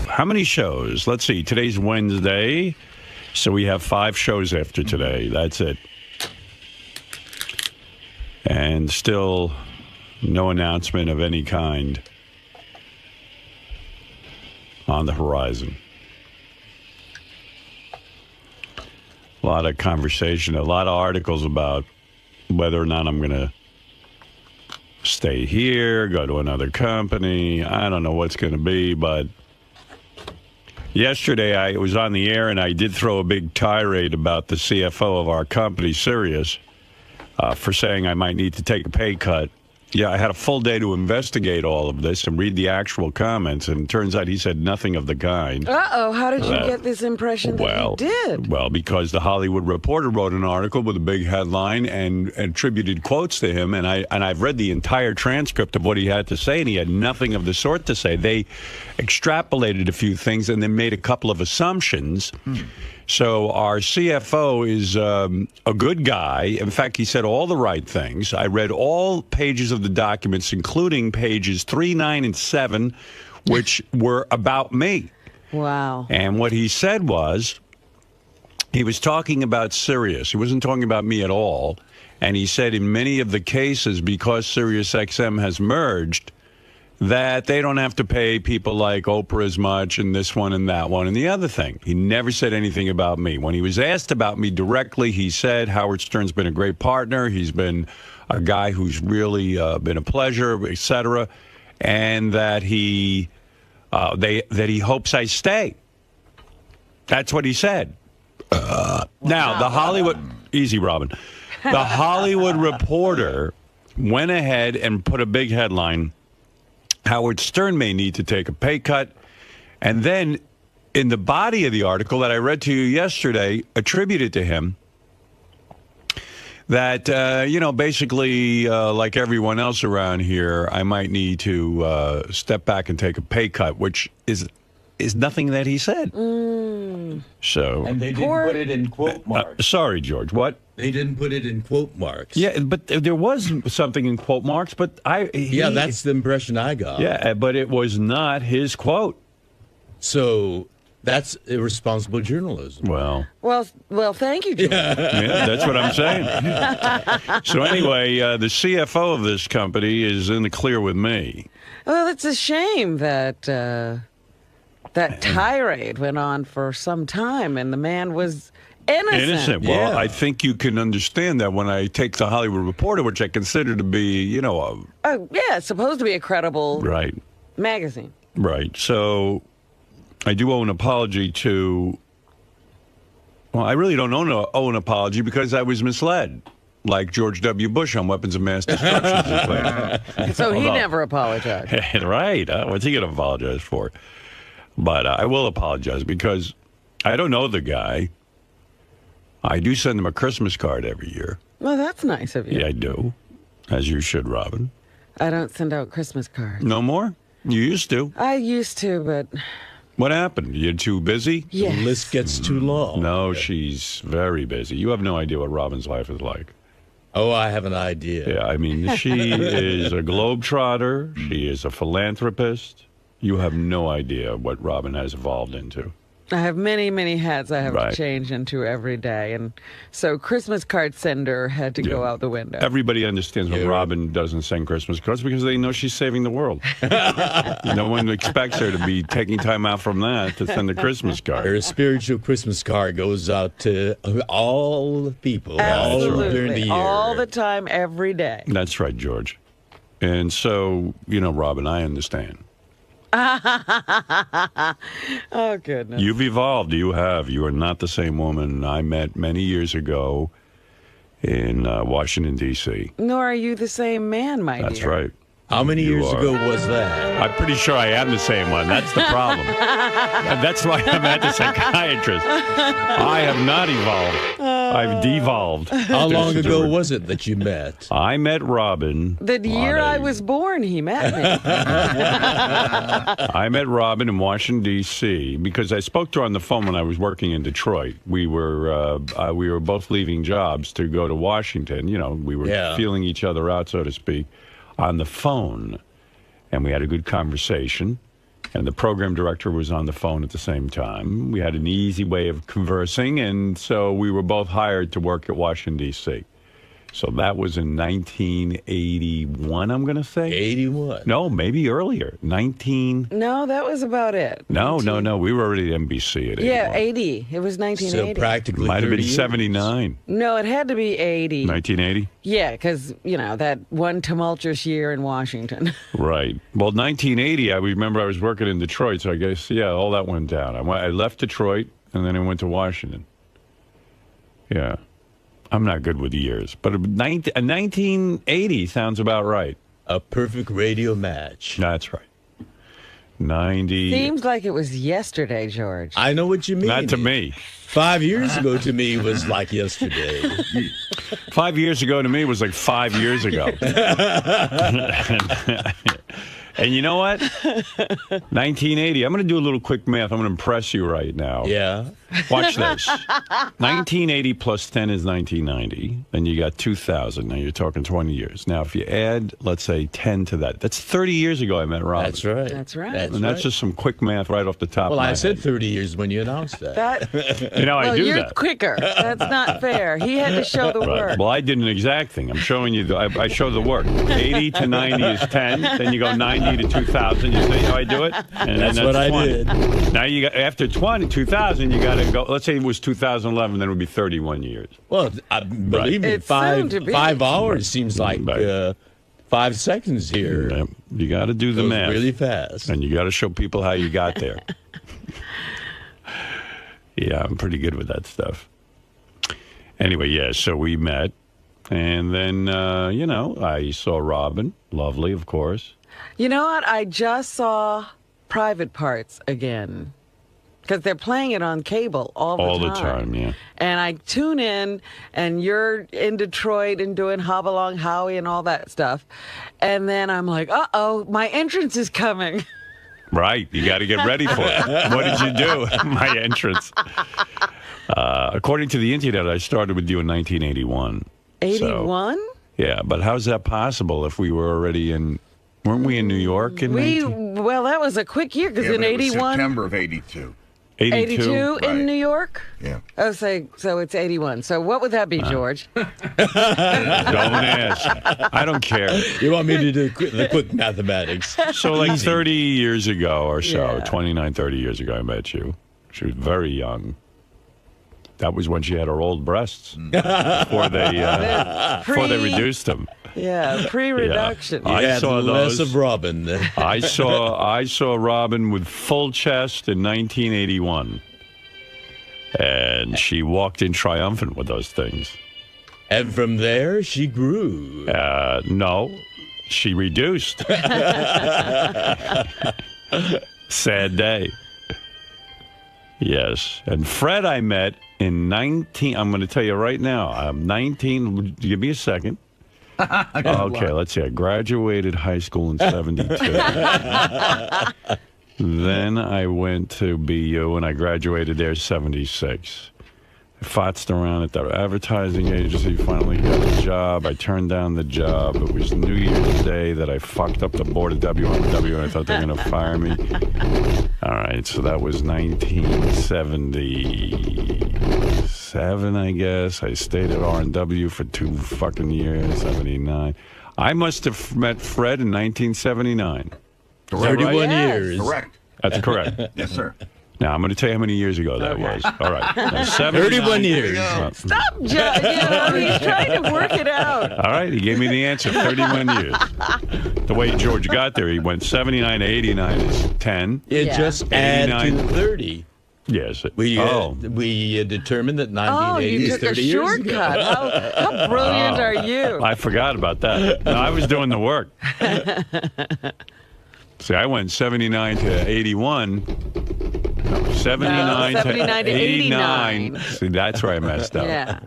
How many shows? Let's see. Today's Wednesday, so we have 5 shows after today. That's it. And still no announcement of any kind on the horizon. A lot of conversation, a lot of articles about whether or not I'm going to stay here, go to another company. I don't know what's going to be, but yesterday I was on the air and I did throw a big tirade about the CFO of our company, Sirius, for saying I might need to take a pay cut. Yeah, I had a full day to investigate all of this and read the actual comments, and it turns out he said nothing of the kind. Uh-oh, how did you get this impression that he did? Well, because the Hollywood Reporter wrote an article with a big headline and attributed quotes to him, and I've read the entire transcript of what he had to say, and he had nothing of the sort to say. They extrapolated a few things and then made a couple of assumptions. So our CFO is a good guy. In fact, he said all the right things. I read all pages of the documents, including pages 3, 9, and 7, which were about me. Wow. And what he said was, he was talking about Sirius. He wasn't talking about me at all. And he said in many of the cases, because SiriusXM has merged, that they don't have to pay people like Oprah as much and this one and that one and the other thing. He never said anything about me. When he was asked about me directly, he said Howard Stern's been a great partner. He's been a guy who's really been a pleasure, etc., and that he hopes I stay. That's what he said. Now, the Hollywood... Easy, Robin. The Hollywood Reporter went ahead and put a big headline, Howard Stern may need to take a pay cut. And then in the body of the article that I read to you yesterday, attributed to him, that, basically, like everyone else around here, I might need to step back and take a pay cut, which is nothing that he said. So, and they didn't put it in quote marks. Sorry, George, what? They didn't put it in quote marks. Yeah, but there was something in quote marks, but yeah, that's the impression I got. Yeah, but it was not his quote. So that's irresponsible journalism. Well, thank you, George. Yeah, that's what I'm saying. So anyway, the CFO of this company is in the clear with me. Well, it's a shame that that tirade went on for some time, and the man was innocent. Well, I think you can understand that when I take the Hollywood Reporter, which I consider to be, it's supposed to be a credible magazine. Right. So I do owe an apology to... Well, I really don't owe an apology because I was misled, like George W. Bush on weapons of mass destruction. So he never apologized. Right. What's he going to apologize for? But I will apologize because I don't know the guy. I do send him a Christmas card every year. Well, that's nice of you. Yeah, I do. As you should, Robin. I don't send out Christmas cards. No more? You used to. I used to, but... What happened? You're too busy? Yes. The list gets too long. No, she's very busy. You have no idea what Robin's life is like. Oh, I have an idea. Yeah, I mean, she is a globetrotter. She is a philanthropist. You have no idea what Robin has evolved into. I have many, many hats I have to change into every day. And so Christmas card sender had to go out the window. Everybody understands when Robin doesn't send Christmas cards because they know she's saving the world. No one expects her to be taking time out from that to send a Christmas card. Her spiritual Christmas card goes out to all the people all during the year. All the time, every day. That's right, George. And so, Robin, I understand. Oh, goodness. You've evolved. You have. You are not the same woman I met many years ago in Washington, D.C. Nor are you the same man, my dear. That's right. How many years ago was that? I'm pretty sure I am the same one. That's the problem. And that's why I'm at the psychiatrist. I have not evolved. I've devolved. How long ago was it that you met? I met Robin. The year I was born, he met me. I met Robin in Washington, D.C. because I spoke to her on the phone when I was working in Detroit. We were both leaving jobs to go to Washington. We were feeling each other out, so to speak, on the phone. And we had a good conversation. And the program director was on the phone at the same time. We had an easy way of conversing, and so we were both hired to work at Washington, D.C. So that was in 1981, I'm going to say. 81. No, maybe earlier. No, that was about it. No. We were already at NBC at 81. Yeah, 80. It was 1980. So practically Might have been 30 years. 79. No, it had to be 80. 1980? Yeah, because, that one tumultuous year in Washington. Right. Well, 1980, I remember I was working in Detroit, so I guess, all that went down. I left Detroit, and then I went to Washington. Yeah. I'm not good with years, but 1980 sounds about right. A perfect radio match. That's right. 90. Seems like it was yesterday, George. I know what you mean. Not to me. 5 years ago to me was like yesterday. 5 years ago to me was like 5 years ago. And you know what? 1980. I'm going to do a little quick math. I'm going to impress you right now. Yeah. Watch this. 1980 plus 10 is 1990. Then you got 2000. Now you're talking 20 years. Now, if you add, let's say, 10 to that, that's 30 years ago I met Robin. That's right. That's right. And that's just some quick math right off the top Well, of my I said head. 30 years when you announced that. I do you're that. quicker. That's not fair. He had to show the Right. work. Well, I did an exact thing. I'm showing you. I show the work. 80 to 90 is 10. Then you go 90 to 2000. You see how I do it? And That's what I 20. did. Now you got after 2000, you got to go. Let's say it was 2011. Then it would be 31 years. Well, believe me, It's soon to be. 5 hours seems like Right. 5 seconds here. You got to do the Goes math really fast. and you got to show people how you got there. Yeah, I'm pretty good with that stuff. Anyway, yeah, so we met. And then, I saw Robin. Lovely, of course. You know what? I just saw Private Parts again. Because they're playing it on cable all the time. All the time, yeah. And I tune in, and you're in Detroit and doing Hopalong Howie and all that stuff. And then I'm like, uh-oh, my entrance is coming. Right. You got to get ready for it. What did you do? My entrance. According to the internet, I started with you in 1981. 81? Yeah, but how's that possible if we were already in... Weren't we in New York in Well, that was a quick year, because in but it was 81... September of 82. 82 Right. in New York? Yeah. Oh, so it's 81. So what would that be, George? Don't ask. I don't care. You want me to do the quick mathematics? So like 30 years ago or so, Yeah. 29, 30 years ago, I met you. She was very young. That was when she had her old breasts before they reduced them. Yeah, pre-reduction. Yeah. I had saw less those. of Robin. I saw Robin with full chest in 1981, and she walked in triumphant with those things. And from there, she grew. No, she reduced. Sad day. Yes, and Fred I met in 19. I'm going to tell you right now. I'm 19. Give me a second. Okay, let's see. I graduated high school in 72. Then I went to BU, and I graduated there in 76. I fotzed around at the advertising agency, finally got a job. I turned down the job. It was New Year's Day that I fucked up the board of WMW, and I thought they were going to fire me. All right, so that was 1977, I guess. I stayed at R&W for 2 fucking years, 79. I must have met Fred in 1979. 31 Yes. years. Correct. That's correct. Yes, sir. Now, I'm going to tell you how many years ago that was. All right. Now, 31 years. Stop, Judge. He's trying to work it out. All right, he gave me the answer, 31 years. The way George got there, he went 79 to 89 is 10. It Yeah. just add to 89. 30. Yes. We determined that 1980 you is took 30 a years shortcut. ago. How brilliant are you? I forgot about that. No, I was doing the work. See, I went 79 to 81. No, 79, No, 79 to 89. See, that's where I messed up. Yeah.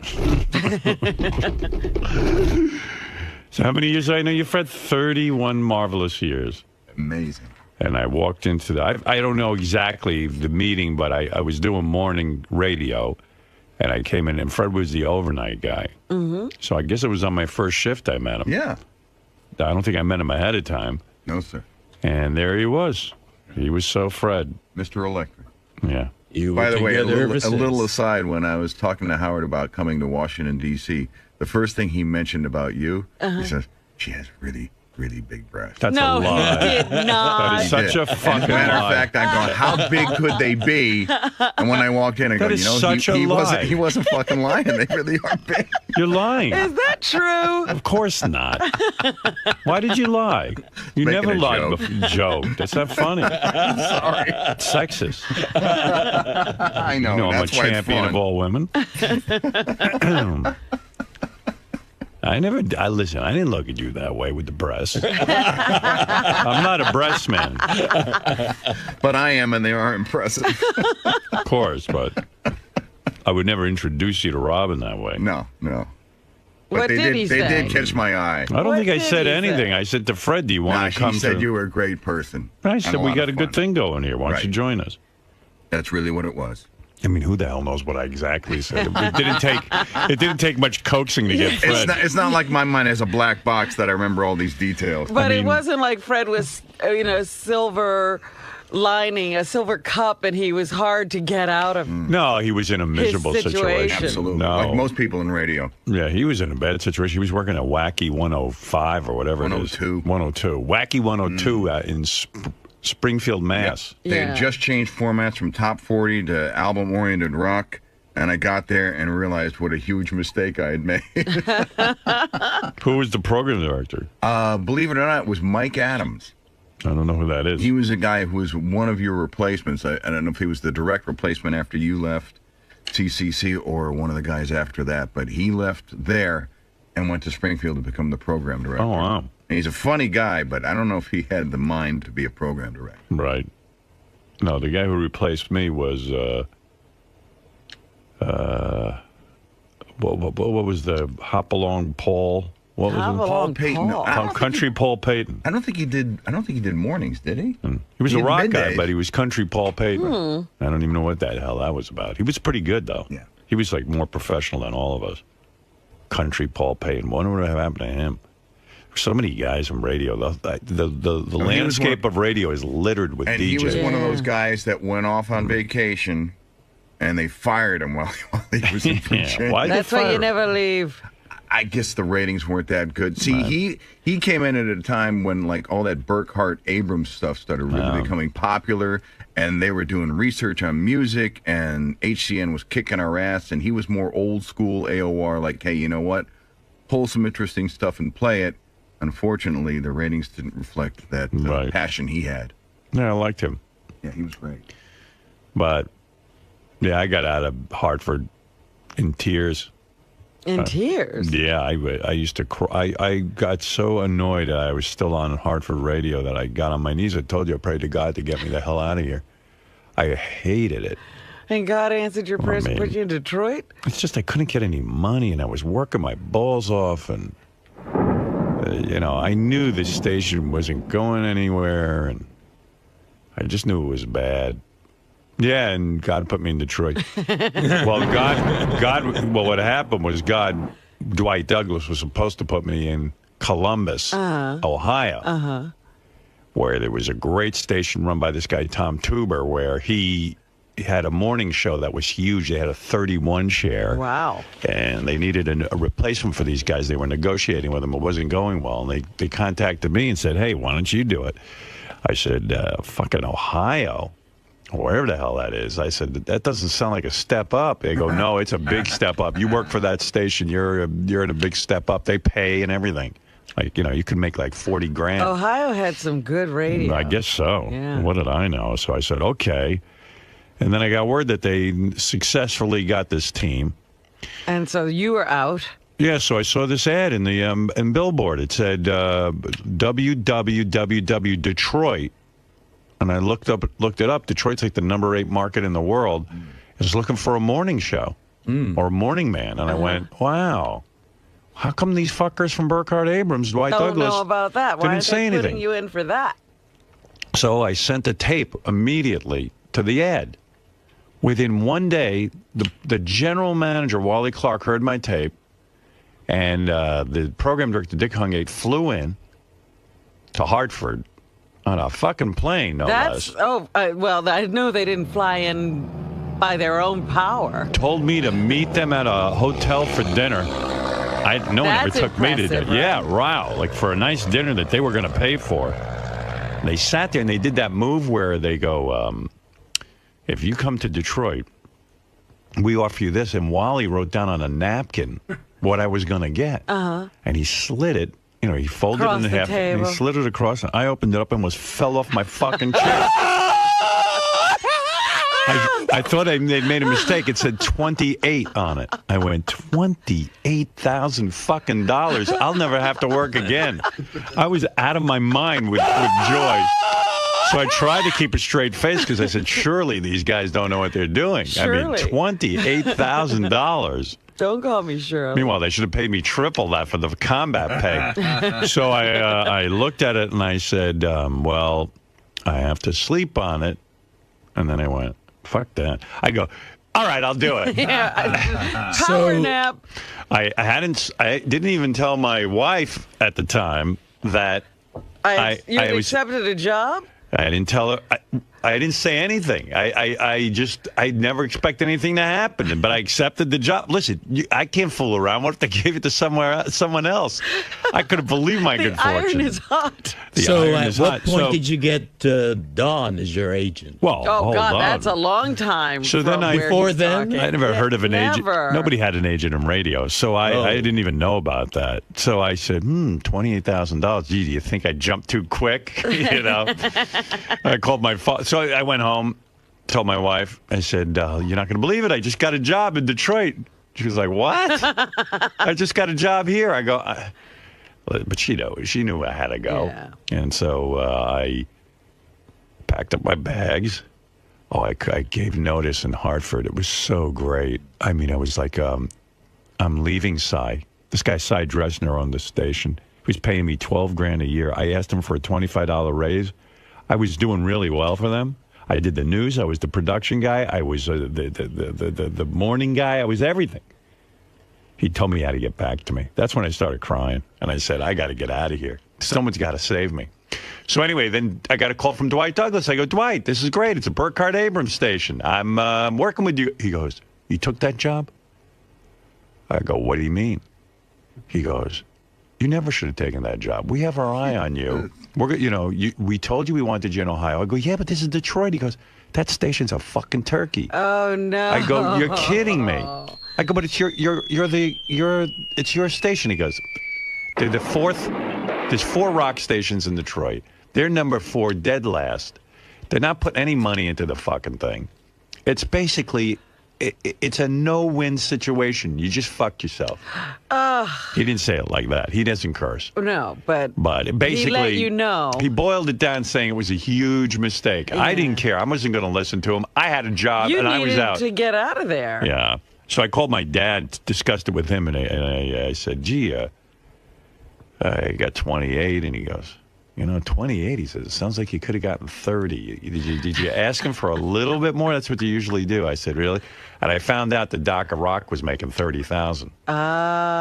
So how many years did I know you, Fred? 31 marvelous years. Amazing. And I walked into the, I don't know exactly the meeting, but I was doing morning radio, and I came in, and Fred was the overnight guy. Mm-hmm. So I guess it was on my first shift I met him. Yeah. I don't think I met him ahead of time. No, sir. And there he was. He was so Fred. Mr. Electric. Yeah. By the way, a little aside, when I was talking to Howard about coming to Washington, D.C., the first thing he mentioned about you, he says, she has really, really big breasts. That's a lie. No, he did not. That is such a fucking Matter of lie. fact, I'm going, how big could they be? And when I walked in, I go, That is you know, such a he lie. he wasn't fucking lying. They really are big. You're lying. Is that true? Of course not. Why did you lie? You Making never a lied joke. before. Joke. That's not funny. Sorry. It's sexist. I know. You know I'm a That's why it's champion fun. of all women. Listen, I didn't look at you that way with the breasts. I'm not a breast man. But I am, and they are impressive. Of course, but I would never introduce you to Robin that way. No. But What did he they say? did catch my eye. I don't What think I did said he anything. say? I said to Fred, do you want to come She said to... you were a great person. I and said, we lot got of a good fun. thing going here. Why don't you Right. join us? That's really what it was. I mean, who the hell knows what I exactly said? It didn't take much coaxing to get Fred. It's not like my mind has a black box that I remember all these details. But I mean- it wasn't like Fred was, silver lining, a silver cup, and he was hard to get out of. No, he was in a miserable situation. Absolutely. No. Like most people in radio. Yeah, he was in a bad situation. He was working at Wacky 105 or whatever it is. 102. 102. Wacky 102 in Springfield, Mass. They Yeah. had just changed formats from top 40 to album-oriented rock, and I got there and realized what a huge mistake I had made. Who was the program director? Believe it or not, it was Mike Adams. I don't know who that is. He was a guy who was one of your replacements. I don't know if he was the direct replacement after you left CCC or one of the guys after that, but he left there and went to Springfield to become the program director. Oh, wow. And he's a funny guy, but I don't know if he had the mind to be a program director. Right. No, the guy who replaced me was, what was the Hopalong Paul? What was Hop it? along, Payton. Paul. I don't think Country Paul Payton. I don't think he did mornings, did he? He was He a had rock guy, middays. but he was Country Paul Payton. I don't even know what the hell that was about. He was pretty good, though. Yeah. He was like more professional than all of us. Country Paul Payton. Wonder what happened to him. So many guys in radio. The landscape of radio is littered with And DJs. he was one of those guys that went off on vacation, and they fired him while he was in Virginia. why? That's why you never leave. I guess the ratings weren't that good. See, he came in at a time when like all that Burkhart Abrams stuff started really becoming popular, and they were doing research on music, and HCN was kicking our ass, and he was more old school AOR, like, hey, you know what? Pull some interesting stuff and play it. Unfortunately, the ratings didn't reflect that Right. passion he had. Yeah, I liked him. Yeah, he was great. But, yeah, I got out of Hartford in tears. In tears. Yeah, I used to cry. I got so annoyed that I was still on Hartford radio that I got on my knees. I told you I prayed to God to get me the hell out of here. I hated it. And God answered your prayers and mean- put you in Detroit? It's just I couldn't get any money, and I was working my balls off, and I knew the station wasn't going anywhere, and I just knew it was bad. Yeah, and God put me in Detroit. Well, what happened was Dwight Douglas was supposed to put me in Columbus, Ohio, where there was a great station run by this guy, Tom Tuber, where he had a morning show that was huge. They had a 31 share. Wow. And they needed a replacement for these guys. They were negotiating with them. It wasn't going well. And they contacted me and said, hey, why don't you do it? I said, fucking Ohio, or wherever the hell that is. I said, that doesn't sound like a step up. They go, no, it's a big step up. You work for that station. You're in a big step up. They pay and everything. Like, you could make like 40 grand. Ohio had some good radio. I guess so. Yeah. What did I know? So I said, okay. And then I got word that they successfully got this team. And so you were out. Yeah, so I saw this ad in the in Billboard. It said www Detroit, and I looked it up. Detroit's like the number 8 market in the world. I was looking for a morning show or a morning man, and I went, wow. How come these fuckers from Burkhart Abrams, Dwight Don't Douglas, know about that. Why didn't aren't say they putting anything? you in for that? So I sent a tape immediately to the ad. Within one day, the general manager, Wally Clark, heard my tape, and the program director, Dick Hungate, flew in to Hartford On a fucking plane, no less. Well, I know they didn't fly in by their own power. Told me to meet them at a hotel for dinner. No one ever took me to dinner. Right? Yeah, wow. Like for a nice dinner that they were going to pay for. They sat there and they did that move where they go, if you come to Detroit, we offer you this. And Wally wrote down on a napkin what I was going to get. And he slid it. You know, he folded it in half and he slid it across. And I opened it up and fell off my fucking chair. I thought they'd made a mistake. It said 28 on it. I went, $28,000 fucking dollars. I'll never have to work again. I was out of my mind with joy. So I tried to keep a straight face because I said, surely these guys don't know what they're doing. Surely. I mean, $28,000. Don't call me Shirley. Meanwhile, they should have paid me triple that for the combat pay. So I looked at it and I said, well, I have to sleep on it. And then I went, fuck that. I go, all right, I'll do it. Power nap. I didn't even tell my wife at the time that you accepted a job? I didn't tell her. I didn't say anything. I never expect anything to happen. But I accepted the job. Listen, I can't fool around. What if they gave it to someone else? I couldn't believe my good fortune. The iron is hot. So at what point did you get Don as your agent? Well, hold on. That's a long time. So then before then, I never heard of an agent. Nobody had an agent in radio, so I didn't even know about that. So I said, $28,000. Gee, do you think I jumped too quick? You know, I called my father. So I went home, told my wife. I said, "You're not going to believe it. I just got a job in Detroit." She was like, "What?" I just got a job here. I go, but she knew I had to go, and so I packed up my bags. Oh, I gave notice in Hartford. It was so great. I mean, I was like, I'm leaving Cy. This guy, Cy Dresner, owned the station. He was paying me $12,000 a year. I asked him for a $25 raise. I was doing really well for them. I did the news. I was the production guy. I was the morning guy. I was everything. He told me how to get back to me. That's when I started crying. And I said, I got to get out of here. Someone's got to save me. So anyway, then I got a call from Dwight Douglas. I go, Dwight, this is great. It's a 𝗏𝗏𝗏 station. I'm working with you. He goes, you took that job? I go, what do you mean? He goes, you never should have taken that job. We have our eye on you. We told you we wanted you in Ohio. I go, yeah, but this is Detroit. He goes, that station's a fucking turkey. Oh no! I go, you're kidding me. I go, but it's it's your station. He goes, there's 4 rock stations in Detroit. They're number 4, dead last. They're not putting any money into the fucking thing. It's basically. It's a no-win situation. You just fuck yourself. He didn't say it like that. He doesn't curse. No, but basically, he let you know. He boiled it down saying it was a huge mistake. Yeah. I didn't care. I wasn't going to listen to him. I had a job, and I was out. You needed to get out of there. Yeah. So I called my dad, discussed it with him, and I said, gee, I got 28, and he goes, 28, he says, it sounds like you could have gotten 30. Did you ask him for a little bit more? That's what you usually do. I said, really? And I found out that Doc of Rock was making $30,000.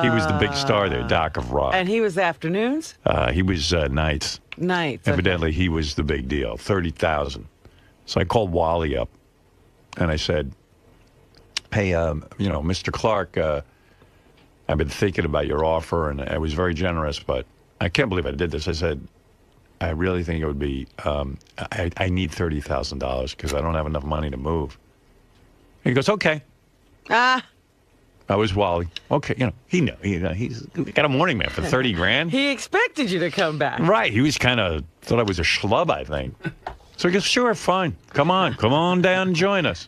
He was the big star there, Doc of Rock. And he was afternoons? He was nights. Nights. Evidently, he was the big deal, $30,000. So I called Wally up, and I said, hey, Mr. Clark, I've been thinking about your offer, and I was very generous, but I can't believe I did this. I said, I really think it would be, I need $30,000 because I don't have enough money to move. He goes, okay. I was Wally. Okay, he knew. He's got a morning man for $30,000. He expected you to come back. Right. He was thought I was a schlub, I think. So he goes, sure, fine. Come on down and join us.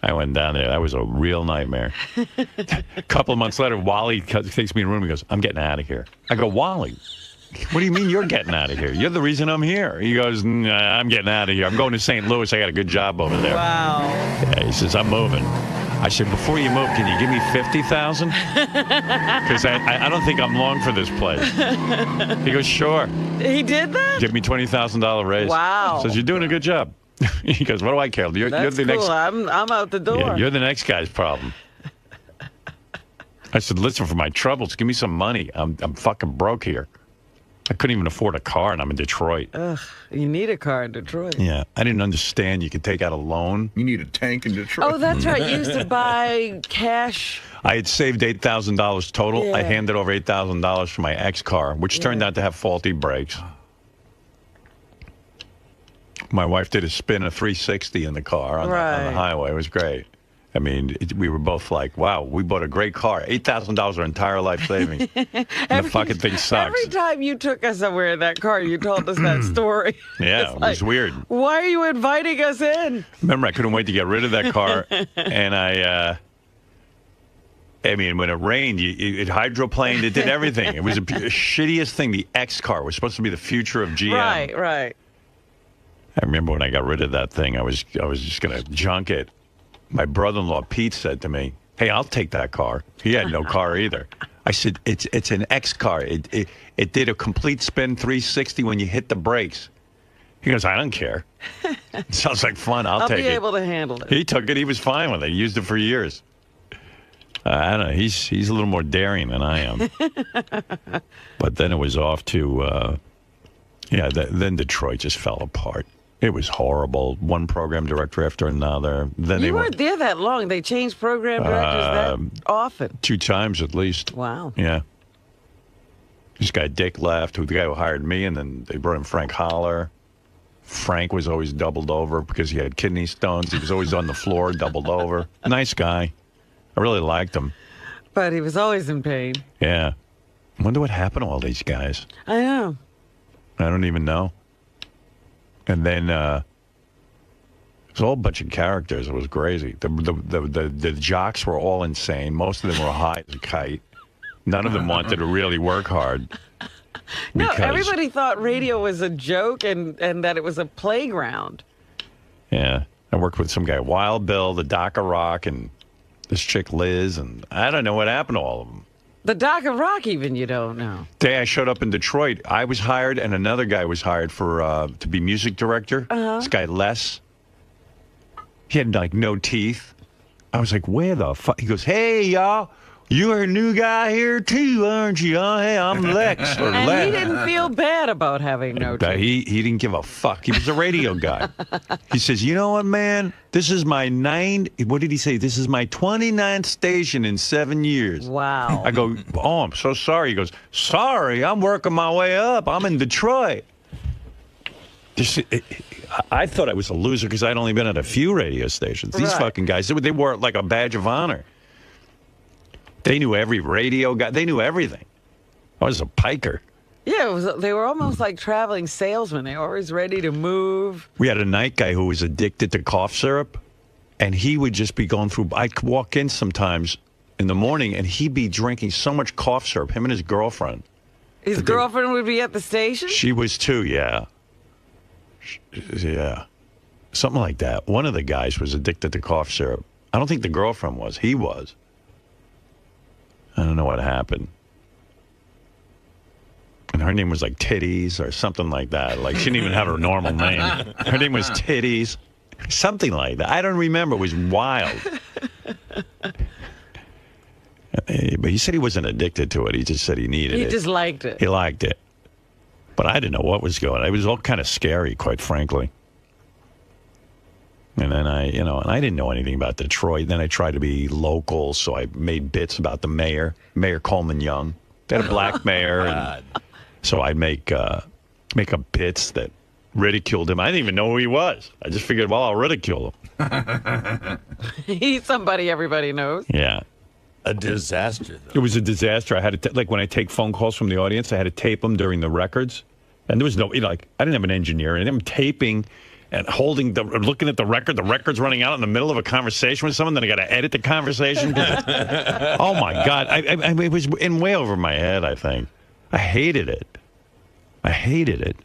I went down there. That was a real nightmare. A couple of months later, Wally takes me in a room. He goes, I'm getting out of here. I go, Wally, what do you mean you're getting out of here? You're the reason I'm here. He goes, I'm getting out of here. I'm going to St. Louis. I got a good job over there. Wow. Yeah, he says, I'm moving. I said, before you move, can you give me $50,000? Because I don't think I'm long for this place. He goes, sure. He did that? Give me $20,000 raise. Wow. Says, you're doing a good job. He goes, what do I care? You're the cool. next. I'm out the door. Yeah, you're the next guy's problem. I said, listen, for my troubles, give me some money. I'm fucking broke here. I couldn't even afford a car, and I'm in Detroit. Ugh, you need a car in Detroit. Yeah, I didn't understand you could take out a loan. You need a tank in Detroit. Oh, that's right. You used to buy cash. I had saved $8,000 total. Yeah. I handed over $8,000 for my ex car, which turned out to have faulty brakes. My wife did a spin of 360 in the car on the highway. It was great. I mean, we were both like, wow, we bought a great car. $8,000 our entire life savings. And the fucking thing sucks. Every time you took us somewhere in that car, you told us that story. Yeah, it was weird. Why are you inviting us in? Remember, I couldn't wait to get rid of that car. And I mean, when it rained, it hydroplaned, it did everything. It was the shittiest thing. The X car was supposed to be the future of GM. Right. I remember when I got rid of that thing, I was just going to junk it. My brother-in-law, Pete, said to me, hey, I'll take that car. He had no car either. I said, it's an X car. It did a complete spin 360 when you hit the brakes. He goes, I don't care. Sounds like fun. I'll take it. I'll be able to handle it. He took it. He was fine with it. He used it for years. I don't know. He's a little more daring than I am. But then it was off to, then Detroit just fell apart. It was horrible. One program director after another. Then You weren't there that long. They changed program directors that often. 2 times at least. Wow. Yeah. This guy Dick left, the guy who hired me, and then they brought in Frank Holler. Frank was always doubled over because he had kidney stones. He was always on the floor, doubled over. Nice guy. I really liked him. But he was always in pain. Yeah. I wonder what happened to all these guys. I know. I don't even know. And then it was a whole bunch of characters. It was crazy. The jocks were all insane. Most of them were high as a kite. None of them wanted to really work hard. No, everybody thought radio was a joke and that it was a playground. Yeah. I worked with some guy, Wild Bill, the Doc of Rock, and this chick Liz, and I don't know what happened to all of them. The Doc of Rock, even, you don't know. Day I showed up in Detroit, I was hired, and another guy was hired for to be music director. This guy Les. He had like no teeth. I was like, where the fuck? He goes, hey y'all, you're a new guy here too, aren't you? Oh, hey, I'm Lex. Or And Lex. he didn't feel bad about having no teeth. He didn't give a fuck. He was a radio guy. He says, you know what, man? This is my what did he say? This is my 29th station in 7 years. Wow. I go, oh, I'm so sorry. He goes, sorry, I'm working my way up. I'm in Detroit. I thought I was a loser because I'd only been at a few radio stations. These fucking guys, they wore it like a badge of honor. They knew every radio guy. They knew everything. I was a piker. Yeah, they were almost like traveling salesmen. They were always ready to move. We had a night guy who was addicted to cough syrup, and he would just be going through. I'd walk in sometimes in the morning, and he'd be drinking so much cough syrup, him and his girlfriend. His girlfriend would be at the station? She was too, yeah. Yeah. Something like that. One of the guys was addicted to cough syrup. I don't think the girlfriend was. He was. I don't know what happened. And her name was like Titties or something like that. Like, she didn't even have her normal name. Her name was Titties. Something like that. I don't remember. It was wild. But he said he wasn't addicted to it. He just said he needed it. He just liked it. He liked it. But I didn't know what was going on. It was all kind of scary, quite frankly. And then I didn't know anything about Detroit. Then I tried to be local, so I made bits about the mayor, Mayor Coleman Young. They had a black mayor, and so I'd make up bits that ridiculed him. I didn't even know who he was. I just figured, well, I'll ridicule him. He's somebody everybody knows. Yeah. A disaster, though. It was a disaster. I had to, like, when I take phone calls from the audience, I had to tape them during the records. And there was no, I didn't have an engineer. And I'm taping and looking at the record. The record's running out in the middle of a conversation with someone. Then I got to edit the conversation. Oh, my God. It was in way over my head, I think. I hated it. It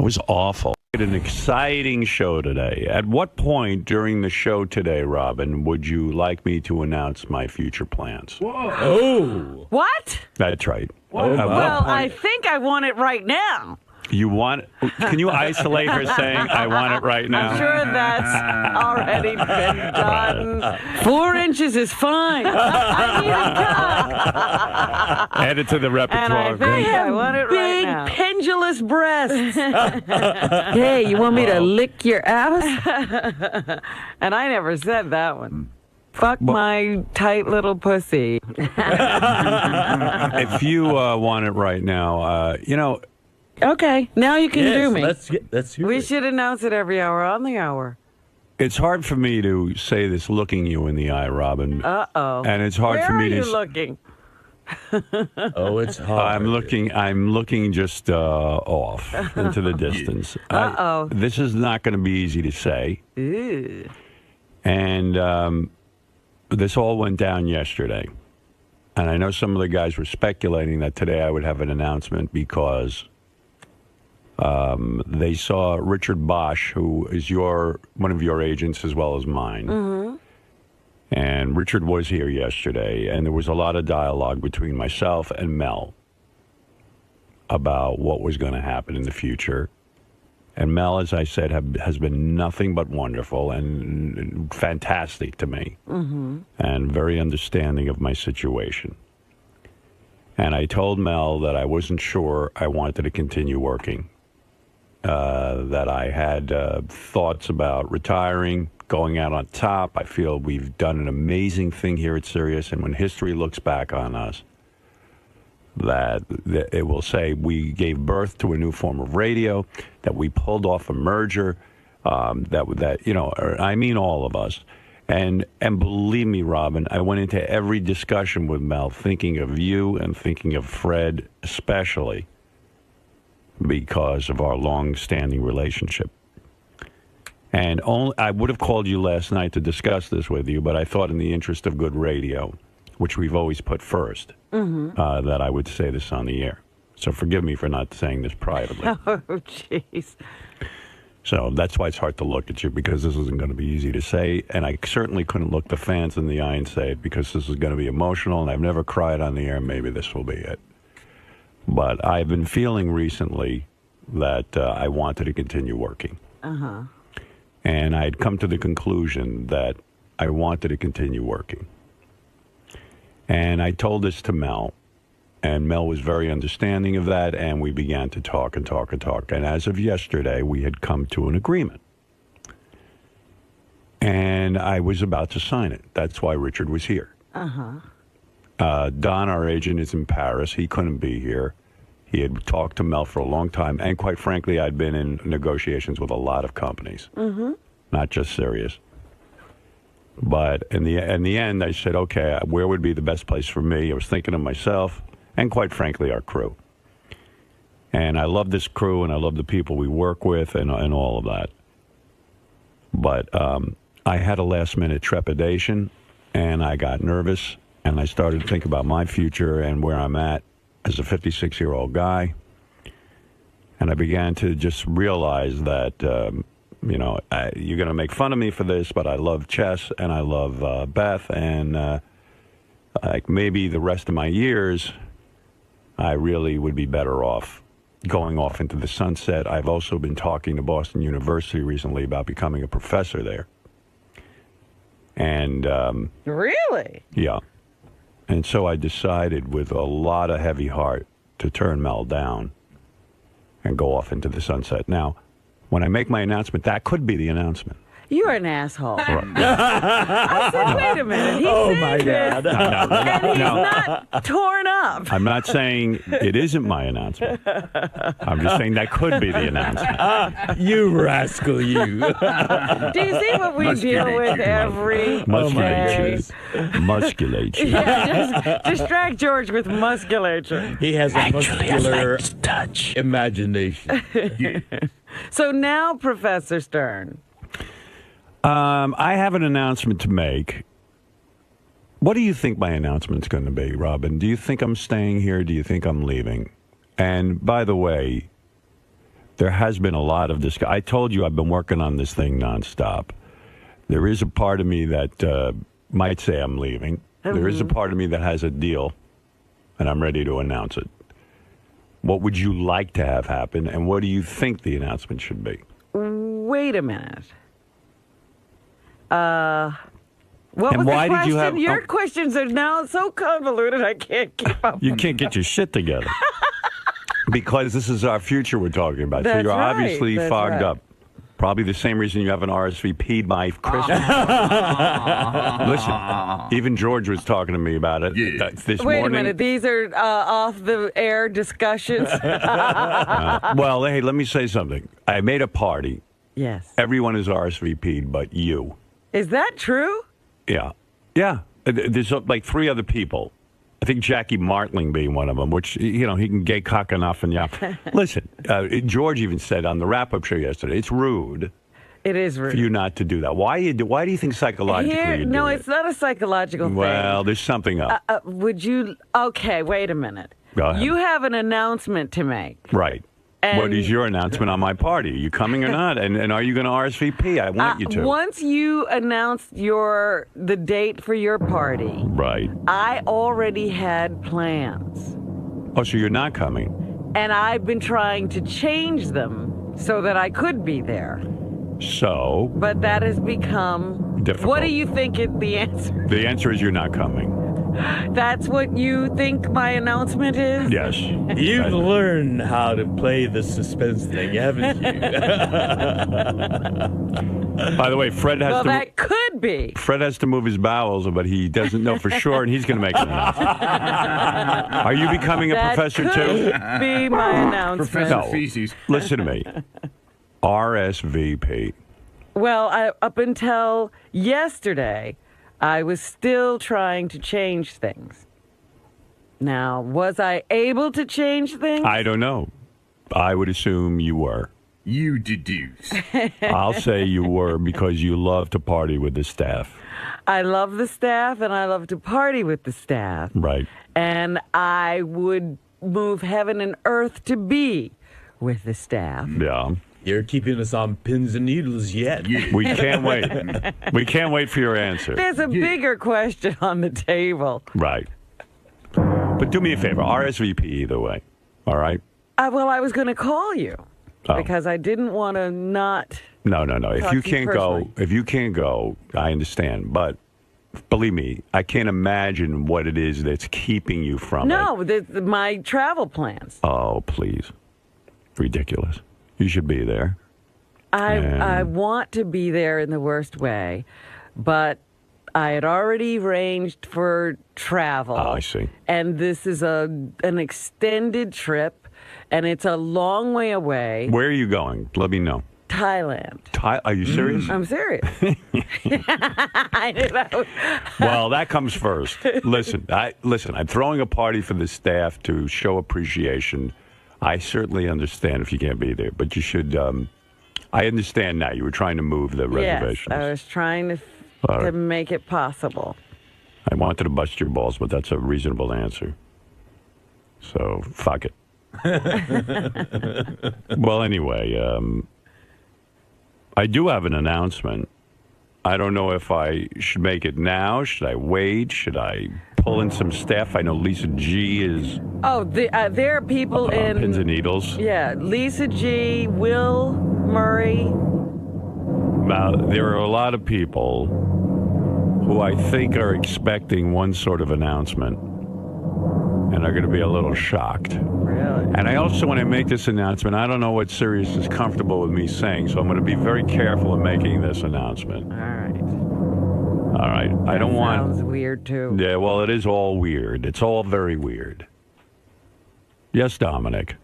was awful. An exciting show today. At what point during the show today, Robin, would you like me to announce my future plans? Whoa. Oh. What? That's right. Oh, Well, I think I want it right now. You want? Can you isolate her saying, "I want it right now"? I'm sure that's already been done. 4 inches is fine. I need a cup. Add it to the repertoire. And I think I want it right now. Big pendulous breasts. Hey, you want me to lick your ass? And I never said that one. Fuck my tight little pussy. If you want it right now, Okay, now you can do me. Let's hear We it. should announce it every hour on the hour. it's hard for me to say this looking you in the eye, Robin. Uh-oh. And it's hard Where for me are to. you looking? Oh, it's hard. I'm looking just off into the distance. Uh-oh. This is not going to be easy to say. Ew. And this all went down yesterday. And I know some of the guys were speculating that today I would have an announcement because they saw Richard Bosch, who is one of your agents as well as mine. Mm-hmm. And Richard was here yesterday, and there was a lot of dialogue between myself and Mel about what was going to happen in the future. And Mel, as I said, has been nothing but wonderful and fantastic to me, and very understanding of my situation. And I told Mel that I wasn't sure I wanted to continue working, that I had thoughts about retiring, going out on top. I feel we've done an amazing thing here at Sirius, and when history looks back on us, that it will say we gave birth to a new form of radio, that we pulled off a merger, I mean all of us. And believe me, Robin, I went into every discussion with Mel thinking of you and thinking of Fred especially because of our long-standing relationship. And I would have called you last night to discuss this with you, but I thought in the interest of good radio, which we've always put first, that I would say this on the air. So forgive me for not saying this privately. Oh, jeez. So that's why it's hard to look at you, because this isn't going to be easy to say. And I certainly couldn't look the fans in the eye and say it, because this is going to be emotional, and I've never cried on the air. Maybe this will be it. But I've been feeling recently that I wanted to continue working. Uh-huh. And I'd come to the conclusion that I wanted to continue working. And I told this to Mel, and Mel was very understanding of that, and we began to talk and talk and talk. And as of yesterday, we had come to an agreement. And I was about to sign it. That's why Richard was here. Don, our agent, is in Paris. He couldn't be here. He had talked to Mel for a long time, and quite frankly, I'd been in negotiations with a lot of companies, not just Sirius. But in the end, I said, okay, where would be the best place for me? I was thinking of myself and, quite frankly, our crew. And I love this crew, and I love the people we work with and all of that. But I had a last-minute trepidation, and I got nervous, and I started to think about my future and where I'm at as a 56-year-old guy. And I began to just realize that, you're going to make fun of me for this, but I love chess and I love Beth. And maybe the rest of my years, I really would be better off going off into the sunset. I've also been talking to Boston University recently about becoming a professor there. And Really? yeah. And so I decided with a lot of heavy heart to turn Mel down and go off into the sunset. Now, when I make my announcement, that could be the announcement. You're an asshole. Right. I said, wait a minute. He's saying this, and he's not torn up. I'm not saying it isn't my announcement. I'm just saying that could be the announcement. You rascal, you. Do you see what we deal with every day? Musculature. Yeah, just distract George with musculature. He has a muscular touch. imagination. So now, Professor Stern. I have an announcement to make. What do you think my announcement's going to be, Robin? Do you think I'm staying here? Do you think I'm leaving? And by the way, there has been a lot of discussion. I told you I've been working on this thing nonstop. There is a part of me that might say I'm leaving. There is a part of me that has a deal, and I'm ready to announce it. What would you like to have happen, and what do you think the announcement should be? Wait a minute. What And was why the did question? you have- Your questions are now so convoluted I can't keep up. You can't get your shit together. Because this is our future we're talking about. So That's you're right. obviously That's fogged right. up. Probably the same reason you haven't RSVP'd my Christmas. Listen, even George was talking to me about it this Wait morning. a minute. These are off-the-air discussions? Well, hey, let me say something. I made a party. Yes. Everyone is RSVP'd but you. Is that true? Yeah. Yeah. There's like 3 other people. I think Jackie Martling being one of them, which, he can gay cock enough. And yeah. Listen, George even said on the wrap-up show yesterday, it's rude It is rude. for you not to do that. Why do you think psychologically you do No, it? it's not a psychological thing. Well, there's something up. Would you... Okay, wait a minute. Go ahead. You have an announcement to make. Right. What is your announcement on my party? Are you coming or not? And are you going to RSVP? I want you to. Once you announce the date for your party, Right. I already had plans. Oh, so you're not coming? And I've been trying to change them so that I could be there. So? But that has become... Difficult. What do you think is the answer? The answer is you're not coming. That's what you think my announcement is? Yes. You've learned how to play the suspense thing, haven't you? By the way, Fred has Well, to... that could be. Fred has to move his bowels, but he doesn't know for sure, and he's going to make an announcement. Are you becoming a That professor could too? be my announcement. Professor No. Feces. Listen to me. RSVP. Well, up until yesterday, I was still trying to change things. Now, was I able to change things? I don't know. I would assume you were. You deduce. I'll say you were because you love to party with the staff. I love the staff, and I love to party with the staff. Right. And I would move heaven and earth to be with the staff. Yeah. You're keeping us on pins and needles yet. We can't wait. We can't wait for your answer. There's a bigger question on the table. Right. But do me a favor. RSVP either way. All right? Well, I was going to call you Oh. because I didn't want to not... No. If Talk you to you can't go, I understand. But believe me, I can't imagine what it is that's keeping you from it. No, my travel plans. Oh, please. Ridiculous. You should be there. I want to be there in the worst way, but I had already arranged for travel. Oh, I see. And this is an extended trip, and it's a long way away. Where are you going? Let me know. Thailand. Are you serious? I'm serious. I knew that was- Well, that comes first. Listen, I'm throwing a party for the staff to show appreciation. I certainly understand if you can't be there, but you should. I understand now. You were trying to move the reservations. Yes, I was trying to make it possible. I wanted to bust your balls, but that's a reasonable answer. So, fuck it. Well, anyway, I do have an announcement. I don't know if I should make it now. Should I wait? Should I pull in some staff? I know Lisa G is Oh, there are people in... pins and needles. Yeah, Lisa G, Will Murray. Now, there are a lot of people who I think are expecting one sort of announcement and are going to be a little shocked. Really? And I also, when I make this announcement, I don't know what Sirius is comfortable with me saying, so I'm going to be very careful in making this announcement. All right. All right. I don't want... Sounds weird, too. Yeah, well, it is all weird. It's all very weird. Yes, Dominic.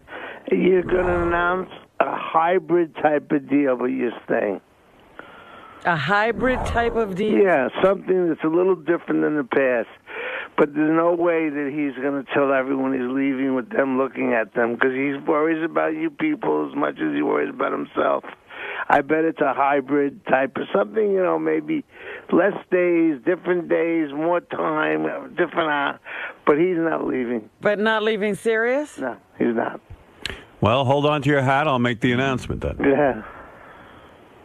You're going to announce a hybrid type of deal with your thing. A hybrid type of deal? Yeah, something that's a little different than the past. But there's no way that he's going to tell everyone he's leaving with them looking at them because he worries about you people as much as he worries about himself. I bet it's a hybrid type of something, maybe less days, different days, more time, different, but he's not leaving. But not leaving Sirius? No, he's not. Well, hold on to your hat. I'll make the announcement then. Yeah.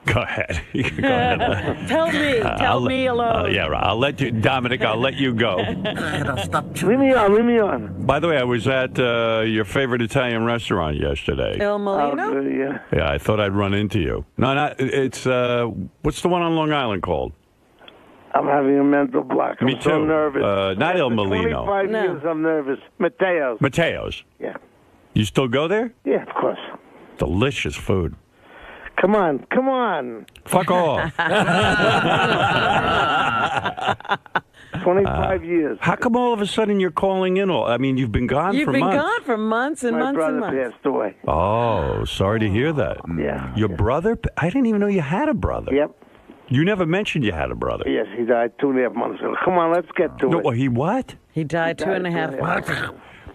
Go ahead. You can go ahead. Tell me alone. Yeah, I'll let you, Dominic. I'll let you go. Leave me on. By the way, I was at your favorite Italian restaurant yesterday. 𝗦𝗵cie𝘄? Yeah, I thought I'd run into you. No, not it's. What's the one on Long Island called? I'm having a mental block. I'm Me too. so nervous. Not 𝗦𝗵cie𝘄. 25 years, I'm nervous. Matteo's. Matteo's. Yeah. You still go there? Yeah, of course. Delicious food. Come on. Fuck off. 25 years. How come all of a sudden you're calling in? I mean, you've been gone You've for been months. gone for months and My months and brother months. passed away. Oh, sorry to hear that. Yeah. Your brother? I didn't even know you had a brother. Yep. You never mentioned you had a brother. Yes, he died 2.5 months ago. Come on, let's get to No, it. well, he what? He died 2.5 months.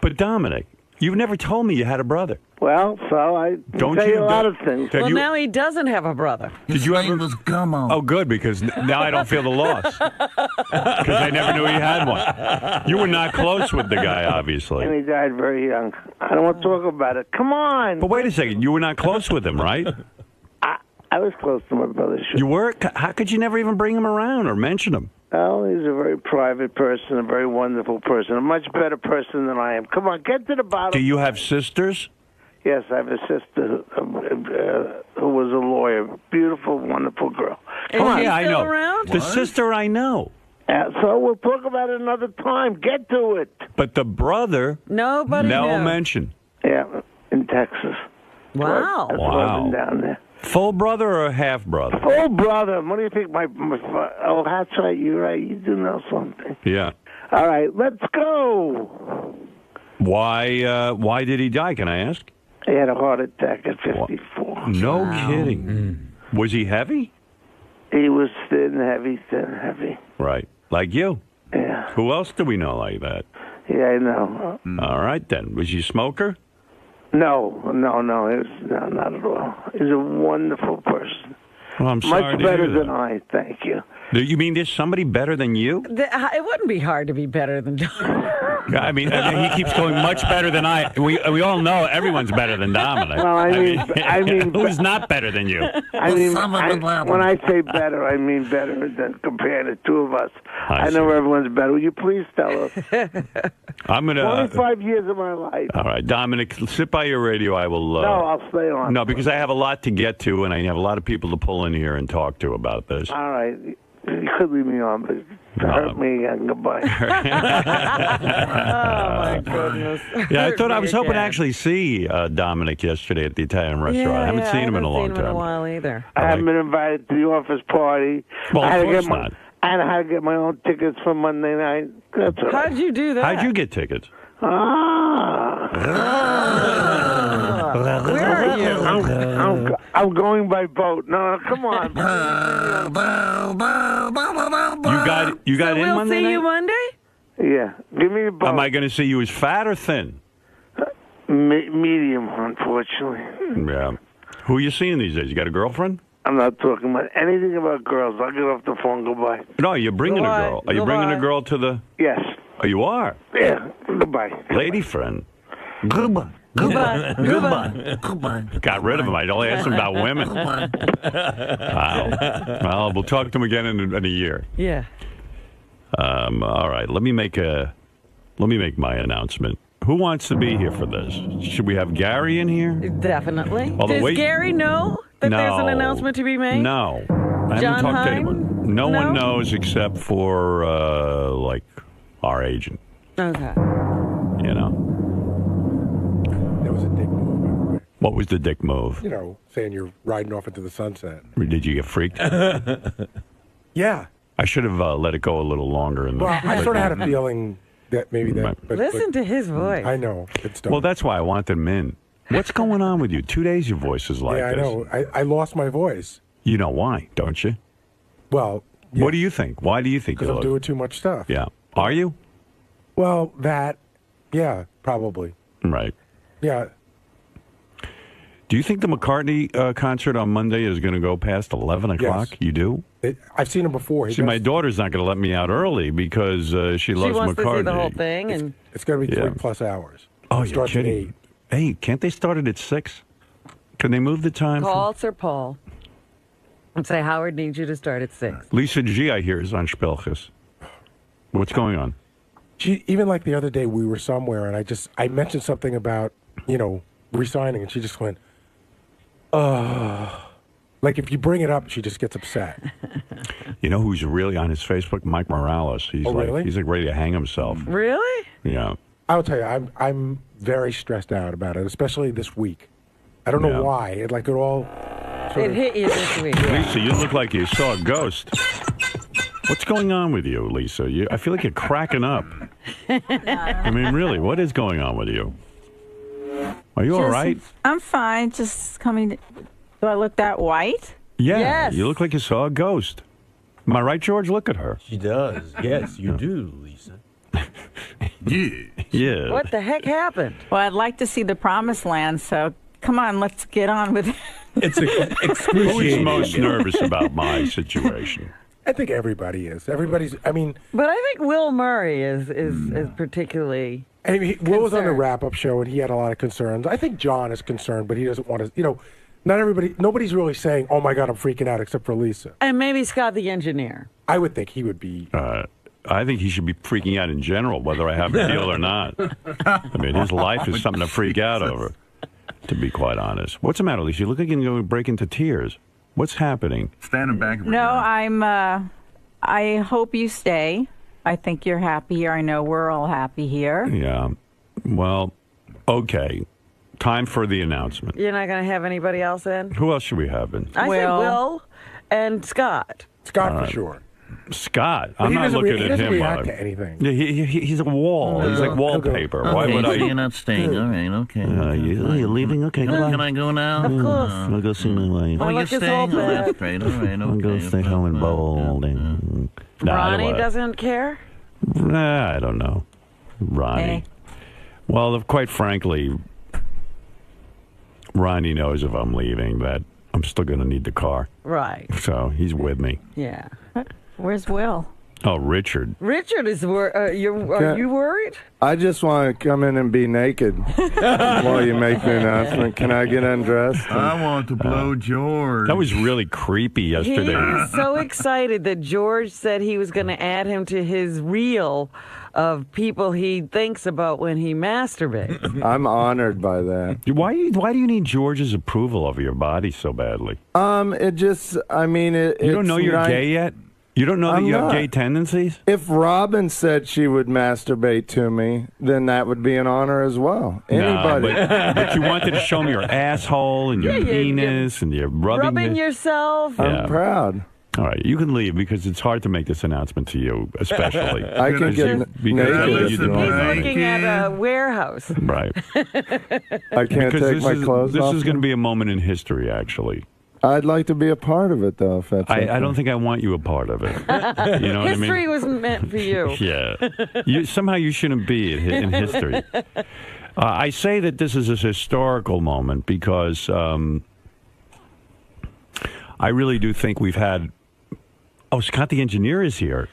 But Dominic, you've never told me you had a brother. Well, so I Don't tell you a lot don't- of things. have Well, you- now he doesn't have a brother. Did you ever? was Gummo. Oh, good, because now I don't feel the loss. Because I never knew he had one. You were not close with the guy, And obviously. he died very young. I don't want to talk about it. Come on. But wait a second, you were not close with him, right? I was close to my brother. You were? How could you never even bring him around or mention him? Oh, he's a very private person, a very wonderful person, a much better person than I am. Come on, get to the bottom. Do you have sisters? Yes, I have a sister who was a lawyer. Beautiful, wonderful girl. Is he I still know. around? The sister I know. So we'll talk about it another time. Get to it. But the brother, Nobody no knew. mention. Yeah, in Texas. Wow. That's Wow. wasn't down there. Full brother or half brother? Oh, brother, what do you think? Oh, that's right. You're right. You do know something. Yeah. All right, let's go. Why did he die, can I ask? He had a heart attack at 54. No kidding. Was he heavy? He was thin, heavy. Right. Like you. Yeah. Who else do we know like that? Yeah, I know. All right, then. Was he a smoker? No. He was, no, not at all. He's a wonderful person. Well, I'm sorry Much to better hear that. than I, thank you. You mean there's somebody better than you? It wouldn't be hard to be better than Don. I mean, he keeps going much better than I. We all know everyone's better than Dominic. Well, I mean, who's not better than you? I mean, some of them happen. when I say better, I mean better than compared to two of us. I see. know everyone's better. Will you please tell us? I'm gonna. 25 years of my life. All right, Dominic, sit by your radio. I will. No, I'll stay on. No, because I have a lot to get to, and I have a lot of people to pull in here and talk to about this. All right. You could leave me on, but hurt me again. Goodbye. Oh, my goodness. Yeah, I thought I was hoping to Again. actually see Dominic yesterday at the Italian restaurant. Yeah, I haven't seen him in a long I haven't seen him in a time. while either. I haven't been invited to the office party. Well, I had of to course get not. I had to get my own tickets for Monday night. That's all right. How'd you do that? How'd you get tickets? Where are you? I'm going by boat. No, come on. You got in We'll Monday see night? you Monday? Yeah, give me a boat. Am I going to see you as fat or thin? Medium, unfortunately. Yeah. Who are you seeing these days? You got a girlfriend? I'm not talking about anything about girls. I'll get off the phone. Goodbye. No, you're bringing Goodbye. a girl. Are you bringing a Goodbye. girl to the? Yes. Oh, you are. Yeah. Goodbye. Lady friend. Goodbye. Goodbye. Goodbye. Got rid of him. I only asked him about women. Wow. Well, we'll talk to him again in a year. Yeah. All right. Let me make my announcement. Who wants to be here for this? Should we have Gary in here? Definitely. Although, Does wait- Gary know that there's an announcement to be made? No. I John haven't talked to Hine? anyone. No one knows except for like our agent. Okay. You know. That was a dick move, by the way. What was the dick move? You know, saying you're riding off into the sunset. Did you get freaked? Yeah. I should have let it go a little longer. In the, Well, I sort of had a feeling that maybe that. Right. Listen to his voice. I know. It's dumb. Well, that's why I wanted him in. What's going on with you? 2 days your voice is like yeah, I this. know. I lost my voice. You know why, don't you? Well, yeah, What do you think? Why do you think because you I'm look? doing too much stuff. Yeah. Are you? Well, yeah, probably. Right. Yeah. Do you think the McCartney concert on Monday is going to go past 11 o'clock? Yes. You do? I've seen him before. He See, does- my daughter's not going to let me out early because she loves she wants McCartney. to see the whole thing, and It's going to be Yeah. 3+ hours. Oh, It you're starts at kidding. 8. Hey, can't they start it at 6? Can they move the time? call Sir Paul. And say, Howard needs you to start at 6. Lisa G, I hear, is on 𝗛𝗿𝗱. What's going on? Even like the other day, we were somewhere, and I mentioned something about, resigning, and she just went, like if you bring it up, she just gets upset. You know who's really on his Facebook? Mike Morales. He's really? He's like ready to hang himself. Really? Yeah. I'll tell you, I'm very stressed out about it, especially this week. I don't know why. It all It hit you this week. Lisa, you look like you saw a ghost. What's going on with you, Lisa? I feel like you're cracking up. I mean, really, what is going on with you? Are you all right? I'm fine. Just coming. Do I look that white? Yeah. Yes. You look like you saw a ghost. Am I right, George? Look at her. She does. Yes, you do, Lisa. Yeah. What the heck happened? Well, I'd like to see the promised land, so come on, let's get on with it. It's Who's excruciating. most nervous about my situation? I think everybody is. But I think @𝗦𝗵_Murray is particularly. Will was on the concerned. wrap-up show, and he had a lot of concerns. I think John is concerned, but he doesn't want to, nobody's really saying, oh my God, I'm freaking out, except for Lisa. And maybe Scott the engineer. I would think he would be. I think he should be freaking out in general, whether I have a deal or not. I mean, his life is something to freak out over, to be quite honest. What's the matter, Lisa? You look like you're going to break into tears. What's happening? Standing back. No, I hope you stay. I think you're happy here. I know we're all happy here. Yeah. Well, okay. Time for the announcement. You're not going to have anybody else in? Who else should we have in? I said Will and Scott. Scott for sure. Scott. But I'm not looking he at doesn't him. react to anything. Yeah, he's a wall. He's like wallpaper. Why would I? You're not staying. All right, okay. You're leaving? Okay, Can I go now? Of course. I'll go see my wife. Oh, you're look, it's all staying? Oh, bad. that's great. All right, okay. I'll go stay home in bowling. Ronnie doesn't care? I don't know. Ronnie. Hey. Well, quite frankly, Ronnie knows if I'm leaving that I'm still going to need the car. Right. So he's with me. Yeah. Where's Will? Oh, Richard. Richard is are you worried? I just want to come in and be naked while you make the announcement. Can I get undressed? I want to blow George. That was really creepy yesterday. He's so excited that George said he was going to add him to his reel of people he thinks about when he masturbates. I'm honored by that. Why do you need George's approval of your body so badly? It just, I mean, You don't know you're gay yet? You don't know that you have not. gay tendencies? If Robin said she would masturbate to me, then that would be an honor as well. Anybody. No, but you wanted to show me your asshole and your penis and you're rubbing yourself. Yeah. I'm proud. All right, you can leave because it's hard to make this announcement to you, especially. I can get naked. He's looking at a warehouse. Right. I can't take my clothes off. This is going to be a moment in history, actually. I'd like to be a part of it, though, if that's okay. I don't think I want you a part of it. You know what I mean? History was meant for you. Yeah. Somehow you shouldn't be in history. I say that this is a historical moment because I really do think we've had... Oh, Scott the engineer is here.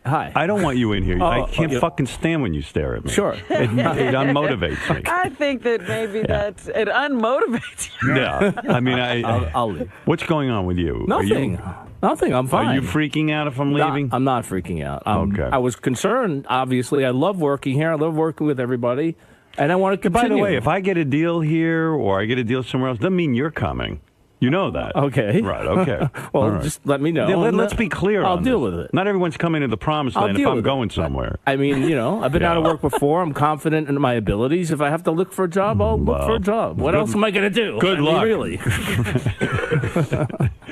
Hi. I don't want you in here. I can't fucking stand when you stare at me. Sure. It unmotivates me. I think that maybe it unmotivates you. Yeah. I mean, I'll leave. What's going on with you? Nothing. Nothing. I'm fine. Are you freaking out if I'm leaving? I'm not freaking out. Okay. I was concerned, obviously. I love working here. I love working with everybody. And I want to continue. By the way, if I get a deal here or I get a deal somewhere else, doesn't mean you're coming. You know that. Okay. Right, okay. Well, right. just let me know. Yeah, let's be clear I'll on deal this. with it. Not everyone's coming to the promised land if I'm going somewhere. I mean, I've been out of work before. I'm confident in my abilities. If I have to look for a job, I'll look for a job. What else am I going to do? Good luck. Really?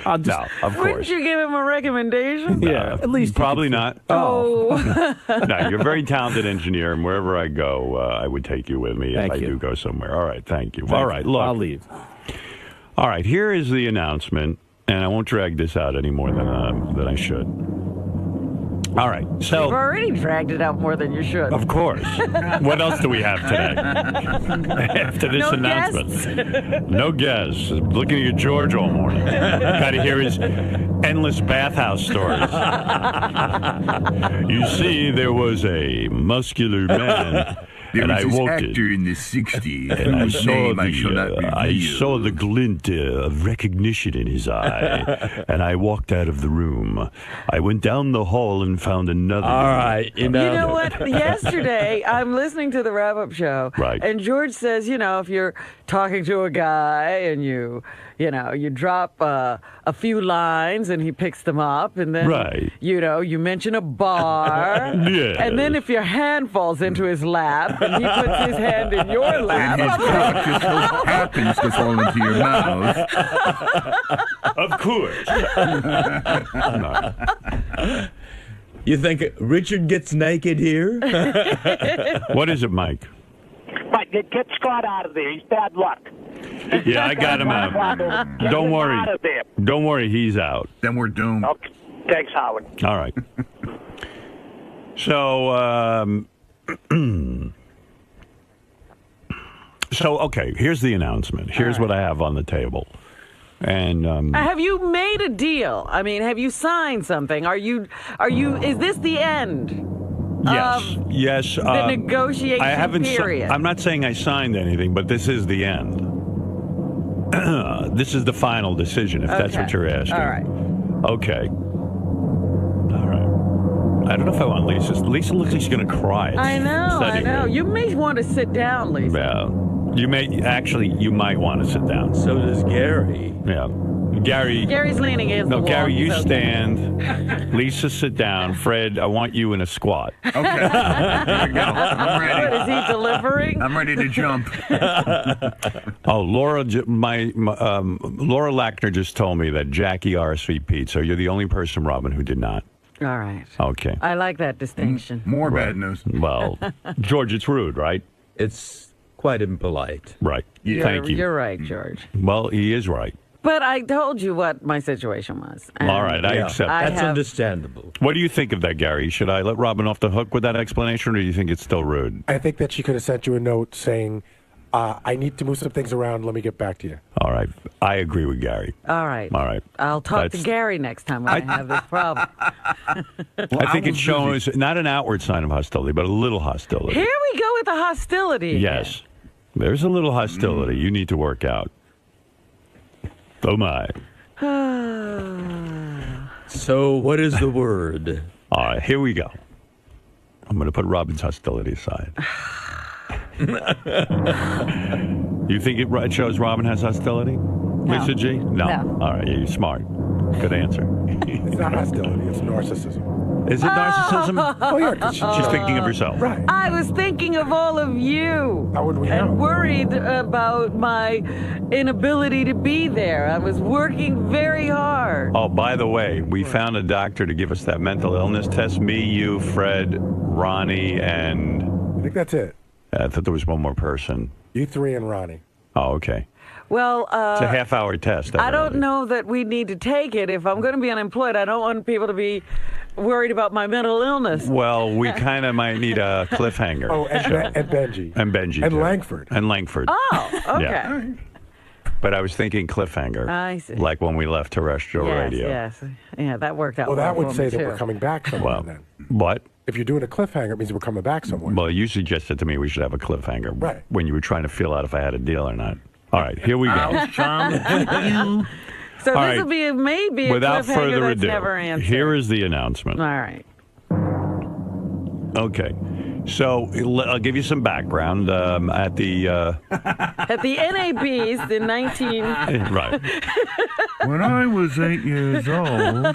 I'll just, no, of Wouldn't course. you give him a recommendation? Yeah, at least. Probably not. Oh. No, you're a very talented engineer, and wherever I go, I would take you with me if I do go somewhere. All right, thank you. All right, look. I'll leave. All right, here is the announcement, and I won't drag this out any more than I should. All right, so... You've already dragged it out more than you should. Of course. What else do we have today? After this announcement. Guests? No guests. Looking at your George all morning. Got to hear his endless bathhouse stories. You see, there was a muscular man There and was I this walked actor in. in the 60s And I whose saw, name I shall not I reveal. saw the glint of recognition in his eye, and I walked out of the room. I went down the hall and found another. All right, You know what? Yesterday, I'm listening to the wrap-up show, Right. and George says, if you're talking to a guy and you drop a few lines and he picks them up, and then, Right. you mention a bar, Yes. and then if your hand falls into his lap and he puts his hand in your lap, And his cock just so happens to fall into your mouth. Of course. No. You think Richard gets naked here? What is it, Mike? But get Scott out of there. He's bad luck. Yeah, I got him out. Don't worry. Out of there. Don't worry, he's out. Then we're doomed. Okay. Thanks, Howard. All right. So, okay, here's the announcement. Here's what I have on the table. And have you made a deal? I mean, have you signed something? Is this the end? yes. The negotiation period. I'm not saying I signed anything, but this is the end. This is the final decision, if that's what you're asking. All right. Okay. All right. I don't know if I want Lisa. Lisa looks like she's going to cry. I know. You may want to sit down, Lisa. Yeah. You might want to sit down. So does Gary. Yeah. Gary's leaning against the wall. No, Gary, you so- stand. Lisa, sit down. Fred, I want you in a squat. Okay. Here we go. I'm ready. What, is he delivering? I'm ready to jump. Oh, Laura Lackner just told me that Jackie RSVP'd, so you're the only person, Robin, who did not. All right. Okay. I like that distinction. More bad news. Well, George, it's rude, right? It's quite impolite. Right. Thank you. You're right, George. Well, he is right. But I told you what my situation was. All right, I accept that. That's understandable. What do you think of that, Gary? Should I let Robin off the hook with that explanation, or do you think it's still rude? I think that she could have sent you a note saying, I need to move some things around. Let me get back to you. All right. I agree with Gary. All right. All right. I'll talk to Gary next time when I have this problem. I think it shows not an outward sign of hostility, but a little hostility. Here we go with the hostility. Yes. There's a little hostility you need to work out. Oh, my. So what is the word? All right, here we go. I'm going to put Robin's hostility aside. You think it shows Robin has hostility? No. Lisa G? No. All right, you're smart. Good answer. It's not hostility. It's narcissism. Is it narcissism? Oh, yeah, 'cause She's thinking of herself. Right. I was thinking of all of you. How would we know? And worried about my inability to be there. I was working very hard. Oh, by the way, we found a doctor to give us that mental illness test. Me, you, Fred, Ronnie, and I think that's it. I thought there was one more person. You three and Ronnie. Oh, okay. Well, It's a half-hour test. I don't know that we need to take it. If I'm going to be unemployed, I don't want people to be worried about my mental illness. Well, we kind of might need a cliffhanger. Oh, and Benji. And Benji. And too. Langford. And Langford. Oh, okay. Yeah. But I was thinking cliffhanger. I see. Like when we left terrestrial radio. Yes. Yeah, that worked out Well, that well would for say me, that too. we're coming back somewhere Well, then. what? If you're doing a cliffhanger, it means we're coming back somewhere. Well, you suggested to me we should have a cliffhanger. Right. When you were trying to feel out if I had a deal or not. All right, here we go. So All this will right. be maybe a Without cliffhanger further that's ado, never answered. here is the announcement. All right. Okay. So I'll give you some background at the At the NABs in 19... right. When I was 8 years old,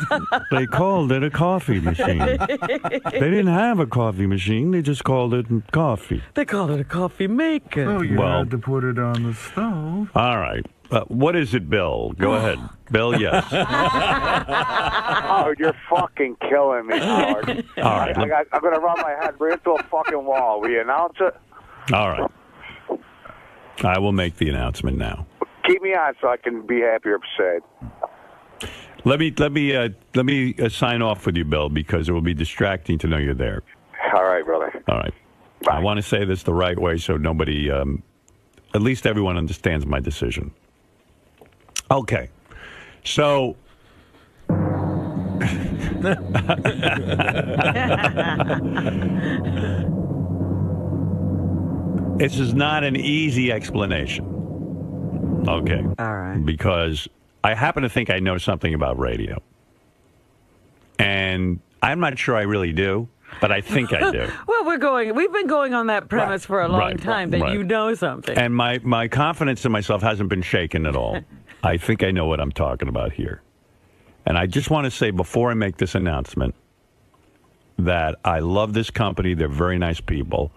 They called it a coffee machine. They didn't have a coffee machine. They just called it coffee. They called it a coffee maker. oh, you Well- had to put it on the stove. All right. What is it, Bill? Go ahead. Bill, yes. Oh, you're fucking killing me, Howard. All right. I'm going to run my head right into a fucking wall. Will you announce it? All right. I will make the announcement now. Keep me on so I can be happy or sad. Let me sign off with you, Bill, because it will be distracting to know you're there. All right, brother. All right. I want to say this the right way so nobody, at least everyone understands my decision. Okay. So. This is not an easy explanation. Okay. All right. Because I happen to think I know something about radio. And I'm not sure I really do, but I think I do. Well, we've been going on that premise for a long time that you know something. And my confidence in myself hasn't been shaken at all. I think I know what I'm talking about here. And I just want to say before I make this announcement that I love this company. They're very nice people.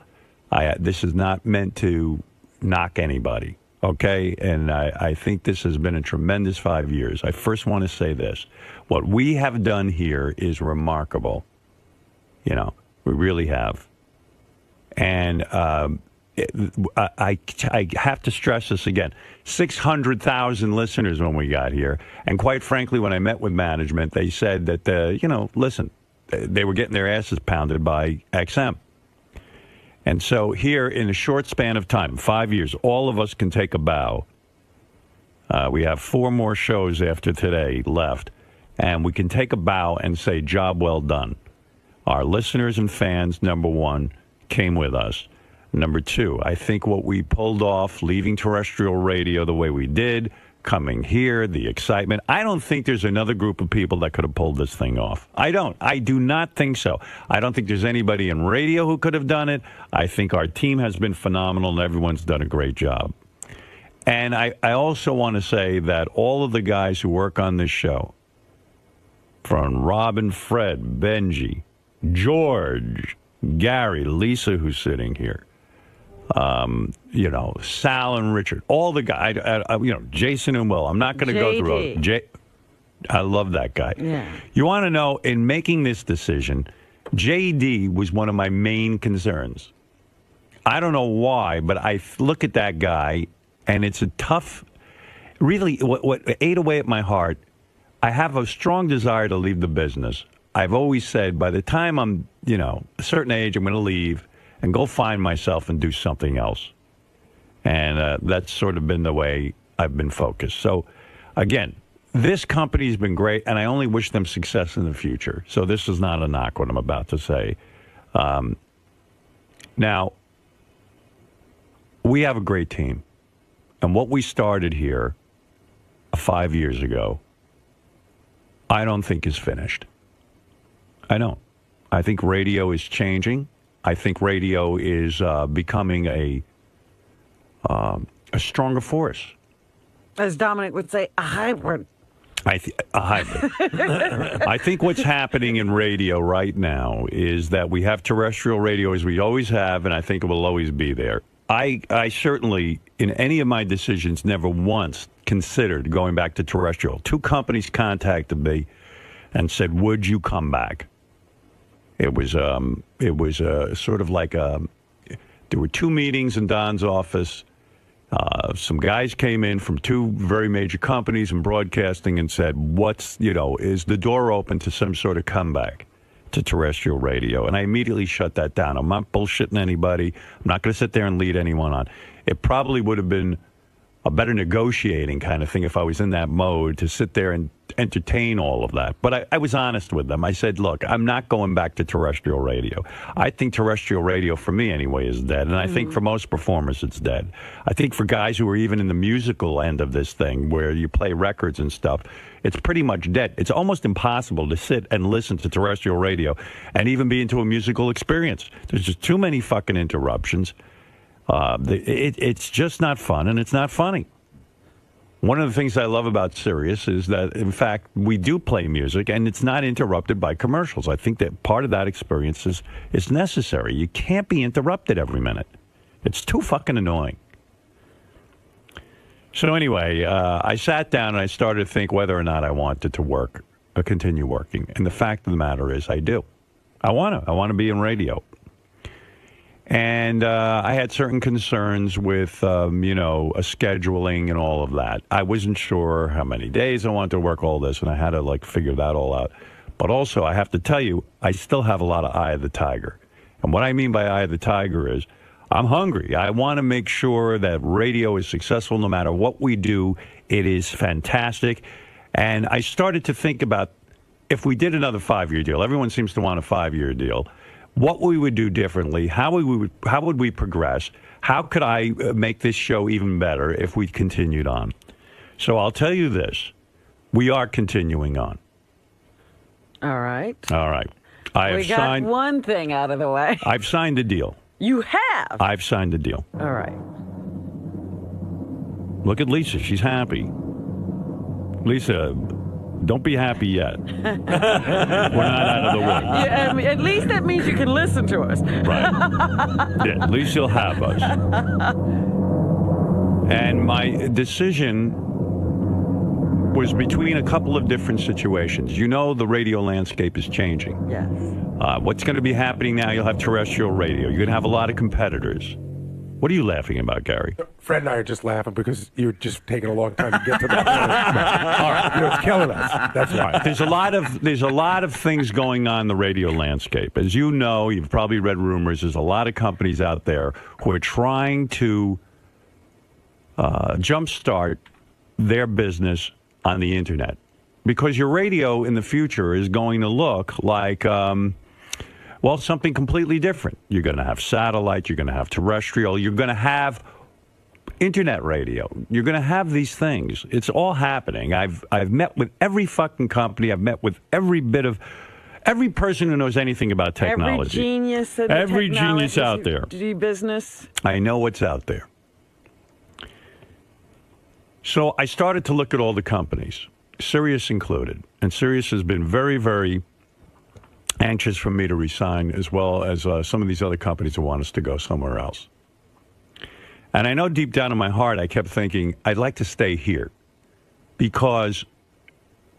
This is not meant to knock anybody, okay? And I think this has been a tremendous 5 years. I first want to say this. What we have done here is remarkable. You know, we really have. And I have to stress this again. 600,000 listeners when we got here. And quite frankly, when I met with management, they said that, listen, they were getting their asses pounded by XM. And so here, in a short span of time, 5 years, all of us can take a bow. We have 4 more shows after today left. And we can take a bow and say, job well done. Our listeners and fans, number one, came with us. Number two, I think what we pulled off, leaving terrestrial radio the way we did, coming here, the excitement. I don't think there's another group of people that could have pulled this thing off. I don't. I do not think so. I don't think there's anybody in radio who could have done it. I think our team has been phenomenal and everyone's done a great job. And I also want to say that all of the guys who work on this show, from Robin, Fred, Benji, George, Gary, Lisa, who's sitting here, Sal and Richard, all the guys, Jason and Will. I'm not going to go through. I love that guy. Yeah. You want to know, in making this decision, JD was one of my main concerns. I don't know why, but I look at that guy, and it's a tough, really, what ate away at my heart. I have a strong desire to leave the business. I've always said by the time I'm, a certain age, I'm going to leave and go find myself and do something else. And that's sort of been the way I've been focused. So, again, this company's been great, and I only wish them success in the future. So this is not a knock, what I'm about to say. Now, we have a great team. And what we started here 5 years ago, I don't think is finished. I don't. I think radio is changing. I think radio is becoming a stronger force. As Dominic would say, a hybrid. A hybrid. I think what's happening in radio right now is that we have terrestrial radio as we always have, and I think it will always be there. I certainly, in any of my decisions, never once considered going back to terrestrial. 2 companies contacted me and said, would you come back? It was sort of like there were 2 meetings in Don's office. Some guys came in from 2 very major companies in broadcasting and said, is the door open to some sort of comeback to terrestrial radio? And I immediately shut that down. I'm not bullshitting anybody. I'm not going to sit there and lead anyone on. It probably would have been a better negotiating kind of thing if I was in that mode to sit there and entertain all of that. But I was honest with them. I said, look, I'm not going back to terrestrial radio. I think terrestrial radio, for me anyway, is dead. And I think for most performers, it's dead. I think for guys who are even in the musical end of this thing, where you play records and stuff, it's pretty much dead. It's almost impossible to sit and listen to terrestrial radio and even be into a musical experience. There's just too many fucking interruptions. It's just not fun, and it's not funny. One of the things I love about Sirius is that, in fact, we do play music, and it's not interrupted by commercials. I think that part of that experience is necessary. You can't be interrupted every minute. It's too fucking annoying. So anyway, I sat down and I started to think whether or not I wanted to continue working. And the fact of the matter is I do. I want to be in radio. And I had certain concerns with, a scheduling and all of that. I wasn't sure how many days I wanted to work all this, and I had to, figure that all out. But also, I have to tell you, I still have a lot of eye of the tiger. And what I mean by eye of the tiger is I'm hungry. I want to make sure that radio is successful no matter what we do. It is fantastic. And I started to think about if we did another 5-year deal. Everyone seems to want a 5-year deal. what we would do differently, how would we progress, how could I make this show even better if we continued on. So I'll tell you this. We are continuing on. All right. All right. We got one thing out of the way. I've signed a deal. You have? I've signed a deal. All right. Look at Lisa. She's happy. Lisa, don't be happy yet. We're not out of the woods. Yeah, at least that means you can listen to us. Right. Yeah, at least you'll have us. And my decision was between a couple of different situations. You know the radio landscape is changing. Yes. What's going to be happening now, you'll have terrestrial radio. You're going to have a lot of competitors. What are you laughing about, Gary? Fred and I are just laughing because you're just taking a long time to get to the point. All right, it's killing us. That's why. There's a lot of things going on in the radio landscape. As you know, you've probably read rumors. There's a lot of companies out there who are trying to jumpstart their business on the internet, because your radio in the future is going to look like something completely different. You're going to have satellite, you're going to have terrestrial, you're going to have internet radio. You're going to have these things. It's all happening. I've met with every fucking company. I've met with every person who knows anything about technology. Every genius in every the genius out there. Business. I know what's out there. So I started to look at all the companies, Sirius included. And Sirius has been very, very anxious for me to resign, as well as some of these other companies who want us to go somewhere else. And I know deep down in my heart, I kept thinking, I'd like to stay here. Because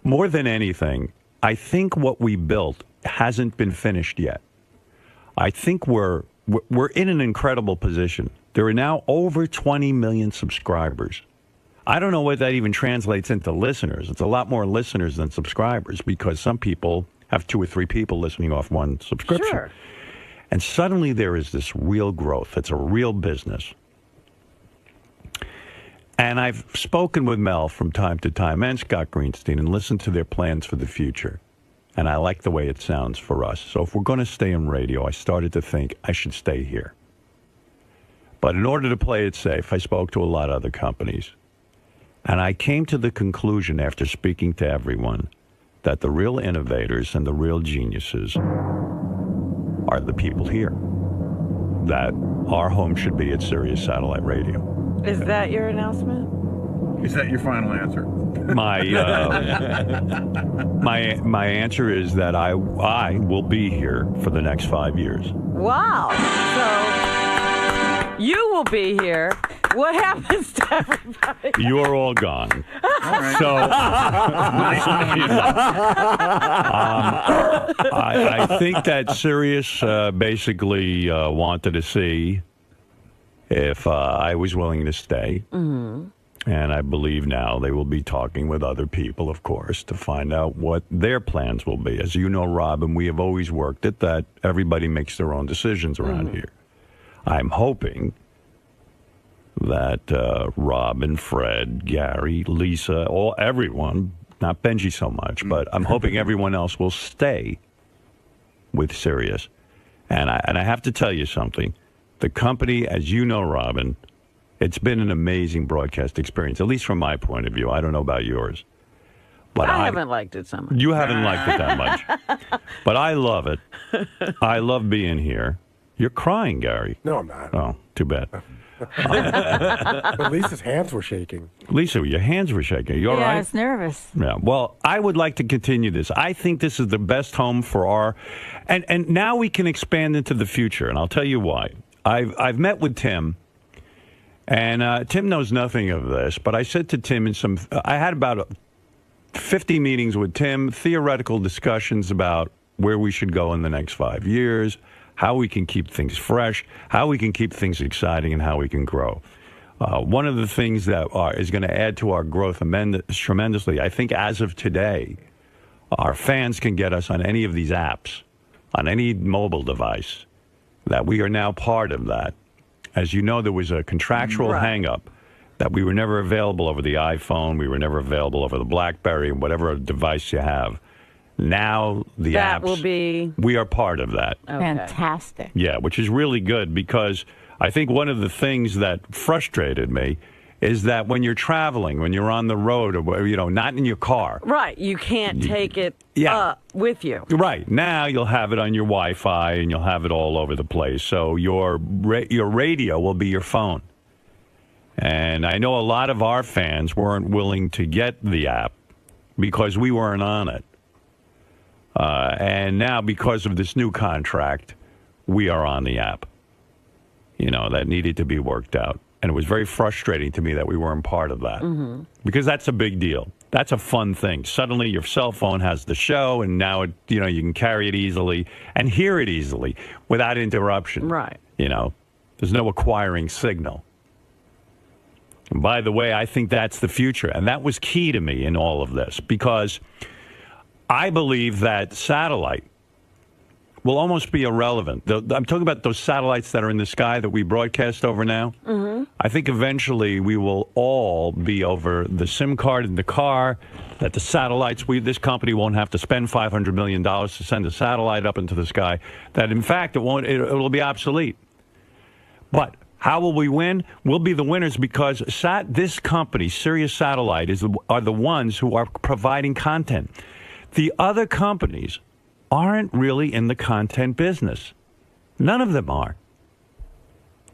more than anything, I think what we built hasn't been finished yet. I think we're in an incredible position. There are now over 20 million subscribers. I don't know what that even translates into listeners. It's a lot more listeners than subscribers, because some people have 2 or 3 people listening off one subscription. Sure. And suddenly there is this real growth. It's a real business. And I've spoken with Mel from time to time and Scott Greenstein and listened to their plans for the future. And I like the way it sounds for us. So if we're going to stay in radio, I started to think I should stay here. But in order to play it safe, I spoke to a lot of other companies. And I came to the conclusion, after speaking to everyone, that the real innovators and the real geniuses are the people here. That our home should be at Sirius Satellite Radio. Is that your announcement? Is that your final answer? My answer is that I will be here for the next 5 years. Wow. So you will be here. What happens to everybody? You're all gone. All right. So I think that Sirius basically wanted to see if I was willing to stay. Mm-hmm. And I believe now they will be talking with other people, of course, to find out what their plans will be. As you know, Robin, we have always worked it that everybody makes their own decisions around here. I'm hoping that Robin, Fred, Gary, Lisa, everyone, not Benji so much, but I'm hoping everyone else will stay with Sirius. And I have to tell you something. The company, as you know, Robin, it's been an amazing broadcast experience, at least from my point of view. I don't know about yours. But I haven't liked it so much. You haven't liked it that much. But I love it. I love being here. You're crying, Gary. No, I'm not. Oh, too bad. But Lisa's hands were shaking. Lisa, your hands were shaking. You all right? Yeah, I was nervous. Yeah. Well, I would like to continue this. I think this is the best home for our... And now we can expand into the future, and I'll tell you why. I've met with Tim, and Tim knows nothing of this, but I said to Tim I had about 50 meetings with Tim, theoretical discussions about where we should go in the next 5 years, how we can keep things fresh, how we can keep things exciting, and how we can grow. One of the things that is going to add to our growth tremendously, I think as of today, our fans can get us on any of these apps, on any mobile device, that we are now part of that. As you know, there was a contractual hang-up that we were never available over the iPhone, we were never available over the BlackBerry, and whatever device you have. Now the that apps will be. We are part of that. Okay. Fantastic. Yeah, which is really good because I think one of the things that frustrated me is that when you're traveling, when you're on the road, or not in your car. Right, you can't take it with you. Right, now you'll have it on your Wi-Fi and you'll have it all over the place. So your radio will be your phone. And I know a lot of our fans weren't willing to get the app because we weren't on it. And now because of this new contract, we are on the app. That needed to be worked out. And it was very frustrating to me that we weren't part of that. Mm-hmm. Because that's a big deal. That's a fun thing. Suddenly your cell phone has the show, and now you can carry it easily and hear it easily without interruption. Right. There's no acquiring signal. And by the way, I think that's the future. And that was key to me in all of this because I believe that satellite will almost be irrelevant. I'm talking about those satellites that are in the sky that we broadcast over now. Mm-hmm. I think eventually we will all be over the SIM card in the car, that the satellites, this company won't have to spend $500 million to send a satellite up into the sky, that in fact it'll be obsolete. But how will we win? We'll be the winners because this company, Sirius Satellite, are the ones who are providing content. The other companies aren't really in the content business. None of them are.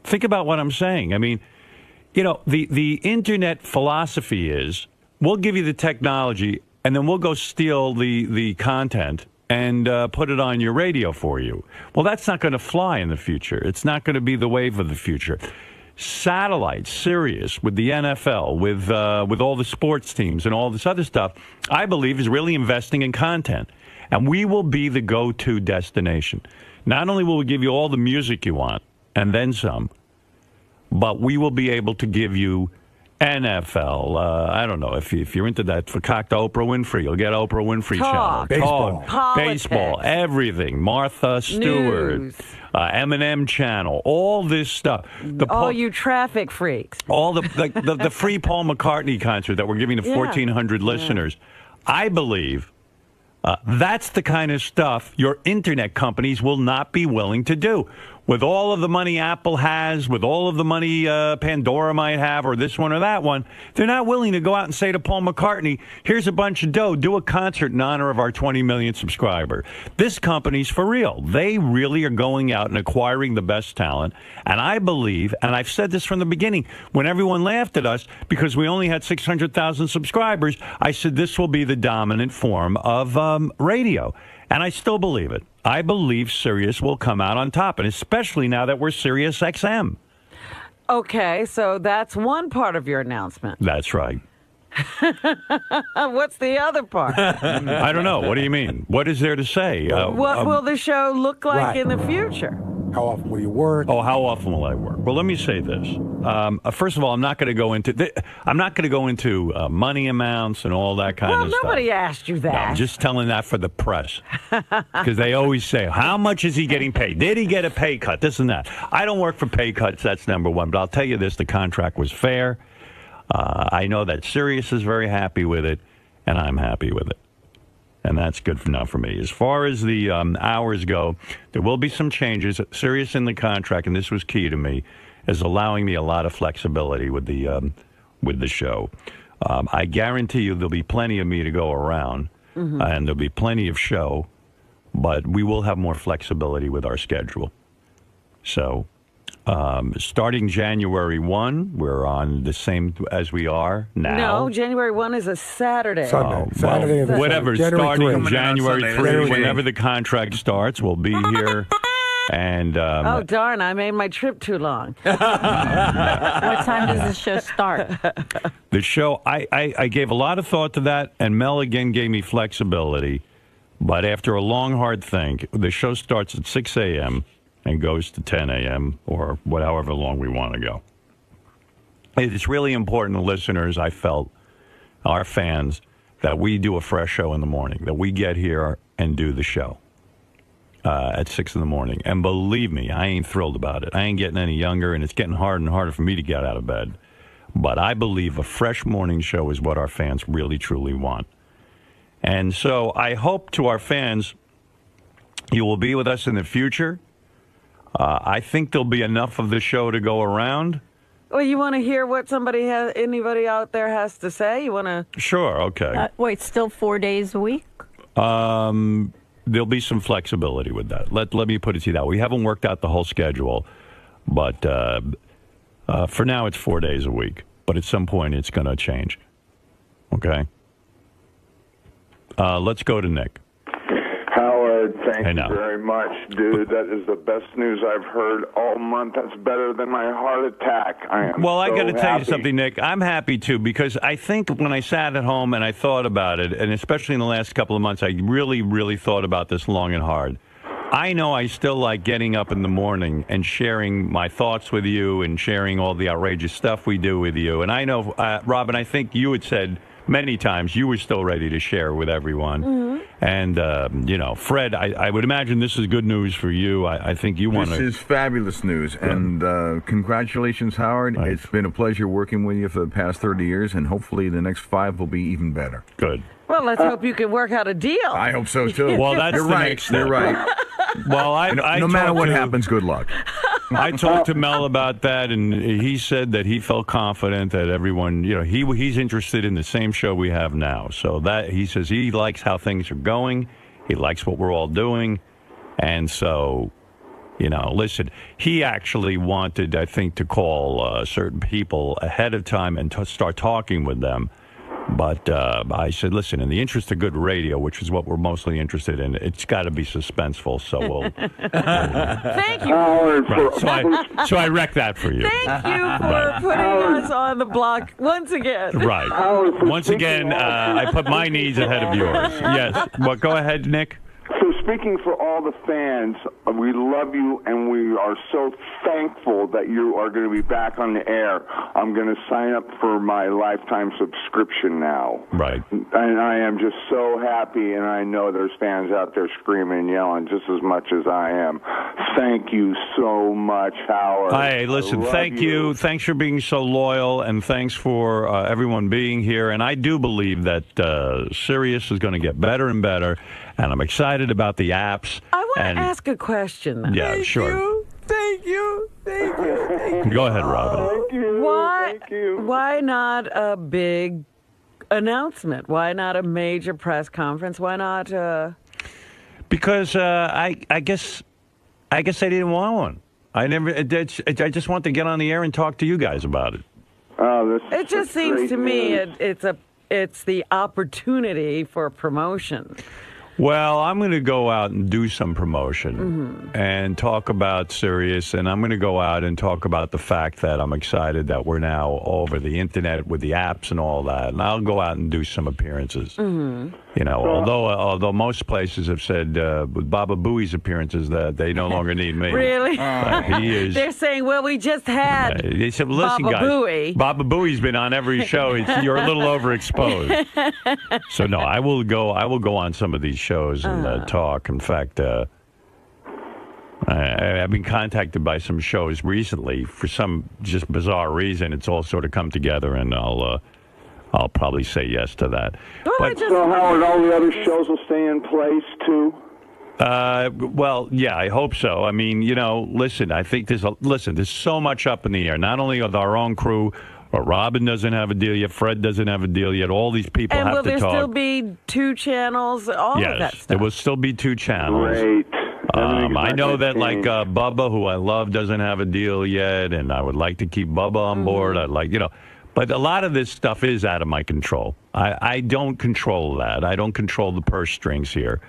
Think about what I'm saying. I mean, the internet philosophy is we'll give you the technology and then we'll go steal the content and put it on your radio for you. Well, that's not going to fly in the future. It's not going to be the wave of the future. Satellite, Sirius, with the NFL, with all the sports teams and all this other stuff, I believe is really investing in content. And we will be the go-to destination. Not only will we give you all the music you want, and then some, but we will be able to give you NFL. I don't know, if you're into that, for cock to Oprah Winfrey, you'll get Oprah Winfrey Talk. channel. Baseball. Baseball, everything. Martha Stewart, M&M channel, all this stuff. All you traffic freaks. All the free Paul McCartney concert that we're giving to 1,400 listeners. I believe that's the kind of stuff your internet companies will not be willing to do. With all of the money Apple has, with all of the money Pandora might have, or this one or that one, they're not willing to go out and say to Paul McCartney, here's a bunch of dough, do a concert in honor of our 20 million subscriber. This company's for real. They really are going out and acquiring the best talent. And I believe, and I've said this from the beginning, when everyone laughed at us because we only had 600,000 subscribers, I said this will be the dominant form of radio. And I still believe it. I believe Sirius will come out on top, and especially now that we're Sirius XM. Okay, so that's one part of your announcement. That's right. What's the other part? I don't know. What do you mean? What is there to say? What will the show look like in the future? How often will you work? Oh, how often will I work? Well, let me say this. First of all, I'm not going to go into money amounts and all that kind of stuff. Well, nobody asked you that. No, I'm just telling that for the press because they always say, "How much is he getting paid? Did he get a pay cut? This and that." I don't work for pay cuts. That's number one. But I'll tell you this: the contract was fair. I know that Sirius is very happy with it, and I'm happy with it. And that's good enough for me. As far as the hours go, there will be some changes. Sirius in the contract, and this was key to me, is allowing me a lot of flexibility with the show. I guarantee you there'll be plenty of me to go around, and there'll be plenty of show, but we will have more flexibility with our schedule. So starting January 1, we're on the same as we are now. No, January 1 is a Saturday. Saturday. Whatever, starting January 3, whenever the contract starts, we'll be here. And oh, darn, I made my trip too long. What time does the show start? The show, I gave a lot of thought to that, and Mel again gave me flexibility. But after a long, hard think, the show starts at 6 a.m., and goes to 10 a.m. or however long we want to go. It's really important to listeners, I felt, our fans, that we do a fresh show in the morning, that we get here and do the show at 6 in the morning. And believe me, I ain't thrilled about it. I ain't getting any younger, and it's getting harder and harder for me to get out of bed. But I believe a fresh morning show is what our fans really, truly want. And so I hope to our fans, you will be with us in the future. I think there'll be enough of the show to go around. Well, you want to hear what anybody out there has to say? You want to? Sure, okay. Wait, still 4 days a week? There'll be some flexibility with that. Let me put it to you that way. We haven't worked out the whole schedule, but for now it's 4 days a week. But at some point it's going to change. Okay? Let's go to Nick. Howard, thank you very much, dude. That is the best news I've heard all month. That's better than my heart attack. I am Well, I got to tell you happy. something, Nick. I'm happy, too, because I think when I sat at home and I thought about it, and especially in the last couple of months, I really, really thought about this long and hard. I know I still like getting up in the morning and sharing my thoughts with you and sharing all the outrageous stuff we do with you. And I know, Robin, I think you had said many times you were still ready to share with everyone. Mm-hmm. And, Fred, I would imagine this is good news for you. I think you want to... This is fabulous news. And congratulations, Howard. Right. It's been a pleasure working with you for the past 30 years, and hopefully the next 5 will be even better. Good. Well, let's hope you can work out a deal. I hope so, too. Well, that's You're the right. next step. You're right. Well, no matter what happens, good luck. I talked to Mel about that, and he said that he felt confident that everyone, he's interested in the same show we have now. So that he says he likes how things are going. He likes what we're all doing. And so, listen, he actually wanted, I think, to call certain people ahead of time and start talking with them. But I said, listen, in the interest of good radio, which is what we're mostly interested in, it's got to be suspenseful. So we'll. Thank you. Right. So I wrecked that for you. Thank you for putting us on the block once again. Right. Once again, I put my needs ahead of yours. Yes. Well, go ahead, Nick. So speaking for all the fans, we love you, and we are so thankful that you are going to be back on the air. I'm going to sign up for my lifetime subscription now. Right. And I am just so happy, and I know there's fans out there screaming and yelling just as much as I am. Thank you so much, Howard. Hey, listen, thank you. Thanks for being so loyal, and thanks for everyone being here. And I do believe that Sirius is going to get better and better. And I'm excited about the apps. I want to ask a question. Then. Yeah, sure. Thank you. Go ahead, Robin. Thank you. Thank you. Why not a big announcement? Why not a major press conference? Why not? Because I guess I didn't want one. I just want to get on the air and talk to you guys about it. It just seems to me it's the opportunity for promotion. Well, I'm going to go out and do some promotion and talk about Sirius, and I'm going to go out and talk about the fact that I'm excited that we're now over the internet with the apps and all that, and I'll go out and do some appearances. Although most places have said with Baba Booey's appearances that they no longer need me. Really? He is. They're saying, well, we just had they said, listen, Baba guys, Booey. Baba Booey's been on every show. You're a little overexposed. So no, I will go on some of these shows and talk. In fact, I've been contacted by some shows recently for some just bizarre reason. It's all sort of come together, and I'll probably say yes to that. So, Howard, all the other shows will stay in place too. Well, yeah, I hope so. I mean, listen, I think there's so much up in the air. Not only with our own crew. But Robin doesn't have a deal yet. Fred doesn't have a deal yet. All these people have to talk. And will there still be 2 channels? All of that stuff? Yes, there will still be 2 channels. Great. I know that, like, Bubba, who I love, doesn't have a deal yet, and I would like to keep Bubba on board. I'd like, but a lot of this stuff is out of my control. I don't control that. I don't control the purse strings here.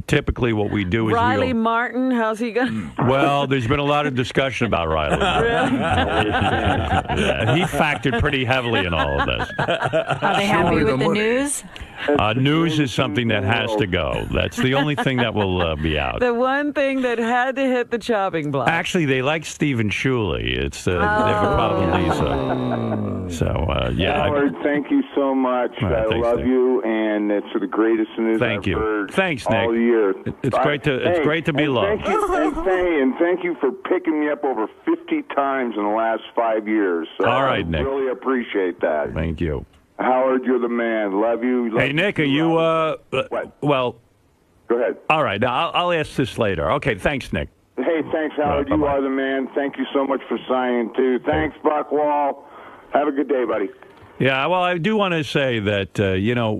Typically what we do is Riley Martin, how's he going? Well, there's been a lot of discussion about Riley. Really? Yeah, he factored pretty heavily in all of this. Are they happy with the news? News is something that has to go. That's the only thing that will be out. The one thing that had to hit the chopping block. Actually, they like Stephen 𝗛𝗿𝗄. It's they have a problem with Lisa. So, yeah. Howard, thank you so much. I love you, and it's the greatest news I've heard Thanks, Nick. all year. It's great to be loved. Thank you for picking me up over 50 times in the last 5 years. So all right, Nick. I really appreciate that. Thank you. Howard, you're the man. Love you. Hey, Nick, are you, well... Go ahead. All right, now I'll ask this later. Okay, thanks, Nick. Hey, thanks, Howard. You are the man. Thank you so much for signing, too. Thanks, Buckwall. Have a good day, buddy. Yeah, well, I do want to say that,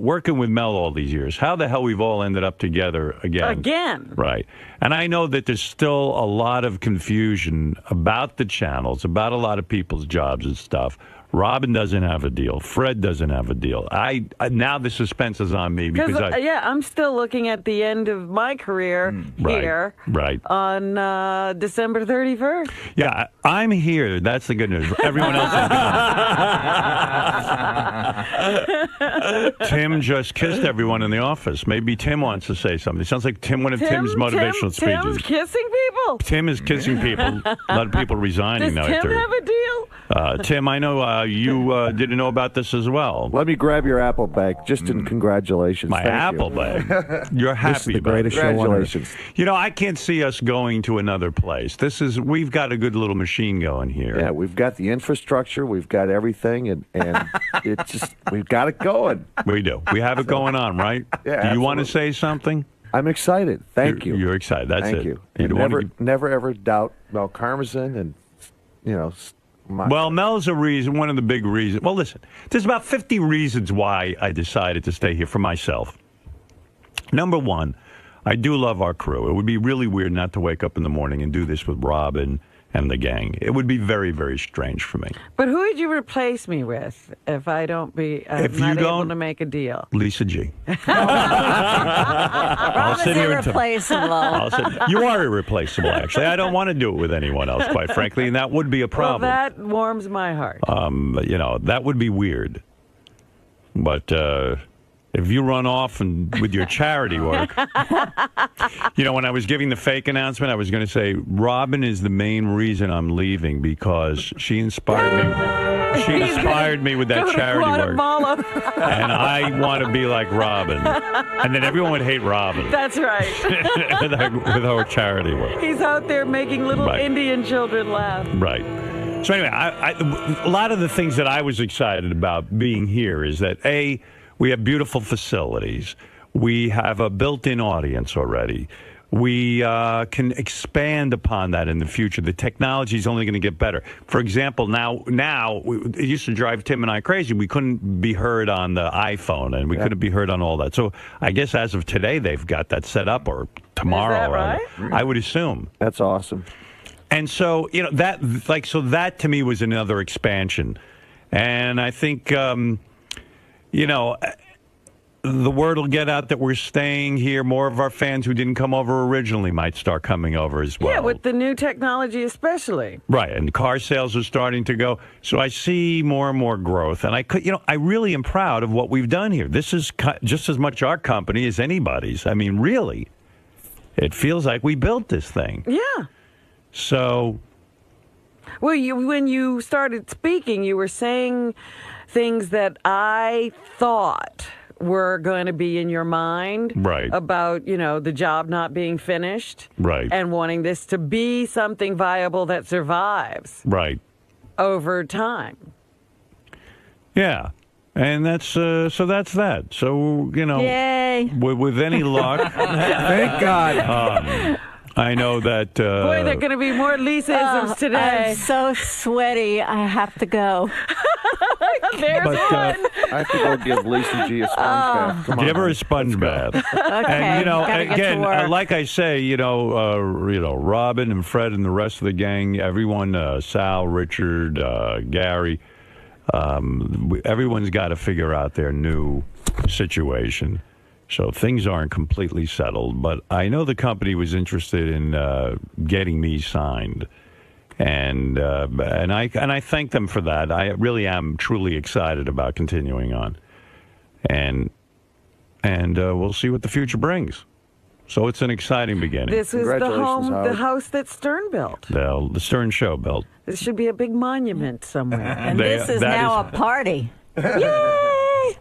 working with Mel all these years, how the hell we've all ended up together again. Again. Right. And I know that there's still a lot of confusion about the channels, about a lot of people's jobs and stuff. Robin doesn't have a deal. Fred doesn't have a deal. Now the suspense is on me because I'm still looking at the end of my career here on December 31st. Yeah, I'm here. That's the good news. Everyone else is gone. Tim just kissed everyone in the office. Maybe Tim wants to say something. It sounds like one of Tim's motivational speeches. Tim's kissing people? Tim is kissing people. A lot of people resigning now. Does Tim have a deal? Tim, I know you didn't know about this as well. Let me grab your apple bag, just in congratulations. My apple bag? You're happy This is the about greatest it. show on earth. Congratulations. I can't see us going to another place. We've got a good little machine going here. Yeah, we've got the infrastructure, we've got everything, and we've got it going. We do. We have it going on, right? Yeah, Do you want to say something? I'm excited. Thank you. You're excited. That's Thank it. you. You don't wanna Never ever doubt 𝗏𝗏 and Well, Mel's one of the big reasons. Well, listen, there's about 50 reasons why I decided to stay here for myself. Number one, I do love our crew. It would be really weird not to wake up in the morning and do this with Robin and the gang. It would be very, very strange for me. But who would you replace me with if I don't be able to make a deal? 𝗦𝗫𝗄𝗿. Robin's irreplaceable. You are irreplaceable, actually. I don't want to do it with anyone else, quite frankly, and that would be a problem. Well, that warms my heart. That would be weird. But if you run off with your charity work, when I was giving the fake announcement, I was going to say Robin is the main reason I'm leaving because she inspired me. She inspired me with that charity work, and I want to be like Robin. And then everyone would hate Robin. That's right. with her charity work. He's out there making little Indian children laugh. Right. So anyway, a lot of the things that I was excited about being here is that we have beautiful facilities. We have a built-in audience already. We can expand upon that in the future. The technology is only going to get better. For example, now it used to drive Tim and I crazy. We couldn't be heard on the iPhone, and we couldn't be heard on all that. So I guess as of today, they've got that set up, or tomorrow. Is that right? I would assume. That's awesome. And so that to me was another expansion, and I think. The word will get out that we're staying here. More of our fans who didn't come over originally might start coming over as well. Yeah, with the new technology especially. Right, and car sales are starting to go. So I see more and more growth. And I really am proud of what we've done here. This is just as much our company as anybody's. I mean, really, it feels like we built this thing. Yeah. So. Well, when you started speaking, you were saying things that I thought were going to be in your mind, right? About the job not being finished, right? And wanting this to be something viable that survives, right? Over time. Yeah, and that's so that's that. So Yay! With any luck, thank God. I know that. Boy, there are going to be more Lisa-isms today. I'm so sweaty. I have to go. There's one. I have to go give Lisa G a sponge bath. Come on, give her a sponge bath. Okay. And again, like I say, Robin and Fred and the rest of the gang, everyone, Sal, Richard, Gary, everyone's got to figure out their new situation. So things aren't completely settled, but I know the company was interested in getting me signed, and I thank them for that. I really am truly excited about continuing on, and we'll see what the future brings. So it's an exciting beginning. This is the house that Stern built. The Stern Show built. This should be a big monument somewhere. And this is now a party. Yay!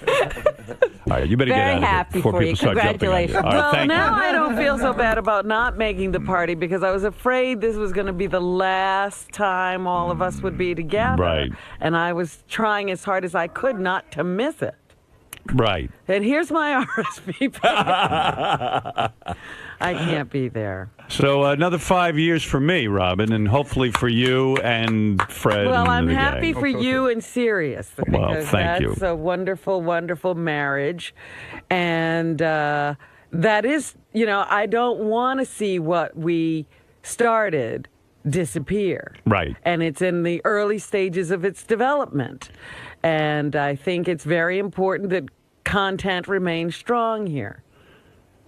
All right, you better Very get out of happy here before for you. people start jumping on you. Congratulations. All right, Well, thank now you. I don't feel so bad about not making the party because I was afraid this was going to be the last time all of us would be together. Right. And I was trying as hard as I could not to miss it. Right. And here's my RSVP. I can't be there. So another 5 years for me, Robin, and hopefully for you and Fred. Well, and I'm the happy gang. for you and Sirius because Well, thank that's you. a wonderful, wonderful marriage. And that is, I don't want to see what we started disappear. Right. And it's in the early stages of its development. And I think it's very important that content remains strong here.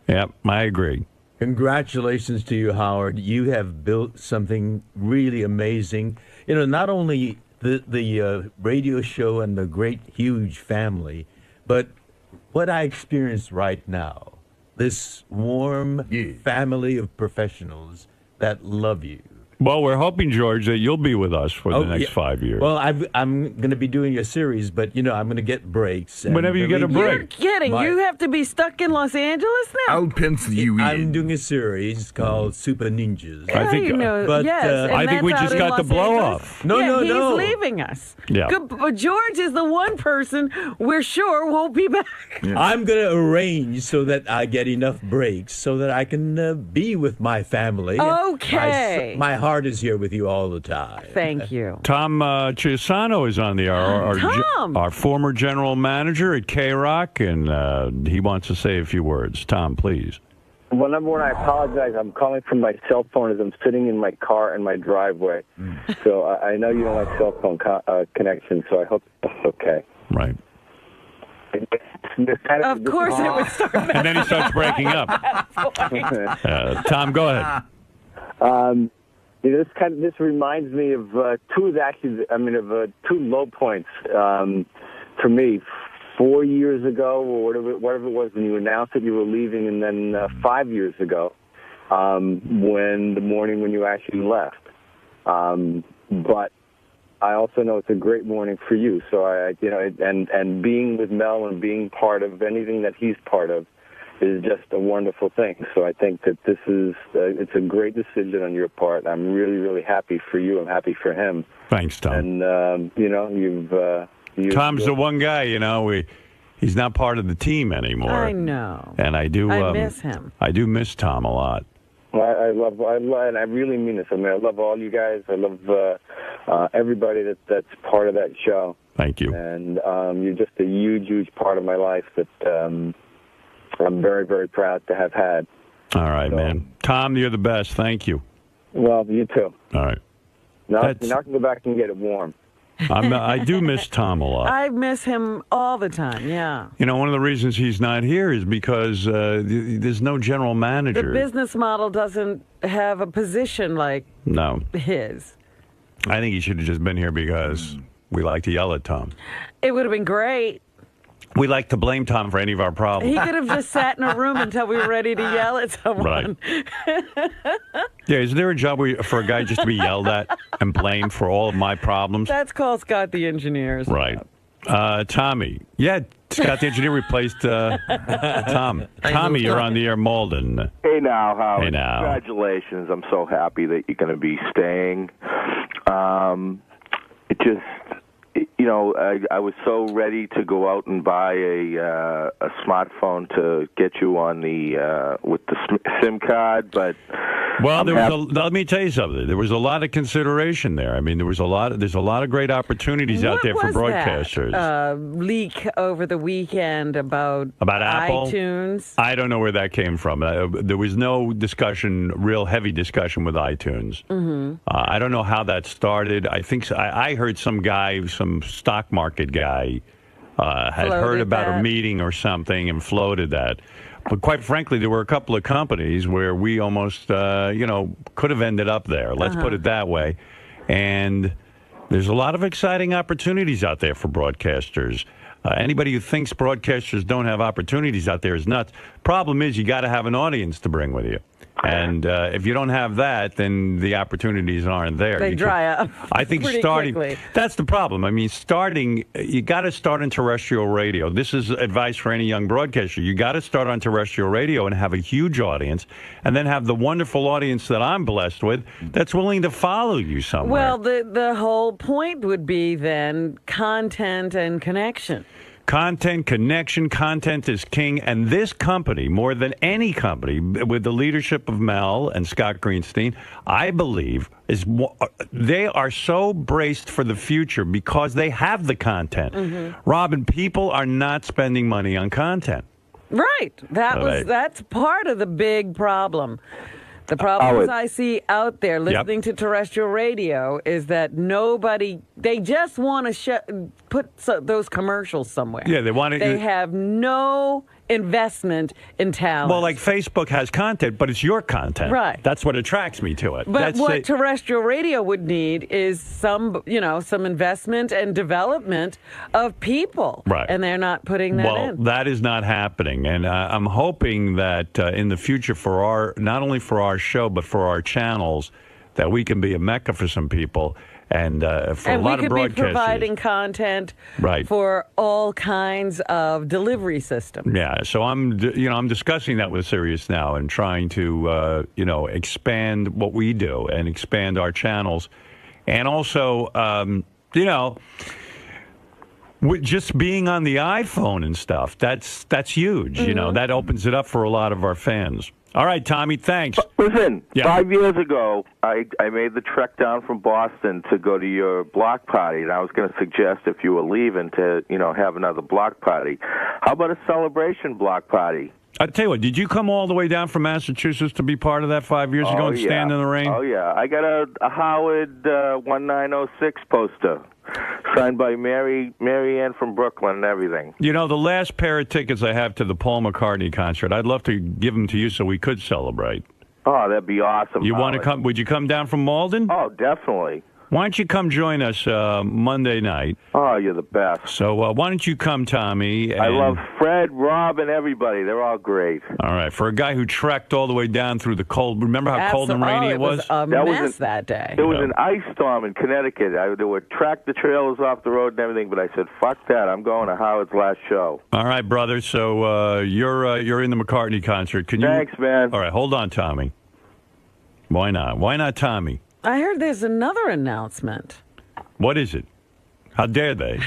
Yep, I agree. Congratulations to you, Howard. You have built something really amazing. Not only the radio show and the great, huge family, but what I experience right now, this warm family of professionals that love you. Well, we're hoping, George, that you'll be with us for the next 5 years. Well, I'm going to be doing a series, but, I'm going to get breaks. and Whenever you get a believe me, break. You're kidding. You have to be stuck in Los Angeles now? I'll pencil you in. I'm doing a series called Super Ninjas. Yeah, yes, and I think we that's just out got in the Los blow Angeles. off. He's leaving us. Yeah. But George is the one person we're sure won't be back. I'm going to arrange so that I get enough breaks so that I can be with my family. Okay. My heart is here with you all the time. Thank you. Tom Chiusano is on the air, our former general manager at K-Rock, and he wants to say a few words. Tom, please. Well, number one, I apologize. I'm calling from my cell phone as I'm sitting in my car in my driveway. So I know you don't like cell phone connection, so I hope that's okay. Right. Of course it would start. And then he starts breaking up. Tom, go ahead. This reminds me of two low points for me. 4 years ago, or whatever it was, when you announced that you were leaving, and then 5 years ago, when the morning when you actually left. But I also know it's a great morning for you. So and being with Mel and being part of anything that he's part of is just a wonderful thing. So I think that this is it's a great decision on your part. I'm really, really happy for you. I'm happy for him. Thanks, Tom. And Tom's the one guy, he's not part of the team anymore. I know. And I miss him. I do miss Tom a lot. I love, and I really mean this. I love all you guys. I love everybody that's part of that show. Thank you. And you're just a huge, huge part of my life that I'm very, very proud to have had. All right, man. Tom, you're the best. Thank you. Well, you too. All right. Now I can go back and get it warm. I do miss Tom a lot. I miss him all the time, yeah. One of the reasons he's not here is because there's no general manager. The business model doesn't have a position like his. I think he should have just been here because we like to yell at Tom. It would have been great. We like to blame Tom for any of our problems. He could have just sat in a room until we were ready to yell at someone. Right. Yeah, is there a job for a guy just to be yelled at and blamed for all of my problems? That's called Scott the Engineer's Right. Tommy. Yeah, Scott the Engineer replaced Tom. Tommy, you're on the air, Malden. Hey now, Howard. Hey now. Congratulations. I'm so happy that you're going to be staying. I was so ready to go out and buy a smartphone to get you on with the SIM card, but well, let me tell you something. There was a lot of consideration there. There's a lot of great opportunities out there for broadcasters. That leak over the weekend about Apple? iTunes. I don't know where that came from. There was no real heavy discussion with iTunes. Mm-hmm. I don't know how that started. I think I heard some stock market guy had heard about a meeting or something and floated that. But quite frankly, there were a couple of companies where we almost, could have ended up there. Let's put it that way. And there's a lot of exciting opportunities out there for broadcasters. Anybody who thinks broadcasters don't have opportunities out there is nuts. Problem is, you got to have an audience to bring with you. And if you don't have that, then the opportunities aren't there. They dry up. I think pretty starting, quickly. that's the problem. I mean, you got to start on terrestrial radio. This is advice for any young broadcaster. You got to start on terrestrial radio and have a huge audience, and then have the wonderful audience that I'm blessed with that's willing to follow you somewhere. Well, the whole point would be then content and connection. Content, connection, content is king. And this company, more than any company, with the leadership of Mel and Scott Greenstein, I believe they are so braced for the future because they have the content. Mm-hmm. Robin, people are not spending money on content. Right. That's part of the big problem. The problems I see out there listening to terrestrial radio is that they just want to put those commercials somewhere. Yeah, they have no investment in talent. Well, like Facebook has content, but it's your content. Right. That's what attracts me to it. But what terrestrial radio would need is some investment and development of people. Right. And they're not putting that in. Well, that is not happening. And I'm hoping that in the future not only for our show, but for our channels, that we can be a mecca for some people. And for a lot of broadcasters. And we could be providing content for all kinds of delivery systems. Yeah, so I'm discussing that with Sirius now and trying to, expand what we do and expand our channels. And also, with just being on the iPhone and stuff, that's huge. Mm-hmm. That opens it up for a lot of our fans. All right, Tommy, thanks. Listen, 5 years ago, I made the trek down from Boston to go to your block party, and I was going to suggest if you were leaving to, have another block party. How about a celebration block party? I'll tell you what, did you come all the way down from Massachusetts to be part of that 5 years ago and stand in the rain? Oh, yeah. I got a Howard 1906 poster. Signed by Mary Ann from Brooklyn and everything. The last pair of tickets I have to the Paul McCartney concert, I'd love to give them to you so we could celebrate. Oh, that'd be awesome. You want to come? Would you come down from Malden? Oh, definitely. Why don't you come join us Monday night? Oh, you're the best. So why don't you come, Tommy? I love Fred, Rob, and everybody. They're all great. All right. For a guy who trekked all the way down through the cold, remember how cold and rainy it was? A mess that day. It was an ice storm in Connecticut. There were tractor trailers off the road and everything, but I said, fuck that. I'm going to Howard's last show. All right, brother. So you're in the McCartney concert. Thanks, man. All right. Hold on, Tommy. Why not? Why not Tommy? I heard there's another announcement. What is it? How dare they?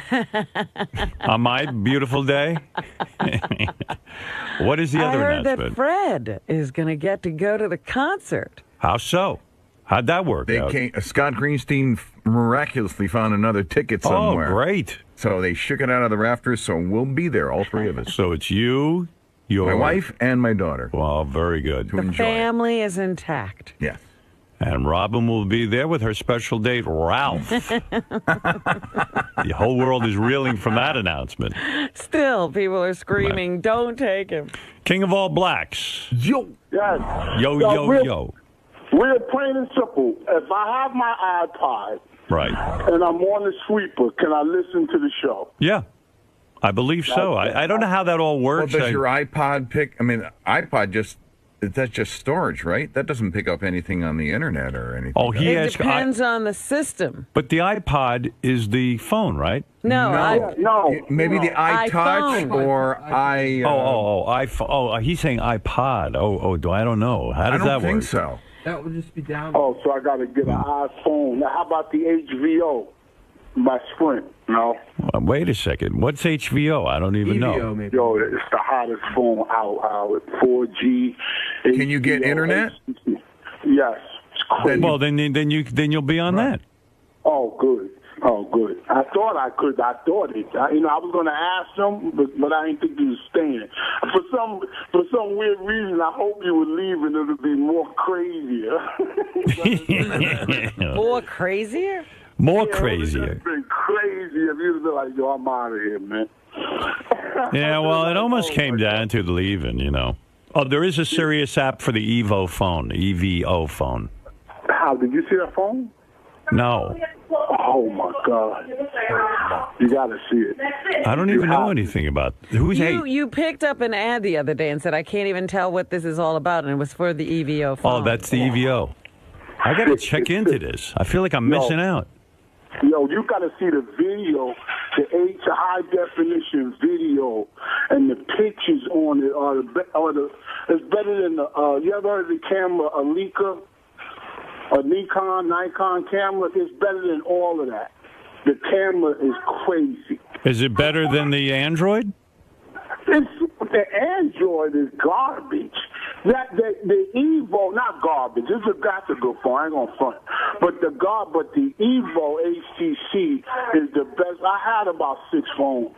On my beautiful day? What is the other announcement? I heard that Fred is going to get to go to the concert. How so? How'd that work out? Scott Greenstein miraculously found another ticket somewhere. Oh, great. So they shook it out of the rafters, so we'll be there, all three of us. So it's you, my wife, and my daughter. Well, very good. The family is intact. Yes. And Robin will be there with her special date, Ralph. The whole world is reeling from that announcement. Still, people are screaming, don't take him. King of all blacks. Yo. Yes. Yo, yo. Real plain and simple. If I have my iPod and I'm on the sweeper, can I listen to the show? Yeah. I believe so. I don't know how that all works. Well, does your iPod pick? I mean, iPod that's just storage, right? That doesn't pick up anything on the internet or anything. Oh, it depends on the system. But the iPod is the phone, right? No. Maybe the iTouch or iPhone. He's saying iPod. I don't know. How does that work? I don't think so. That would just be down. Oh, so I got to get an iPhone. Now, how about the HVO? My Sprint, no. Wait a second. What's HVO? I don't even know. Maybe. Yo, it's the hottest phone out with 4G. Can you get internet? Yes. Well, then you'll be on that. Oh, good. I thought I could. I was going to ask them, but I didn't think you was staying. For some weird reason, I hope you would leave and it'll be more crazier. More crazier? More crazier. It's been crazy if you'd been like, yo, I'm out of here, man. Yeah, well, it almost came down to leaving, Oh, there is a Sirius app for the EVO phone, EVO phone. How, did you see that phone? No. Oh my God! You got to see it. I don't even know anything about who's You picked up an ad the other day and said, I can't even tell what this is all about, and it was for the EVO phone. Oh, that's the EVO. I got to check into this. I feel like I'm missing out. Yo, you got to see the video, the high definition video, and the pictures on it it's better than the. You ever heard of the camera, a Nikon camera? It's better than all of that. The camera is crazy. Is it better than the Android? The Android is garbage. The Evo, not garbage. That's a good phone. I ain't gonna front. But the Evo HTC is the best. I had about 6 phones.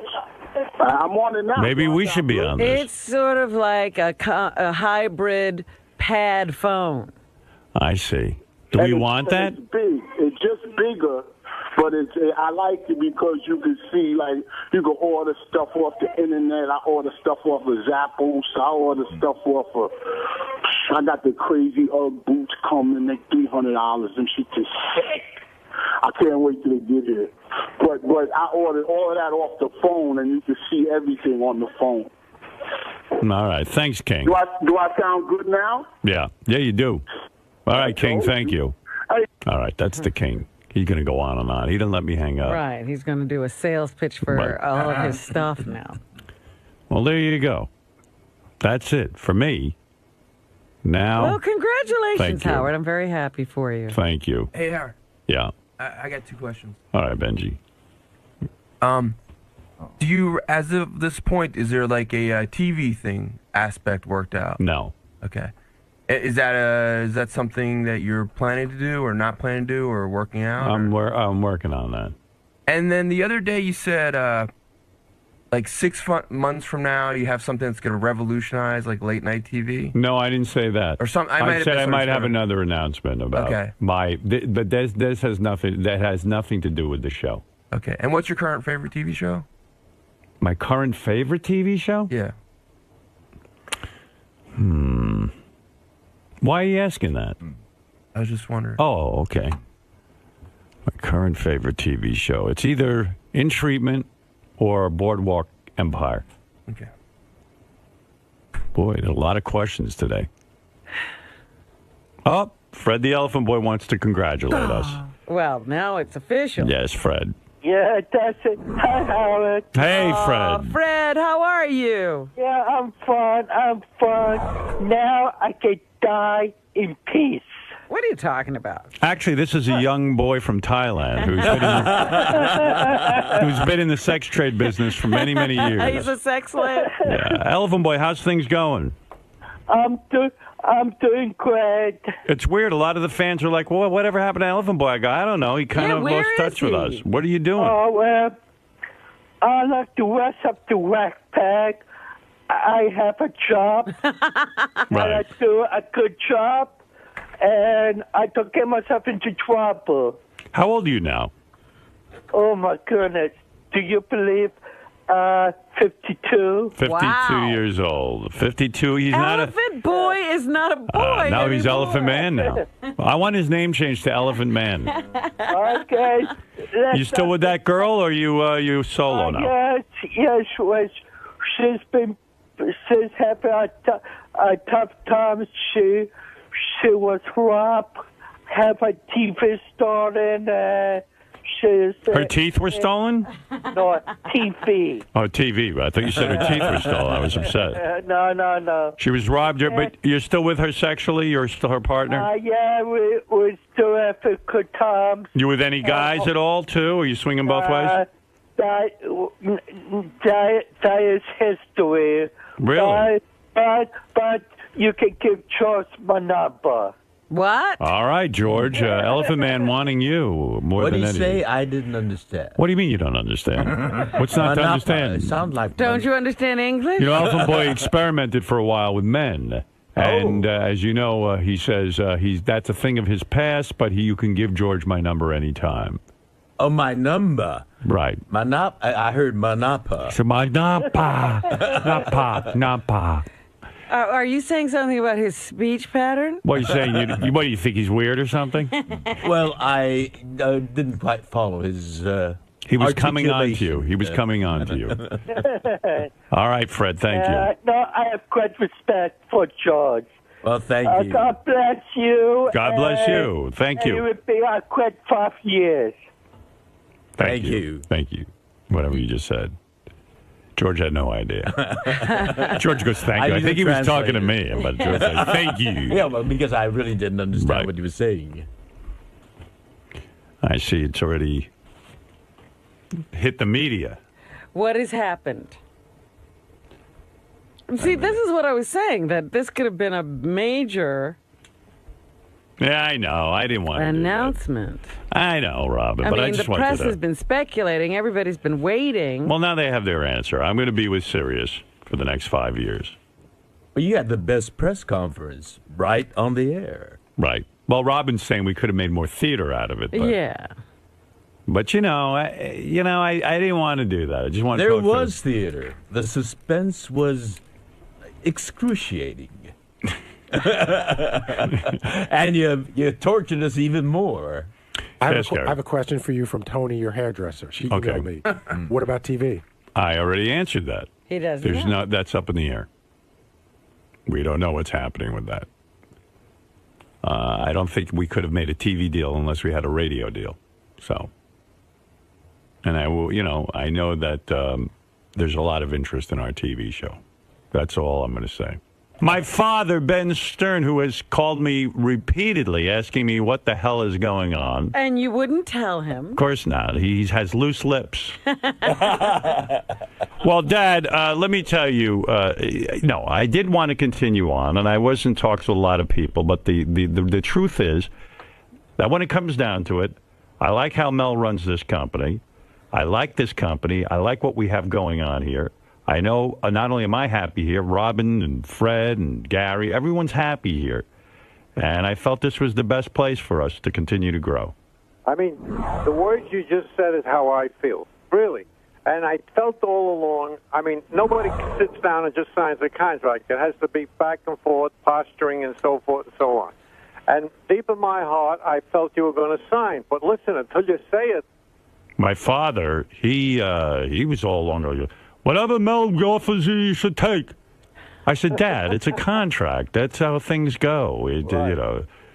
I'm on it now. Maybe we should be on this. It's sort of like a hybrid pad phone. I see. Do we want that? It's big. It's just bigger. But I like it because you can see, like, you can order stuff off the internet. I order stuff off of Zappos. I order stuff off of. I got the crazy Ugg boots coming. They $300. And shit is sick. I can't wait till they get here. But I ordered all of that off the phone, and you can see everything on the phone. All right. Thanks, King. Do I sound good now? Yeah. Yeah, you do. All right, King. Thank you. All right. That's the King. He's going to go on and on. He didn't let me hang up. Right. He's going to do a sales pitch for all of his stuff now. Well, there you go. That's it for me. Now. Well, congratulations, Thank you. Howard. I'm very happy for you. Thank you. Hey, Howard. Yeah. I got 2 questions. All right, Benji. Do you, as of this point, is there like a TV thing aspect worked out? No. Okay. Is that something that you're planning to do or not planning to do or working out? I'm working on that. And then the other day you said like 6 months from now you have something that's going to revolutionize like late night TV? No, I didn't say that. Or some, I said I might have another announcement about but this has nothing. That has nothing to do with the show. Okay. And what's your current favorite TV show? My current favorite TV show? Yeah. Why are you asking that? I was just wondering. Oh, okay. My current favorite TV show. It's either In Treatment or Boardwalk Empire. Okay. Boy, there's a lot of questions today. Oh, Fred the Elephant Boy wants to congratulate us. Well, now it's official. Yes, Fred. Yeah, that's it. Hi, Howard. Hey, Fred. Fred, how are you? Yeah, I'm fine. Now I can die in peace. What are you talking about? Actually, this is a young boy from Thailand who's been in the sex trade business for many, many years. He's a sex slave. Yeah. Elephant Boy, how's things going? I'm doing great. It's weird. A lot of the fans are like, well, whatever happened to Elephant Boy? I go, I don't know. He kind of lost touch with us. What are you doing? Oh, well, I like to dress up the backpack. I have a job. Right. I do a good job, and I don't get myself into trouble. How old are you now? Oh, my goodness. Do you believe 52? 52 years old. 52. He's Elephant Boy is not a boy. now he's anymore. Elephant Man now. I want his name changed to Elephant Man. Okay. You still with that girl, or you solo now? Yes. She's having a tough time. She was robbed, have a TV stolen. Her teeth were stolen? No, TV. Oh, TV. I thought you said her teeth were stolen. I was upset. No. She was robbed, but you're still with her sexually? You're still her partner? Yeah, we still have a good time. You with any guys at all, too? Are you swinging both ways? That is history. Really? But you can give George my number. What? All right, George. Elephant Man wanting you more What than did he anything. say? I didn't understand. What do you mean you don't understand? What's not to understand? It sounds like Don't you understand English? You know, Elephant Boy experimented for a while with men. And as you know, he says that's a thing of his past, but you can give George my number anytime. Oh, my number. Right. I heard Manapa. So my napa. Are you saying something about his speech pattern? What are you saying? What do you think he's weird or something? Well, I didn't quite follow his. He was coming on to you. He was coming on to you. All right, Fred. Thank you. No, I have great respect for George. Well, thank you. God bless you. God bless you. Thank you. It would be a quick 5 years. Thank you. Thank you. Whatever you just said. George had no idea. George goes, thank you. I think he was talking to me, but George said, thank you. Yeah, well, because I really didn't understand what he was saying. I see it's already hit the media. What has happened? See, this is what I was saying, that this could have been a major Yeah, I know. I didn't want to announcement. do that. I know, Robin, I but mean, I just the wanted press to. has been speculating. Everybody's been waiting. Well, now they have their answer. I'm going to be with Sirius for the next 5 years. Well, you had the best press conference right on the air. Right. Well, Robin's saying we could have made more theater out of it. But, yeah. But I didn't want to do that. I just wanted. There was theater. The suspense was excruciating. And you tortured us even more. I have a question for you from Tony, your hairdresser. She emailed me. What about TV? I already answered that. He doesn't. That's up in the air. We don't know what's happening with that. I don't think we could have made a TV deal unless we had a radio deal. So, and I know that there's a lot of interest in our TV show. That's all I'm going to say. My father, Ben Stern, who has called me repeatedly asking me what the hell is going on. And you wouldn't tell him. Of course not. He has loose lips. Well, Dad, let me tell you, no, I did want to continue on, and I was in talks with a lot of people, but the truth is that when it comes down to it, I like how Mel runs this company. I like this company. I like what we have going on here. I know not only am I happy here, Robin and Fred and Gary, everyone's happy here. And I felt this was the best place for us to continue to grow. I mean, the words you just said is how I feel, really. And I felt all along, I mean, nobody sits down and just signs a contract. It has to be back and forth, posturing and so forth and so on. And deep in my heart, I felt you were going to sign. But listen, until you say it. My father, he was all along. Whatever Mel offers you should take. I said, Dad, it's a contract. That's how things go.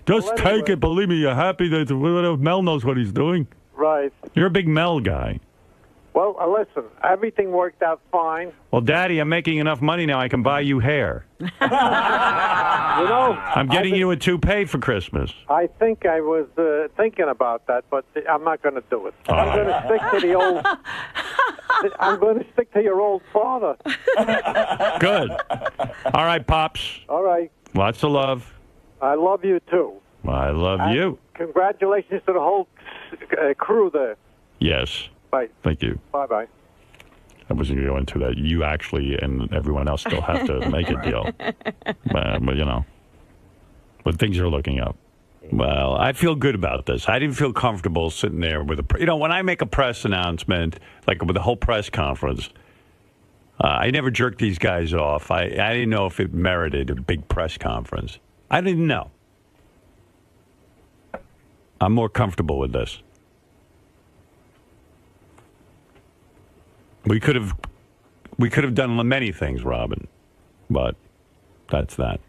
Just take it. Believe me, you're happy that Mel knows what he's doing. Right. You're a big Mel guy. Well, listen, everything worked out fine. Well, Daddy, I'm making enough money now I can buy you hair. I'm getting you a toupee for Christmas. I think I was thinking about that, but I'm not going to do it. I'm going to stick to the old. I'm going to stick to your old father. Good. All right, Pops. All right. Lots of love. I love you, too. I love you. Congratulations to the whole crew there. Yes. Bye. Thank you. Bye-bye. I wasn't going to go into that. You actually and everyone else still have to make a deal. But things are looking up. Well, I feel good about this. I didn't feel comfortable sitting there with when I make a press announcement, like with the whole press conference, I never jerked these guys off. I didn't know if it merited a big press conference. I didn't know. I'm more comfortable with this. We could have done many things, Robin, but that's that.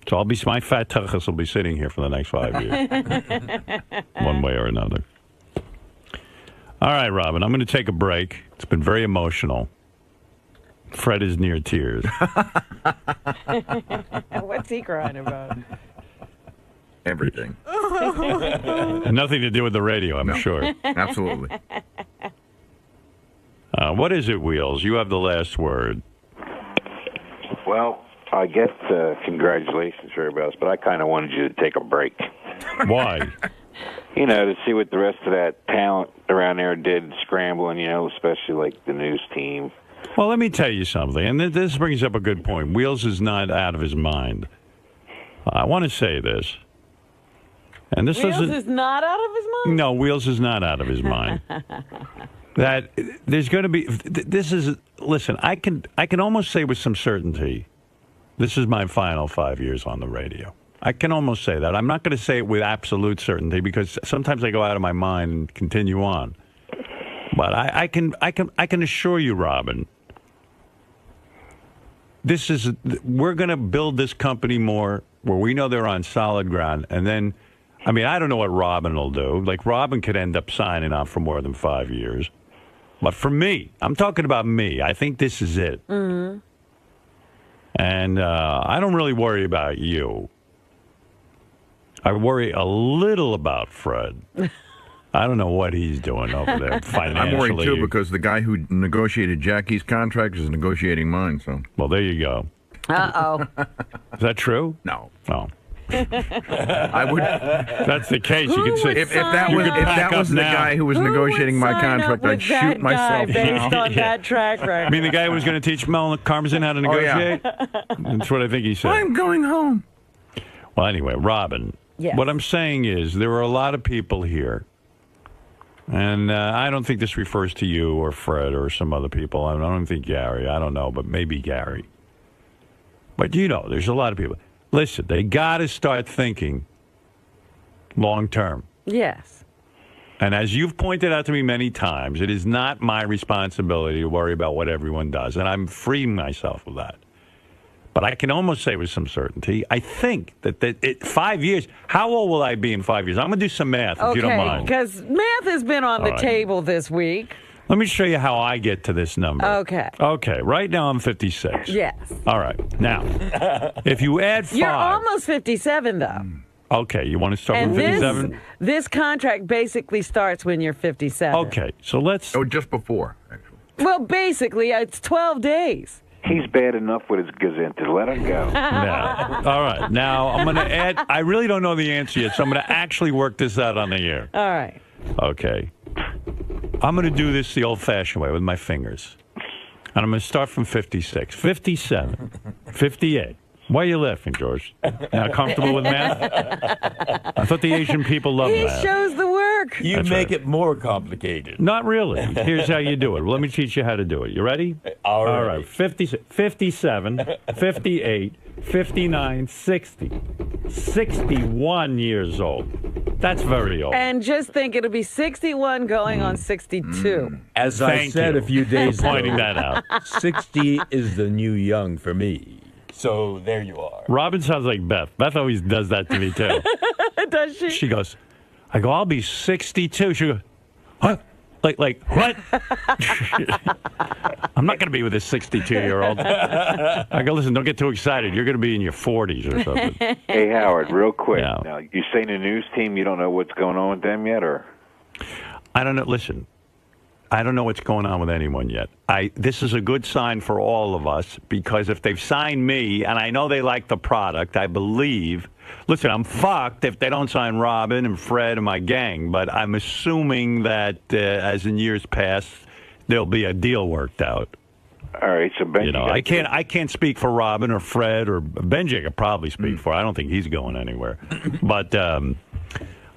So my fat tuchus will be sitting here for the next 5 years, one way or another. All right, Robin, I'm going to take a break. It's been very emotional. Fred is near tears. What's he crying about? Everything. Nothing to do with the radio, I'm sure. Absolutely. What is it, Wheels? You have the last word. Well, I guess congratulations for everybody else, but I kind of wanted you to take a break. Why? To see what the rest of that talent around there did scrambling, especially like the news team. Well, let me tell you something, and this brings up a good point. Wheels is not out of his mind. I want to say this. And this Wheels is not out of his mind? No, Wheels is not out of his mind. That there's going to be listen, I can almost say with some certainty This is my final 5 years on the radio. I can almost say that. I'm not going to say it with absolute certainty because sometimes I go out of my mind and continue on. But I can assure you, Robin, we're going to build this company more where we know they're on solid ground. And then, I mean, I don't know what Robin will do. Like, Robin could end up signing on for more than 5 years. But for me, I'm talking about me. I think this is it. Mm-hmm. And I don't really worry about you. I worry a little about Fred. I don't know what he's doing over there financially. I'm worried, too, because the guy who negotiated Jackie's contract is negotiating mine. So, well, there you go. Uh-oh. Is that true? No. Oh. I would. If that's the case, you could say if that was the guy who was negotiating my contract, I'd shoot myself based on that track record. I mean, the guy who was going to teach Mel Karmazin how to negotiate? Oh, yeah. That's what I think he said. I'm going home. Well, anyway, Robin, what I'm saying is there are a lot of people here, and I don't think this refers to you or Fred or some other people. I don't think Gary. I don't know, but maybe Gary. But, you know, there's a lot of people. Listen, they got to start thinking long term. Yes. And as you've pointed out to me many times, it is not my responsibility to worry about what everyone does. And I'm freeing myself of that. But I can almost say with some certainty, I think that 5 years, how old will I be in 5 years? I'm going to do some math, if you don't mind. Because math has been on the table this week. Let me show you how I get to this number. Okay. Okay, right now I'm 56. Yes. All right. Now, if you add 5... You're almost 57, though. Okay, you want to start with 57? This contract basically starts when you're 57. Okay, so let's... Oh, just before, actually. Well, basically, it's 12 days. He's bad enough with his gazintas. Let him go. Yeah. All right. Now, I'm going to add... I really don't know the answer yet, so I'm going to actually work this out on the air. All right. Okay. I'm going to do this the old-fashioned way with my fingers. And I'm going to start from 56, 57, 58. Why are you laughing, George? Not comfortable with math? I thought the Asian people love math. He shows the work. You make it more complicated. Not really. Here's how you do it. Let me teach you how to do it. You ready? All right. 57, 58, 59, 60. 61 years old. That's very old. And just think it'll be 61 going on 62. As I said a few days ago, pointing that out. 60 is the new young for me. So there you are. Robin sounds like Beth. Beth always does that to me, too. Does she? She goes, I go, I'll be 62. She goes, what? Like what? I'm not going to be with this 62-year-old. I go, listen, don't get too excited. You're going to be in your 40s or something. Hey, Howard, real quick. Yeah. Now, you saying the news team, you don't know what's going on with them yet, or? I don't know. Listen, I don't know what's going on with anyone yet. This is a good sign for all of us because if they've signed me, and I know they like the product, I believe. Listen, I'm fucked if they don't sign Robin and Fred and my gang, but I'm assuming that as in years past, there'll be a deal worked out. All right, so Benji, you know, I can't speak for Robin or Fred or Benji. I could probably speak for. I don't think he's going anywhere, but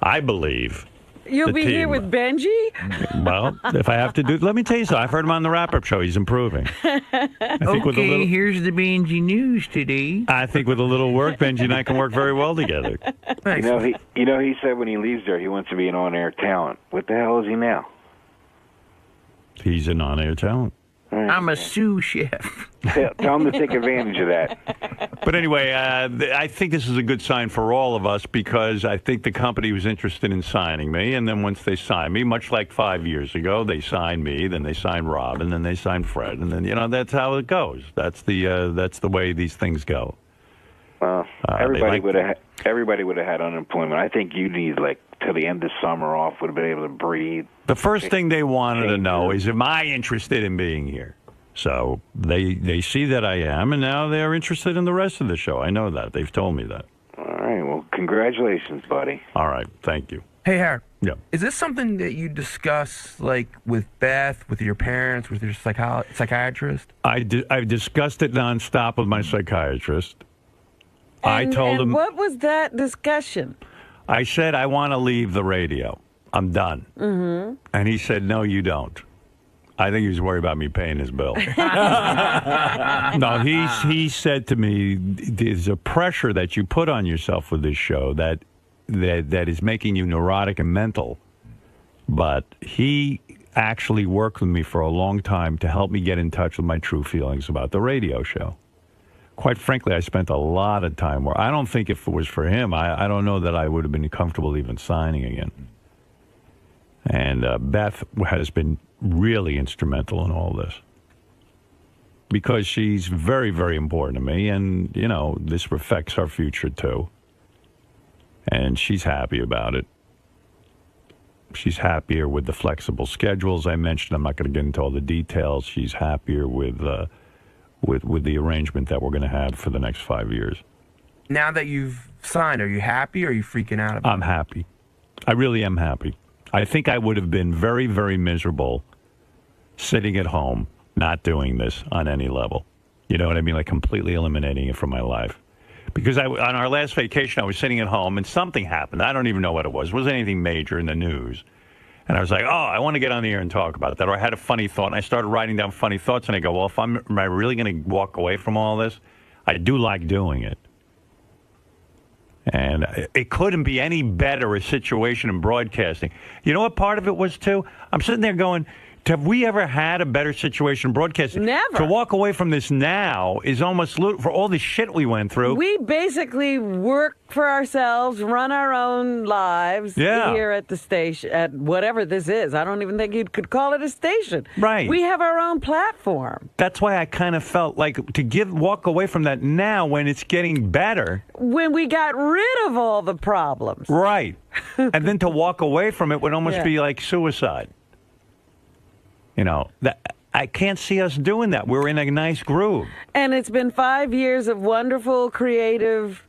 I believe. You'll be here with Benji? Well, if I have to do... Let me tell you something. I've heard him on the wrap-up show. He's improving. Okay, here's the Benji news today. I think with a little work, Benji and I can work very well together. He said when he leaves there, he wants to be an on-air talent. What the hell is he now? He's an on-air talent. I'm a sous chef. Tell him to take advantage of that. But anyway, I think this is a good sign for all of us because I think the company was interested in signing me. And then once they signed me, much like 5 years ago, they signed me, then they signed Robin, then they signed Fred. And then, that's how it goes. That's the way these things go. Well, everybody would have had unemployment. I think you need, till the end of summer off, would have been able to breathe. The first thing they wanted to know is, am I interested in being here? So they see that I am, and now they're interested in the rest of the show. I know that. They've told me that. All right. Well, congratulations, buddy. All right. Thank you. Hey, Howard. Yeah. Is this something that you discuss, with Beth, with your parents, with your psychiatrist? I've discussed it nonstop with my psychiatrist. I told him. What was that discussion? I said, I want to leave the radio. I'm done. Mm-hmm. And he said, no, you don't. I think he was worried about me paying his bill. No, he said to me, there's a pressure that you put on yourself with this show that is making you neurotic and mental. But he actually worked with me for a long time to help me get in touch with my true feelings about the radio show. Quite frankly, I spent a lot of time where I don't think if it was for him, I don't know that I would have been comfortable even signing again. And Beth has been really instrumental in all this because she's very, very important to me. And, you know, this affects our future, too. And she's happy about it. She's happier with the flexible schedules I mentioned. I'm not going to get into all the details. She's happier with the arrangement that we're going to have for the next 5 years. Now that you've signed, are you happy or are you freaking out about it? I'm happy. I really am happy. I think I would have been very, very miserable sitting at home, not doing this on any level. You know what I mean? Like completely eliminating it from my life. Because on our last vacation, I was sitting at home and something happened. I don't even know what it was. It wasn't anything major in the news. And I was like, oh, I want to get on the air and talk about that. Or I had a funny thought, and I started writing down funny thoughts. And I go, well, am I really going to walk away from all this? I do like doing it. And it couldn't be any better a situation in broadcasting. You know what part of it was, too? I'm sitting there going, have we ever had a better situation in broadcasting? Never. To walk away from this now is almost for all the shit we went through. We basically work for ourselves, run our own lives here at the station, at whatever this is. I don't even think you could call it a station. Right. We have our own platform. That's why I kind of felt like to walk away from that now when it's getting better. When we got rid of all the problems. Right. And then to walk away from it would almost be like suicide. You know, I can't see us doing that. We're in a nice groove. And it's been 5 years of wonderful, creative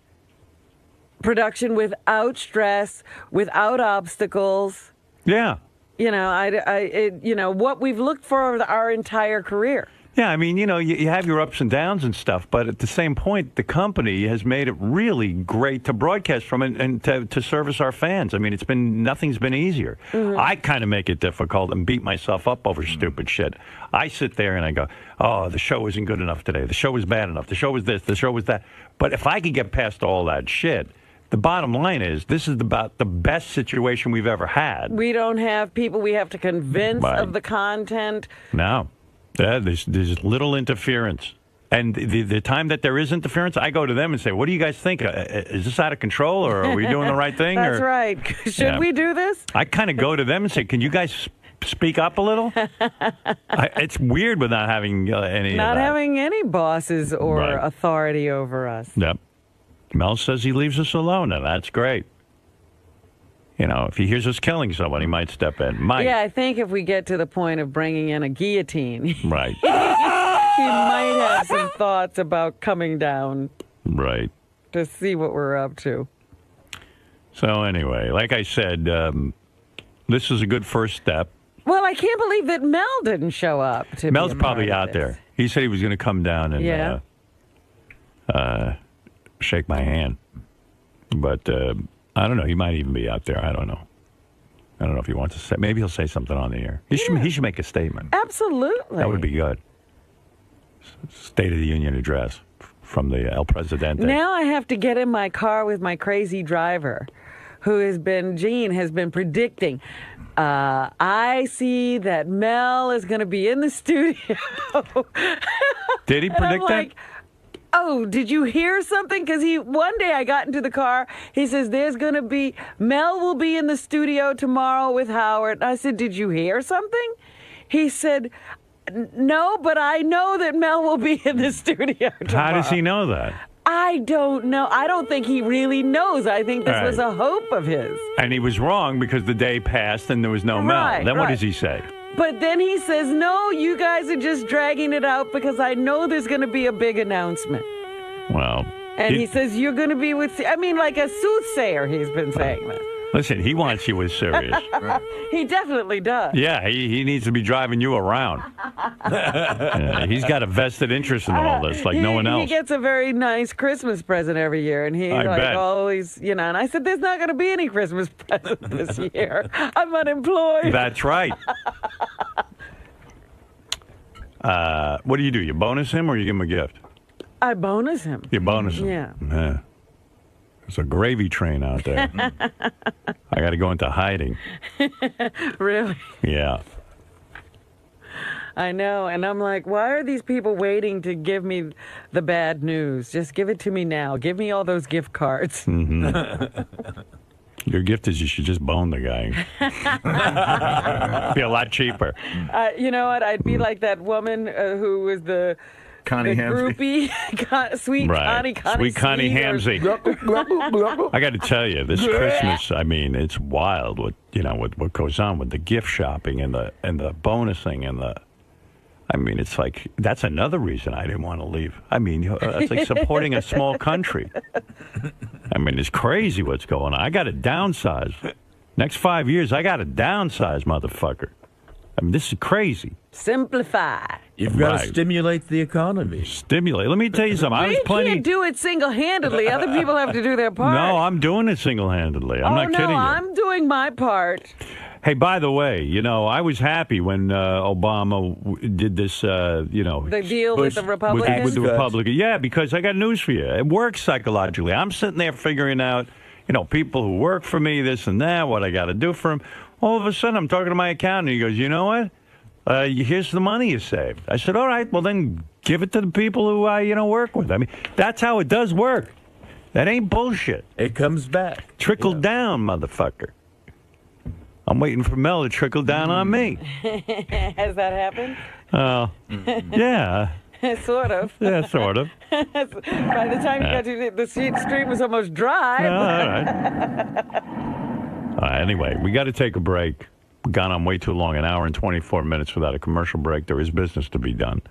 production without stress, without obstacles. Yeah. You know, what we've looked for our entire career. Yeah, I mean, you know, you have your ups and downs and stuff, but at the same point, the company has made it really great to broadcast from and to service our fans. I mean, nothing's been easier. Mm-hmm. I kind of make it difficult and beat myself up over stupid shit. I sit there and I go, oh, the show isn't good enough today. The show was bad enough. The show was this. The show was that. But if I could get past all that shit, the bottom line is this is about the best situation we've ever had. We don't have people we have to convince of the content. No. Yeah, there's little interference. And the time that there is interference, I go to them and say, what do you guys think? Is this out of control, or are we doing the right thing? That's right. Should we do this? I kind of go to them and say, can you guys speak up a little? It's weird without having any Not having any bosses or authority over us. Yep. Mel says he leaves us alone, and that's great. You know, if he hears us killing someone, he might step in. Yeah, I think if we get to the point of bringing in a guillotine, right, he might have some thoughts about coming down. Right. To see what we're up to. So anyway, like I said, this is a good first step. Well, I can't believe that Mel didn't show up. Mel's probably out there. He said he was going to come down and shake my hand. But I don't know. He might even be out there. I don't know. I don't know if he wants to say. Maybe he'll say something on the air. He should make a statement. Absolutely. That would be good. State of the Union address from the El Presidente. Now I have to get in my car with my crazy driver, Gene has been predicting. I see that Mel is going to be in the studio. Did he predict that? Oh, did you hear something? Because one day I got into the car. He says, Mel will be in the studio tomorrow with Howard. I said, did you hear something? He said, no, but I know that Mel will be in the studio tomorrow. How does he know that? I don't know. I don't think he really knows. I think this was a hope of his. And he was wrong because the day passed and there was no Mel. Then what does he say? But then he says, no, you guys are just dragging it out because I know there's going to be a big announcement. Well. And he says, you're going to be with, like a soothsayer, he's been saying this. Listen, he wants you as serious. He definitely does. Yeah, he needs to be driving you around. He's got a vested interest in all this, like no one else. He gets a very nice Christmas present every year, and he's always, and I said, there's not going to be any Christmas present this year. I'm unemployed. That's right. What do? You bonus him or you give him a gift? I bonus him. You bonus him? Yeah. There's a gravy train out there. I got to go into hiding. Really? Yeah. I know, and I'm like, why are these people waiting to give me the bad news? Just give it to me now. Give me all those gift cards. Mm-hmm. Your gift is you should just bone the guy. Be a lot cheaper. You know what? I'd be like that woman who was the Connie groupie, sweet right. Connie Sweet Connie Hamsey. I got to tell you, this Christmas, I mean, it's wild what goes on with the gift shopping and the bonusing and the. I mean, it's like, that's another reason I didn't want to leave. I mean, it's like supporting a small country. I mean, it's crazy what's going on. I got to downsize. Next 5 years, I got to downsize, motherfucker. I mean, this is crazy. Simplify. You've got to stimulate the economy. Stimulate. Let me tell you something. We can't do it single-handedly. Other people have to do their part. No, I'm doing it single-handedly. I'm not kidding you. I'm doing my part. Hey, by the way, I was happy when Obama did this, The deal with the Republicans? With the Republicans. Yeah, because I got news for you. It works psychologically. I'm sitting there figuring out, people who work for me, this and that, what I got to do for them. All of a sudden, I'm talking to my accountant, and he goes, you know what? Here's the money you saved. I said, all right, well, then give it to the people who I, work with. I mean, that's how it does work. That ain't bullshit. It comes back. Trickle down, motherfucker. I'm waiting for Mel to trickle down on me. Has that happened? Yeah. Sort of. Yeah, sort of. By the time you got to the stream was almost dry. All right. Anyway, we got to take a break. We've gone on way too long, an hour and 24 minutes without a commercial break. There is business to be done.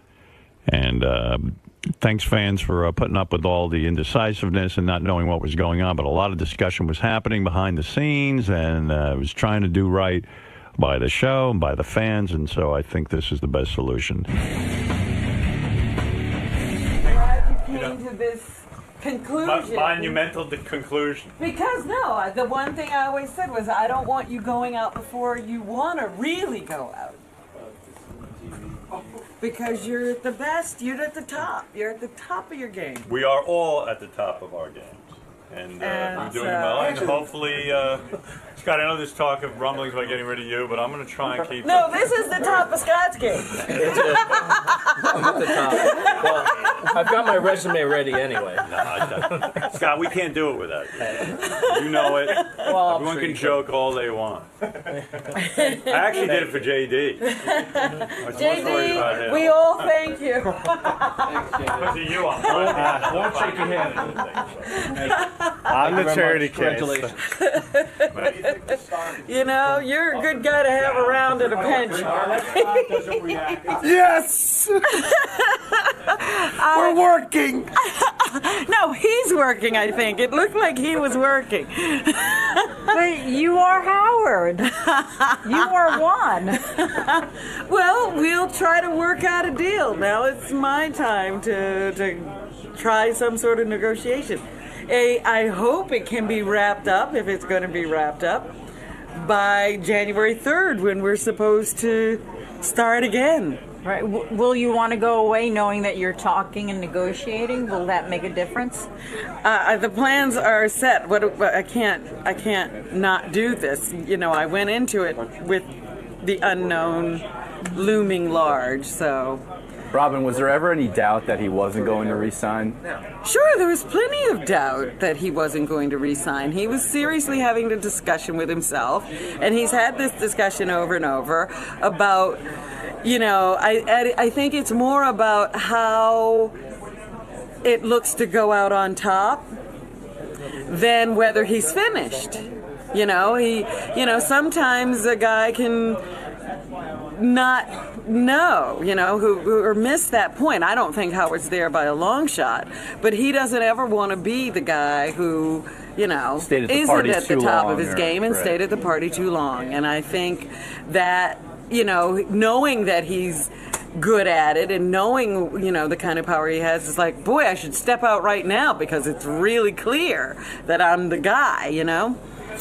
And thanks, fans, for putting up with all the indecisiveness and not knowing what was going on. But a lot of discussion was happening behind the scenes, and I was trying to do right by the show and by the fans, and so I think this is the best solution. Glad you came to this conclusion. Monumental conclusion. Because, no, the one thing I always said was I don't want you going out before you want to really go out. Because you're at the best, you're at the top. You're at the top of your game. We are all at the top of our games. And we're doing well. And hopefully, Scott, I know there's talk of rumblings about getting rid of you, but I'm going to try and keep No, this is the top of Scott's game. I'm at the top. Well, I've got my resume ready anyway. No, Scott, we can't do it without you. You know it. Well, everyone can joke all they want. I actually did it for JD. JD, we all thank you. Because of you, won't shake your hand. I'm the charity case. Congratulations. You're a good guy to have around at a pinch. Yes! We're working! No, he's working, I think. It looked like he was working. But you are Howard. You are one. Well, we'll try to work out a deal. Now it's my time to try some sort of negotiation. I hope it can be wrapped up, if it's going to be wrapped up, by January 3rd when we're supposed to start again. Right. Will you want to go away knowing that you're talking and negotiating? Will that make a difference? The plans are set. I can't not do this. I went into it with the unknown looming large, so... Robin, was there ever any doubt that he wasn't going to re-sign? Sure, there was plenty of doubt that he wasn't going to re-sign. He was seriously having a discussion with himself, and he's had this discussion over and over about, I think it's more about how it looks to go out on top than whether he's finished. Sometimes a guy can not know, or miss that point. I don't think Howard's there by a long shot, but he doesn't ever want to be the guy who, isn't at the top of his game and stayed at the party too long. And I think that, knowing that he's good at it and knowing, the kind of power he has, is like, boy, I should step out right now because it's really clear that I'm the guy,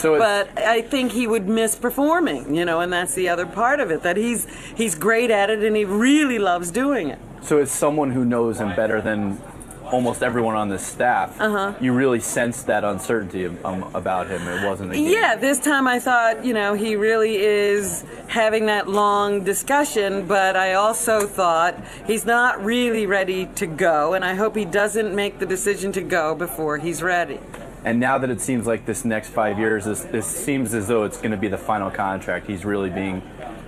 But I think he would miss performing, and that's the other part of it, that he's great at it and he really loves doing it. So as someone who knows him better than almost everyone on this staff, you really sensed that uncertainty about him. It wasn't a game. Yeah, this time I thought, he really is having that long discussion, but I also thought he's not really ready to go, and I hope he doesn't make the decision to go before he's ready. And now that it seems like this next 5 years, this seems as though it's going to be the final contract. He's really being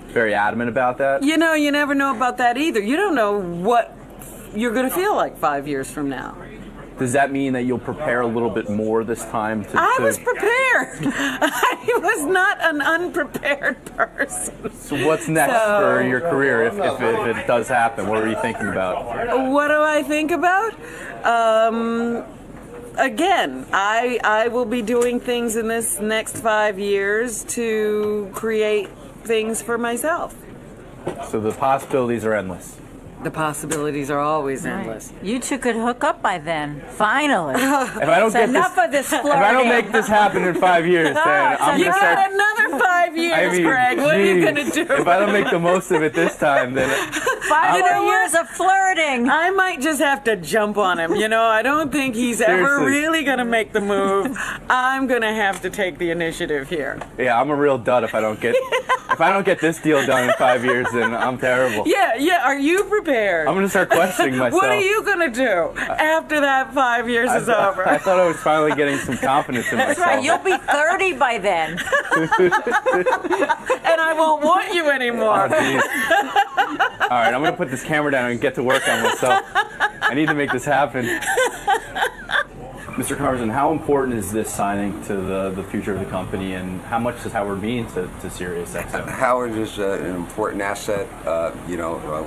very adamant about that. You never know about that either. You don't know what you're going to feel like 5 years from now. Does that mean that you'll prepare a little bit more this time? I was prepared. I was not an unprepared person. So what's next for your career if it does happen? What are you thinking about? What do I think about? Again, I will be doing things in this next 5 years to create things for myself. So the possibilities are endless. The possibilities are always endless. You two could hook up by then. Finally. If I don't get enough of this flirting. If I don't make this happen in 5 years, then I'm you gonna got start. another 5 years, Greg. What are you gonna do? If I don't make the most of it this time, then 5 more years of flirting. I might just have to jump on him. I don't think he's ever really gonna make the move. I'm gonna have to take the initiative here. Yeah, I'm a real dud if I don't get this deal done in 5 years, then I'm terrible. Yeah. Are you prepared? I'm going to start questioning myself. What are you going to do after that 5 years is over? I thought I was finally getting some confidence in myself. That's right. You'll be 30 by then. And I won't want you anymore. Oh, all right, I'm going to put this camera down and get to work on myself. I need to make this happen. Mr. Carson, how important is this signing to the future of the company, and how much does Howard mean to SiriusXM? Howard is an important asset.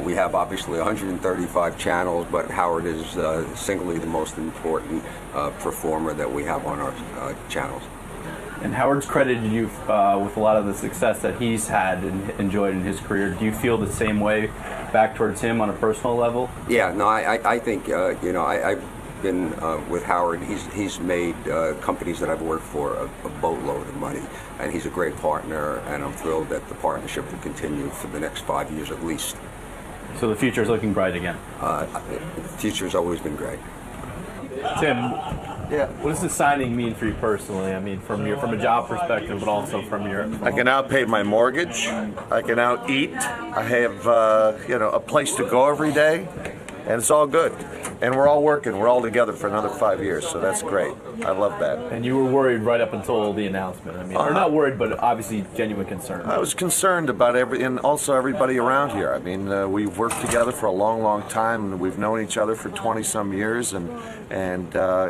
We have obviously 135 channels, but Howard is singly the most important performer that we have on our channels. And Howard's credited you with a lot of the success that he's had and enjoyed in his career. Do you feel the same way back towards him on a personal level? Yeah, no, I think, I've been with Howard. He's made companies that I've worked for a boatload of money, and he's a great partner, and I'm thrilled that the partnership will continue for the next 5 years at least. So the future is looking bright again? The future's always been great. Tim, what does the signing mean for you personally? I mean, from a job perspective, but also from your... I can now pay my mortgage. I can now eat. I have, a place to go every day, and it's all good. And we're all working. We're all together for another 5 years, so that's great. I love that. And you were worried right up until the announcement. I mean, or not worried, but obviously genuine concern. I was concerned about and also everybody around here. I mean, we've worked together for a long, long time, and we've known each other for 20-some years, and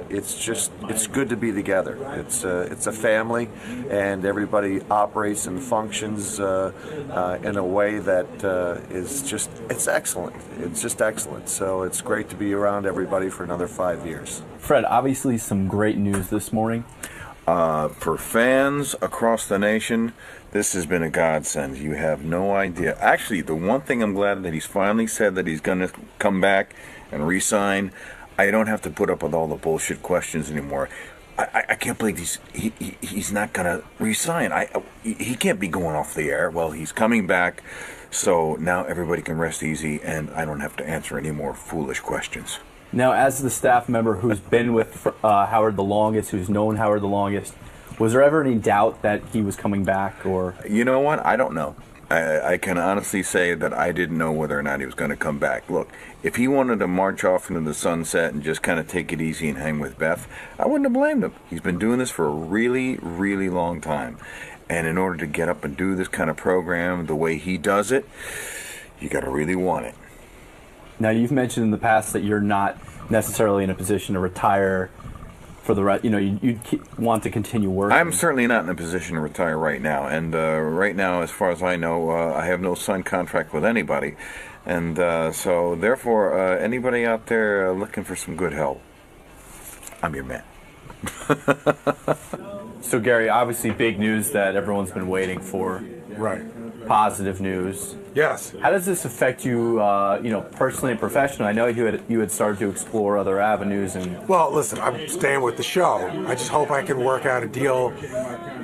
it's good to be together. It's a family, and everybody operates and functions in a way that it's excellent. It's just excellent. So it's great to be around everybody for another 5 years. Fred, obviously some great news this morning. For fans across the nation, this has been a godsend. You have no idea. Actually, the one thing I'm glad that he's finally said that he's going to come back and re-sign. I don't have to put up with all the bullshit questions anymore. I can't believe he's not going to re-sign. He can't be going off the air. Well, he's coming back. So now everybody can rest easy, and I don't have to answer any more foolish questions. Now, as the staff member who's been with Howard the longest, who's known Howard the longest, was there ever any doubt that he was coming back? Or you know what? I don't know. I can honestly say that I didn't know whether or not he was going to come back. Look, if he wanted to march off into the sunset and just kind of take it easy and hang with Beth, I wouldn't have blamed him. He's been doing this for a really, really long time. And in order to get up and do this kind of program the way he does it, you got to really want it. Now, you've mentioned in the past that you're not necessarily in a position to retire for the rest. You want to continue working. I'm certainly not in a position to retire right now. And right now, as far as I know, I have no signed contract with anybody. And so, therefore, anybody out there looking for some good help, I'm your man. So, Gary, obviously big news that everyone's been waiting for. Right. positive news. Yes. How does this affect you, personally and professionally? I know you had started to explore other avenues and. Well, listen, I'm staying with the show. I just hope I can work out a deal,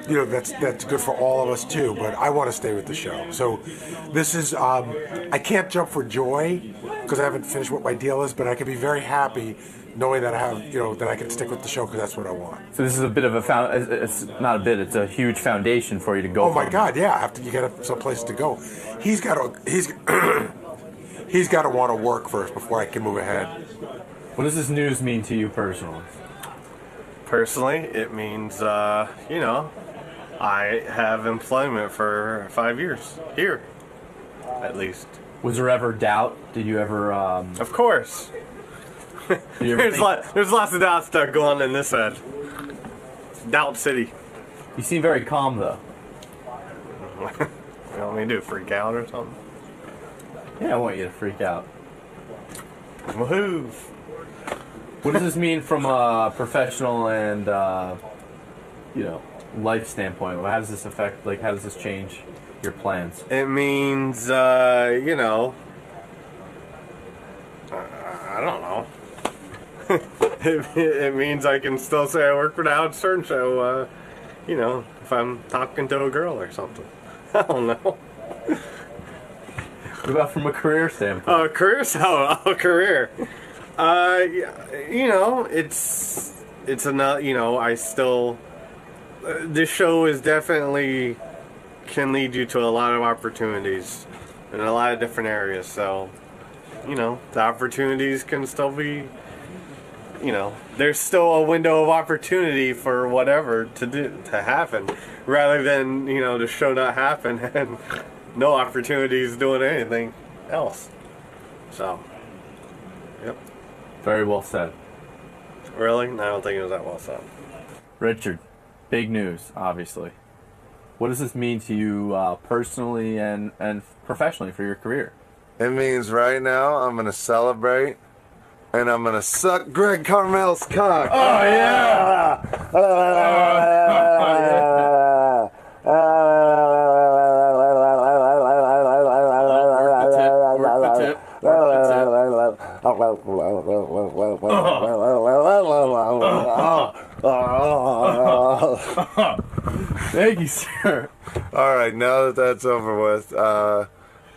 that's good for all of us too. But I want to stay with the show. So, this is I can't jump for joy because I haven't finished what my deal is. But I can be very happy knowing that I have, that I can stick with the show because that's what I want. So this is a bit of it's not a bit, it's a huge foundation for you to go. Oh my God, yeah! After you get some place to go, he's got to want to work first before I can move ahead. What does this news mean to you personally? Personally, it means I have employment for 5 years here, at least. Was there ever doubt? Did you ever? Of course. There's lots of doubt stuff going on in this head. Doubt City. You seem very calm, though. You want me to freak out or something? Yeah, I want you to freak out. Woohoo! What does this mean from a professional and, life standpoint? How does this affect, how does this change your plans? It means, I don't know. It means I can still say I work for the Howard Stern Show, if I'm talking to a girl or something. I don't know. What about from a career standpoint? Oh, career? Career. It's enough, I still, this show is definitely can lead you to a lot of opportunities in a lot of different areas, so, the opportunities can still be, there's still a window of opportunity for whatever to happen, rather than, the show not happen and no opportunities doing anything else. So, yep. Very well said. Really? I don't think it was that well said. Richard, big news, obviously. What does this mean to you personally and professionally for your career? It means right now I'm going to celebrate and I'm going to suck Greg Carmel's cock. Oh, yeah! Thank you, sir. All right, now that that's over with,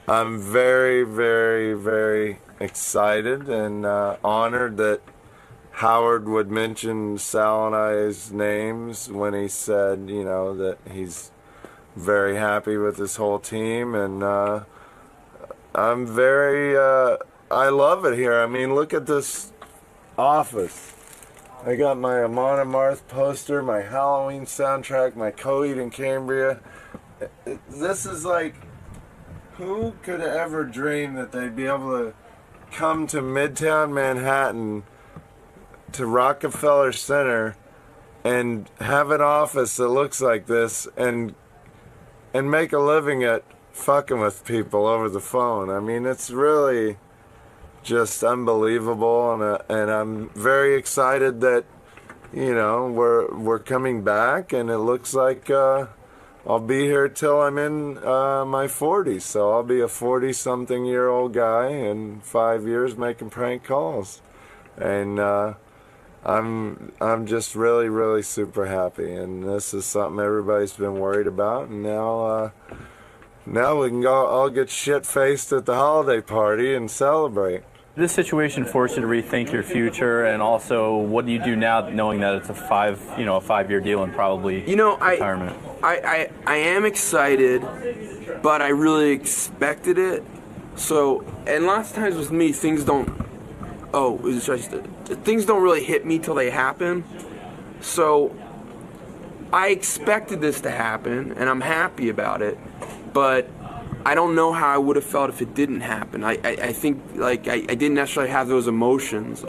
I'm very, very, very excited and honored that Howard would mention Sal and I's names when he said, that he's very happy with this whole team, and I'm very, I love it here. I mean, look at this office. I got my Amon Amarth poster, my Halloween soundtrack, my Coheed and Cambria. This is like, who could have ever dreamed that they'd be able to come to Midtown Manhattan, to Rockefeller Center, and have an office that looks like this, and make a living at fucking with people over the phone. I mean, it's really just unbelievable, and I'm very excited that we're coming back, and it looks like I'll be here till I'm in my 40s, so I'll be a 40-something-year-old guy in 5 years making prank calls, and I'm just really, really super happy, and this is something everybody's been worried about, and now we can go all get shit-faced at the holiday party and celebrate. This situation forced you to rethink your future, and also, what do you do now, knowing that it's a 5-year deal and probably retirement? I am excited, but I really expected it. So, and lots of times with me, things don't really hit me till they happen. So, I expected this to happen, and I'm happy about it, but I don't know how I would have felt if it didn't happen. I think I didn't necessarily have those emotions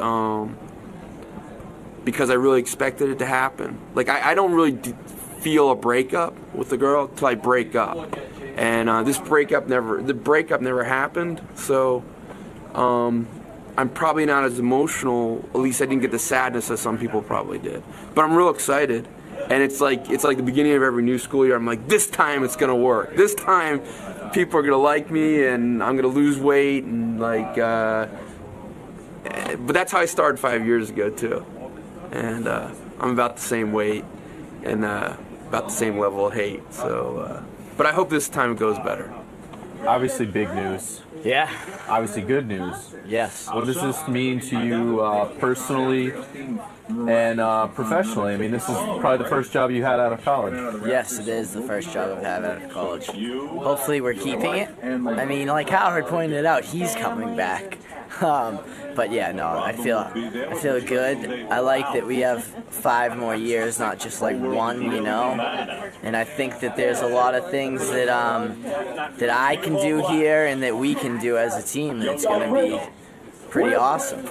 because I really expected it to happen. I don't really feel a breakup with the girl till I break up, and the breakup never happened. So I'm probably not as emotional. At least I didn't get the sadness that some people probably did. But I'm real excited. And it's like the beginning of every new school year. I'm like, this time it's gonna work. This time people are gonna like me, and I'm gonna lose weight, and like. But that's how I started 5 years ago too, and I'm about the same weight, and about the same level of hate. So, but I hope this time it goes better. Obviously, big news. Yeah. Obviously, good news. Yes. What does this mean to you personally and professionally? I mean, this is probably the first job you had out of college. Yes, it is the first job I've had out of college. Hopefully, we're keeping it. I mean, like Howard pointed out, he's coming back. But yeah, no, I feel good. I like that we have 5 more years, not just like 1, you know. And I think that there's a lot of things that that I can do here and that we can do as a team that's going to be pretty awesome,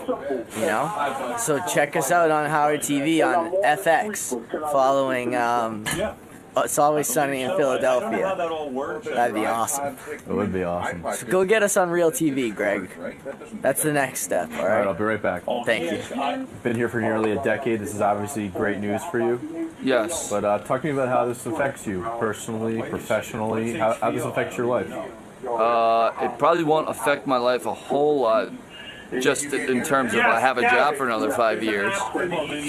you know. So check us out on Howard TV on FX, following It's Always Sunny in Philadelphia. That'd be awesome. It would be awesome. So go get us on Real TV, Greg. That's the next step, all right? I'll be right back. Thank you. Been here for nearly a decade. This is obviously great news for you. Yes. But talk to me about how this affects you personally, professionally. How does this affect your life? It probably won't affect my life a whole lot, just in terms of I have a job for another 5 years.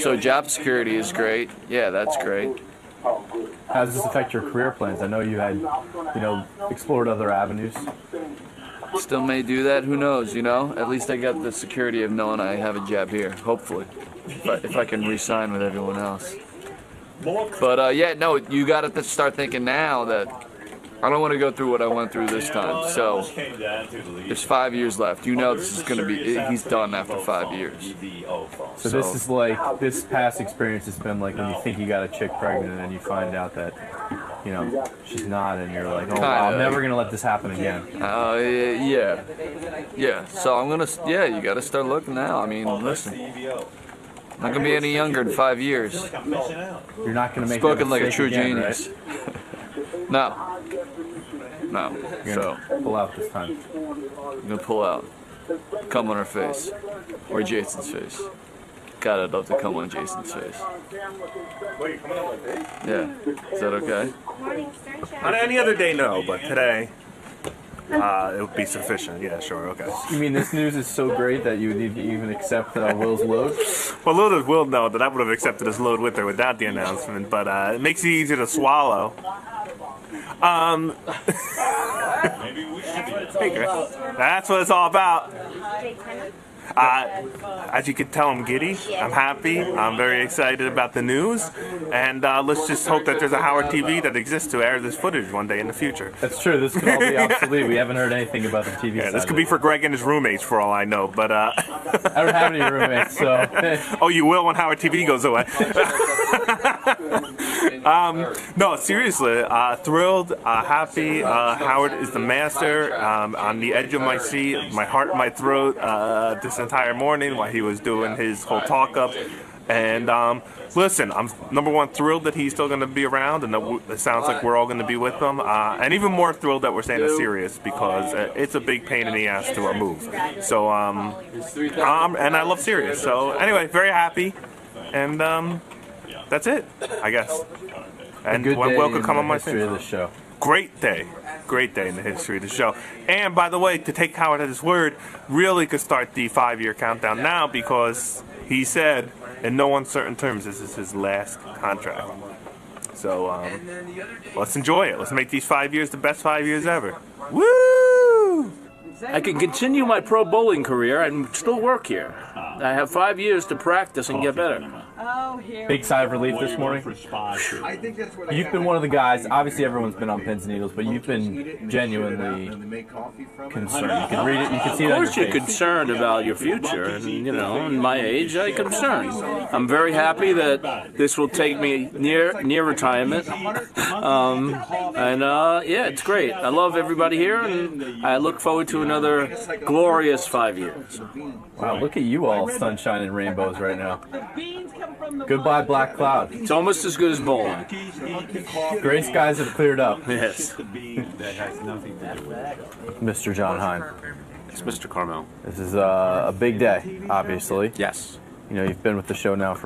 So job security is great. Yeah, that's great. How does this affect your career plans? I know you had, explored other avenues. Still may do that. Who knows? At least I got the security of knowing I have a job here. Hopefully, if I can re-sign with everyone else. But yeah, no, you got to start thinking now that I don't want to go through what I went through this time. So there's 5 years left. This is going to be. He's done after 5 years. So this is like, this past experience has been like when you think you got a chick pregnant and then you find out that, she's not, and you're like, oh, wow, I'm never going to let this happen again. Yeah. So I'm going to, you got to start looking now. I mean, listen, I'm not going to be any younger in 5 years. You're not going to make Spoken like a true again, genius. Right? No. You're gonna pull out this time. I'm going to pull out. Come on her face. Or Jason's face. God, I'd love to come on Jason's face. Yeah. Is that okay? On any other day, no, but today, it would be sufficient. Yeah, sure, okay. You mean this news is so great that you would even accept Will's load? Well, Load will know that I would have accepted his load with or without the announcement, but it makes it easier to swallow. That's what it's all about. As you can tell, I'm giddy. I'm happy. I'm very excited about the news. And let's just hope that there's a Howard TV that exists to air this footage one day in the future. That's true. This could all be obsolete. We haven't heard anything about the TV side. This could be for Greg and his roommates for all I know. But I don't have any roommates, so... Oh, you will when Howard TV goes away. No, seriously, thrilled, happy. Howard is the master. On the edge of my seat, my heart in my throat this entire morning while he was doing his whole talk up. And listen, I'm number one thrilled that he's still going to be around, and it sounds like we're all going to be with him. And even more thrilled that we're saying it's serious, because it's a big pain in the ass to move. So, and I love Sirius. So anyway, very happy. And that's it, I guess. And Will could come on my history of the show. Great day in the history of the show. And by the way, to take Howard at his word, really could start the 5-year countdown now, because he said, in no uncertain terms, this is his last contract. So let's enjoy it. Let's make these 5 years the best 5 years ever. Woo! I can continue my pro bowling career and still work here. I have 5 years to practice and get better. Big sigh of relief this morning. You've been one of the guys, obviously everyone's been on pins and needles, but you've been genuinely concerned. You can read it, you can see it on your face. Of course you're concerned about your future, and in my age, I'm concerned. I'm very happy that this will take me near retirement. Yeah, it's great. I love everybody here, and I look forward to another glorious 5 years. Wow, look at you all, sunshine and rainbows right now. Goodbye, black cloud. It's almost as good as bowling. Gray skies have cleared up. Yes. Mr. John Hein. It's Mr. Carmel. This is a big day, obviously. Yes. You've been with the show now for